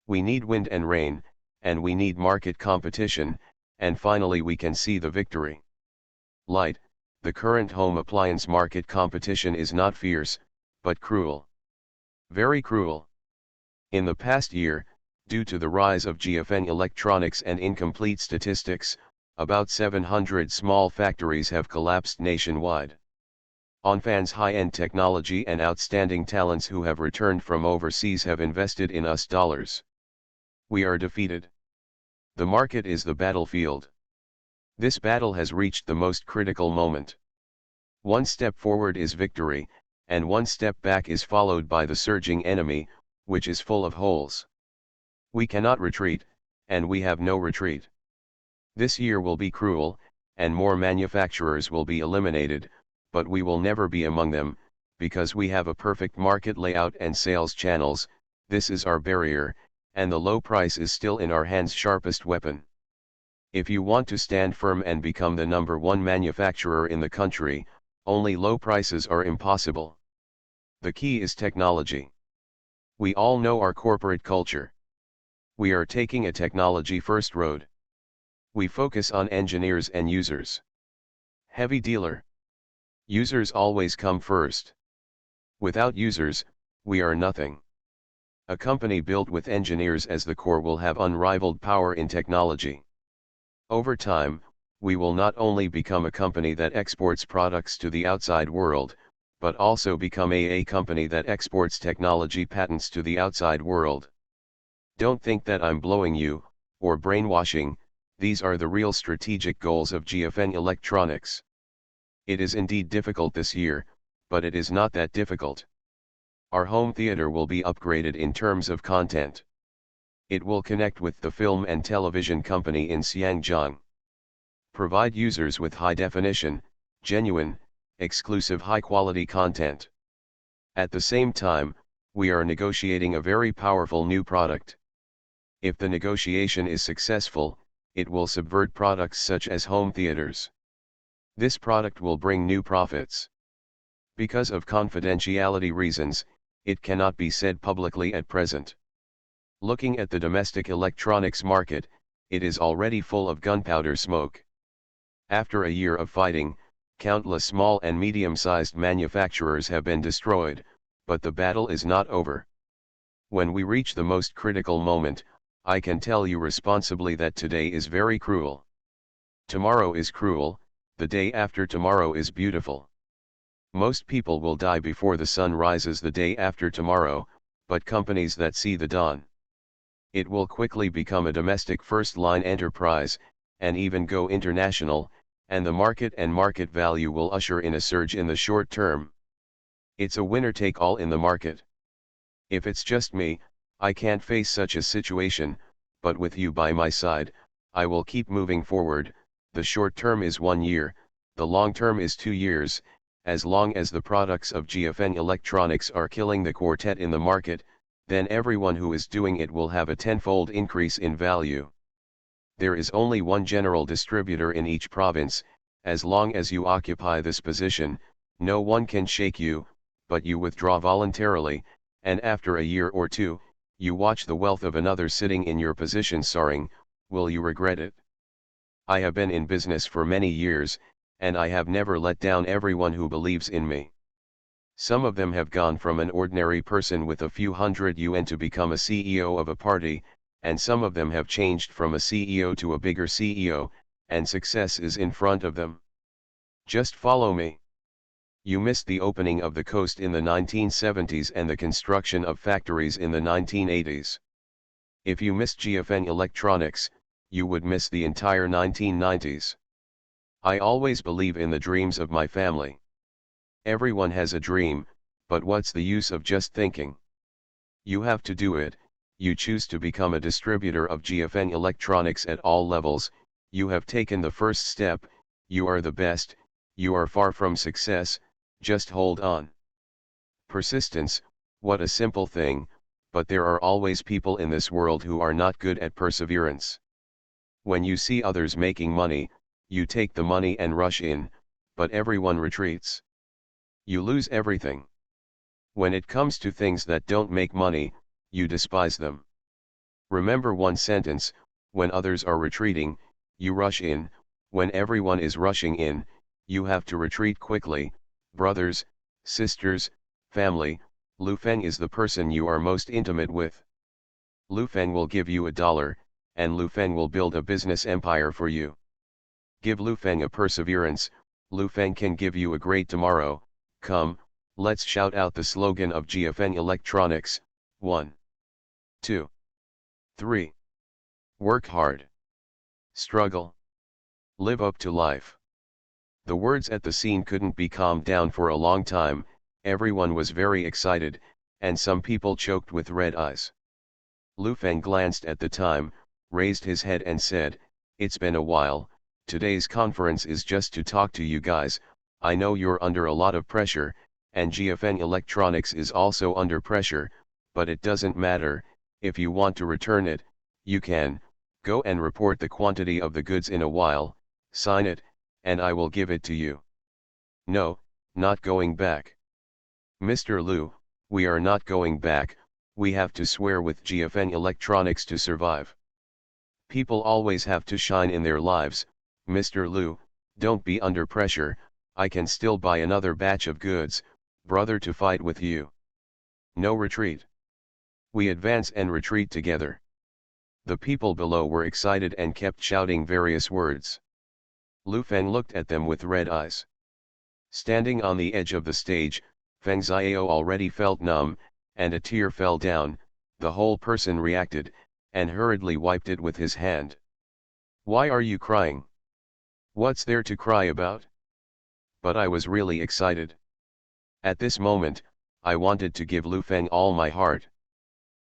We need wind and rain, and we need market competition, and finally we can see the victory. Light, the current home appliance market competition is not fierce, but cruel. Very cruel. In the past year, due to the rise of GFN electronics and incomplete statistics, about 700 small factories have collapsed nationwide. OnFans high-end technology and outstanding talents who have returned from overseas have invested in us dollars. We are defeated. The market is the battlefield. This battle has reached the most critical moment. One step forward is victory, and one step back is followed by the surging enemy, which is full of holes. We cannot retreat, and we have no retreat. This year will be cruel, and more manufacturers will be eliminated, but we will never be among them, because we have a perfect market layout and sales channels. This is our barrier, and the low price is still in our hands' sharpest weapon. If you want to stand firm and become the #1 manufacturer in the country, only low prices are impossible. The key is technology. We all know our corporate culture. We are taking a technology-first road. We focus on engineers and users. Heavy dealer. Users always come first. Without users, we are nothing. A company built with engineers as the core will have unrivaled power in technology. Over time, we will not only become a company that exports products to the outside world, but also become a company that exports technology patents to the outside world. Don't think that I'm blowing you, or brainwashing. These are the real strategic goals of GFN Electronics. It is indeed difficult this year, but it is not that difficult. Our home theater will be upgraded in terms of content. It will connect with the film and television company in Xiangjiang. Provide users with high-definition, genuine, exclusive high-quality content. At the same time, we are negotiating a very powerful new product. If the negotiation is successful, it will subvert products such as home theaters. This product will bring new profits. Because of confidentiality reasons, it cannot be said publicly at present. Looking at the domestic electronics market, it is already full of gunpowder smoke. After a year of fighting, countless small and medium-sized manufacturers have been destroyed, but the battle is not over. When we reach the most critical moment, I can tell you responsibly that today is very cruel. Tomorrow is cruel, the day after tomorrow is beautiful. Most people will die before the sun rises the day after tomorrow, but companies that see the dawn. It will quickly become a domestic first-line enterprise, and even go international, and the market and market value will usher in a surge in the short term. It's a winner-take-all in the market. If it's just me, I can't face such a situation, but with you by my side, I will keep moving forward. The short term is 1 year, the long term is 2 years, as long as the products of GFN Electronics are killing the quartet in the market, then everyone who is doing it will have a tenfold increase in value. There is only one general distributor in each province. As long as you occupy this position, no one can shake you, but you withdraw voluntarily, and after a year or two, you watch the wealth of another sitting in your position soaring. Will you regret it? I have been in business for many years, and I have never let down everyone who believes in me. Some of them have gone from an ordinary person with a few hundred yuan to become a CEO of a party, and some of them have changed from a CEO to a bigger CEO, and success is in front of them. Just follow me. You missed the opening of the coast in the 1970s and the construction of factories in the 1980s. If you missed GFN Electronics, you would miss the entire 1990s. I always believe in the dreams of my family. Everyone has a dream, but what's the use of just thinking? You have to do it. You choose to become a distributor of GFN electronics at all levels. You have taken the first step. You are the best. You are far from success. Just hold on. Persistence, what a simple thing, but there are always people in this world who are not good at perseverance. When you see others making money, you take the money and rush in, but everyone retreats. You lose everything. When it comes to things that don't make money, you despise them. Remember one sentence: when others are retreating, you rush in. When everyone is rushing in, you have to retreat quickly. Brothers, sisters, family, Lu Feng is the person you are most intimate with. Lu Feng will give you $1, and Lu Feng will build a business empire for you. Give Lu Feng a perseverance, Lu Feng can give you a great tomorrow. Come, let's shout out the slogan of GFN Electronics. 1, 2, 3. Work hard. Struggle. Live up to life. The words at the scene couldn't be calmed down for a long time. Everyone was very excited, and some people choked with red eyes. Lu Feng glanced at the time, raised his head and said, "It's been a while. Today's conference is just to talk to you guys. I know you're under a lot of pressure, and GFN Electronics is also under pressure, but it doesn't matter. If you want to return it, you can. Go and report the quantity of the goods in a while, sign it, and I will give it to you." "No, not going back. Mr. Lu, we are not going back. We have to swear with GFN Electronics to survive. People always have to shine in their lives. Mr. Lu, don't be under pressure. I can still buy another batch of goods, brother, to fight with you. No retreat. We advance and retreat together." The people below were excited and kept shouting various words. Lu Feng looked at them with red eyes. Standing on the edge of the stage, Feng Xiao already felt numb, and a tear fell down. The whole person reacted, and hurriedly wiped it with his hand. "Why are you crying? What's there to cry about?" But I was really excited. At this moment, I wanted to give Lu Feng all my heart.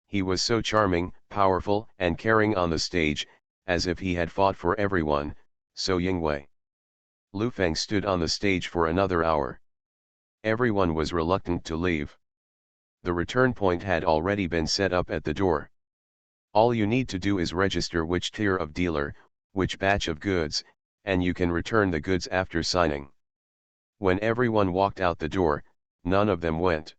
He was so charming, powerful, and caring on the stage, as if he had fought for everyone, so Yingwei. Lu Feng stood on the stage for another hour. Everyone was reluctant to leave. The return point had already been set up at the door. All you need to do is register which tier of dealer, which batch of goods, and you can return the goods after signing. When everyone walked out the door, none of them went.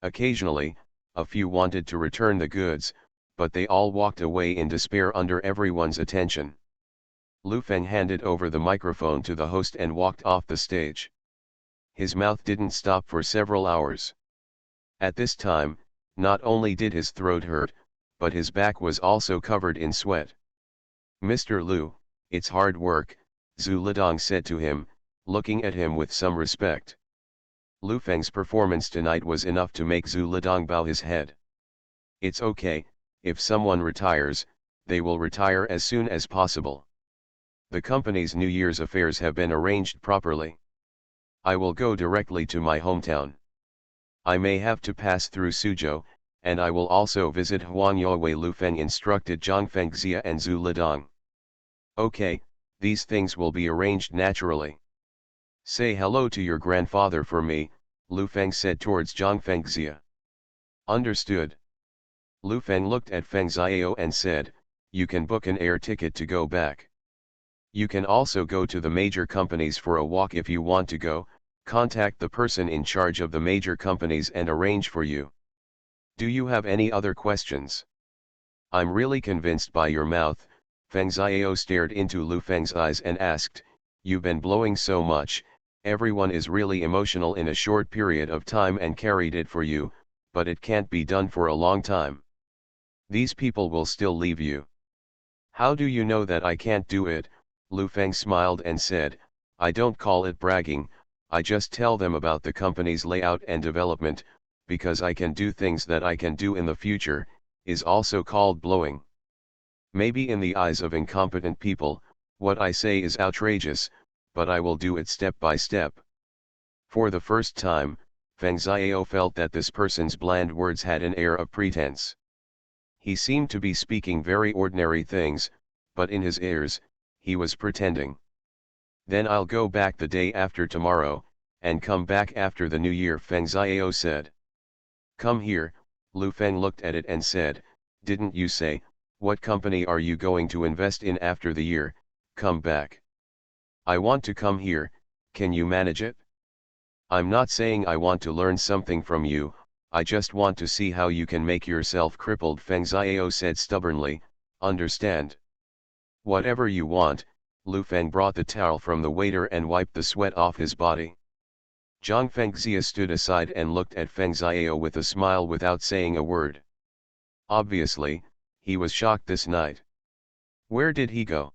Occasionally, a few wanted to return the goods, but they all walked away in despair under everyone's attention. Lu Feng handed over the microphone to the host and walked off the stage. His mouth didn't stop for several hours. At this time, not only did his throat hurt, but his back was also covered in sweat. "Mr. Lu, it's hard work," Zhu Lidong said to him, looking at him with some respect. Lu Feng's performance tonight was enough to make Zhu Lidong bow his head. "It's okay, if someone retires, they will retire as soon as possible. The company's New Year's affairs have been arranged properly. I will go directly to my hometown. I may have to pass through Suzhou, and I will also visit Huangyouwei." Lu Feng instructed Zhang Fengxia and Zhu Lidong. "Okay, these things will be arranged naturally. Say hello to your grandfather for me," Lu Feng said towards Zhang Fengxia. "Understood." Lu Feng looked at Feng Xiao and said, "You can book an air ticket to go back. You can also go to the major companies for a walk if you want to go. Contact the person in charge of the major companies and arrange for you. Do you have any other questions?" "I'm really convinced by your mouth." Feng Xiao stared into Lu Feng's eyes and asked, "You've been blowing so much, everyone is really emotional in a short period of time and carried it for you, but it can't be done for a long time. These people will still leave you." "How do you know that I can't do it?" Lu Feng smiled and said, "I don't call it bragging, I just tell them about the company's layout and development, because I can do things that I can do in the future, is also called blowing. Maybe in the eyes of incompetent people, what I say is outrageous, but I will do it step by step. For the first time, Feng Xiao felt that this person's bland words had an air of pretense. He seemed to be speaking very ordinary things, but in his ears, he was pretending. Then I'll go back the day after tomorrow, and come back after the new year, Feng Xiao said. Come here, Lu Feng looked at it and said, didn't you say, what company are you going to invest in after the year? Come back. I want to come here, can you manage it? I'm not saying I want to learn something from you, I just want to see how you can make yourself crippled, Feng Xiao said stubbornly, understand? Whatever you want. Lu Feng brought the towel from the waiter and wiped the sweat off his body. Zhang Fengxia stood aside and looked at Feng Xiao with a smile without saying a word. Obviously, he was shocked this night. Where did he go?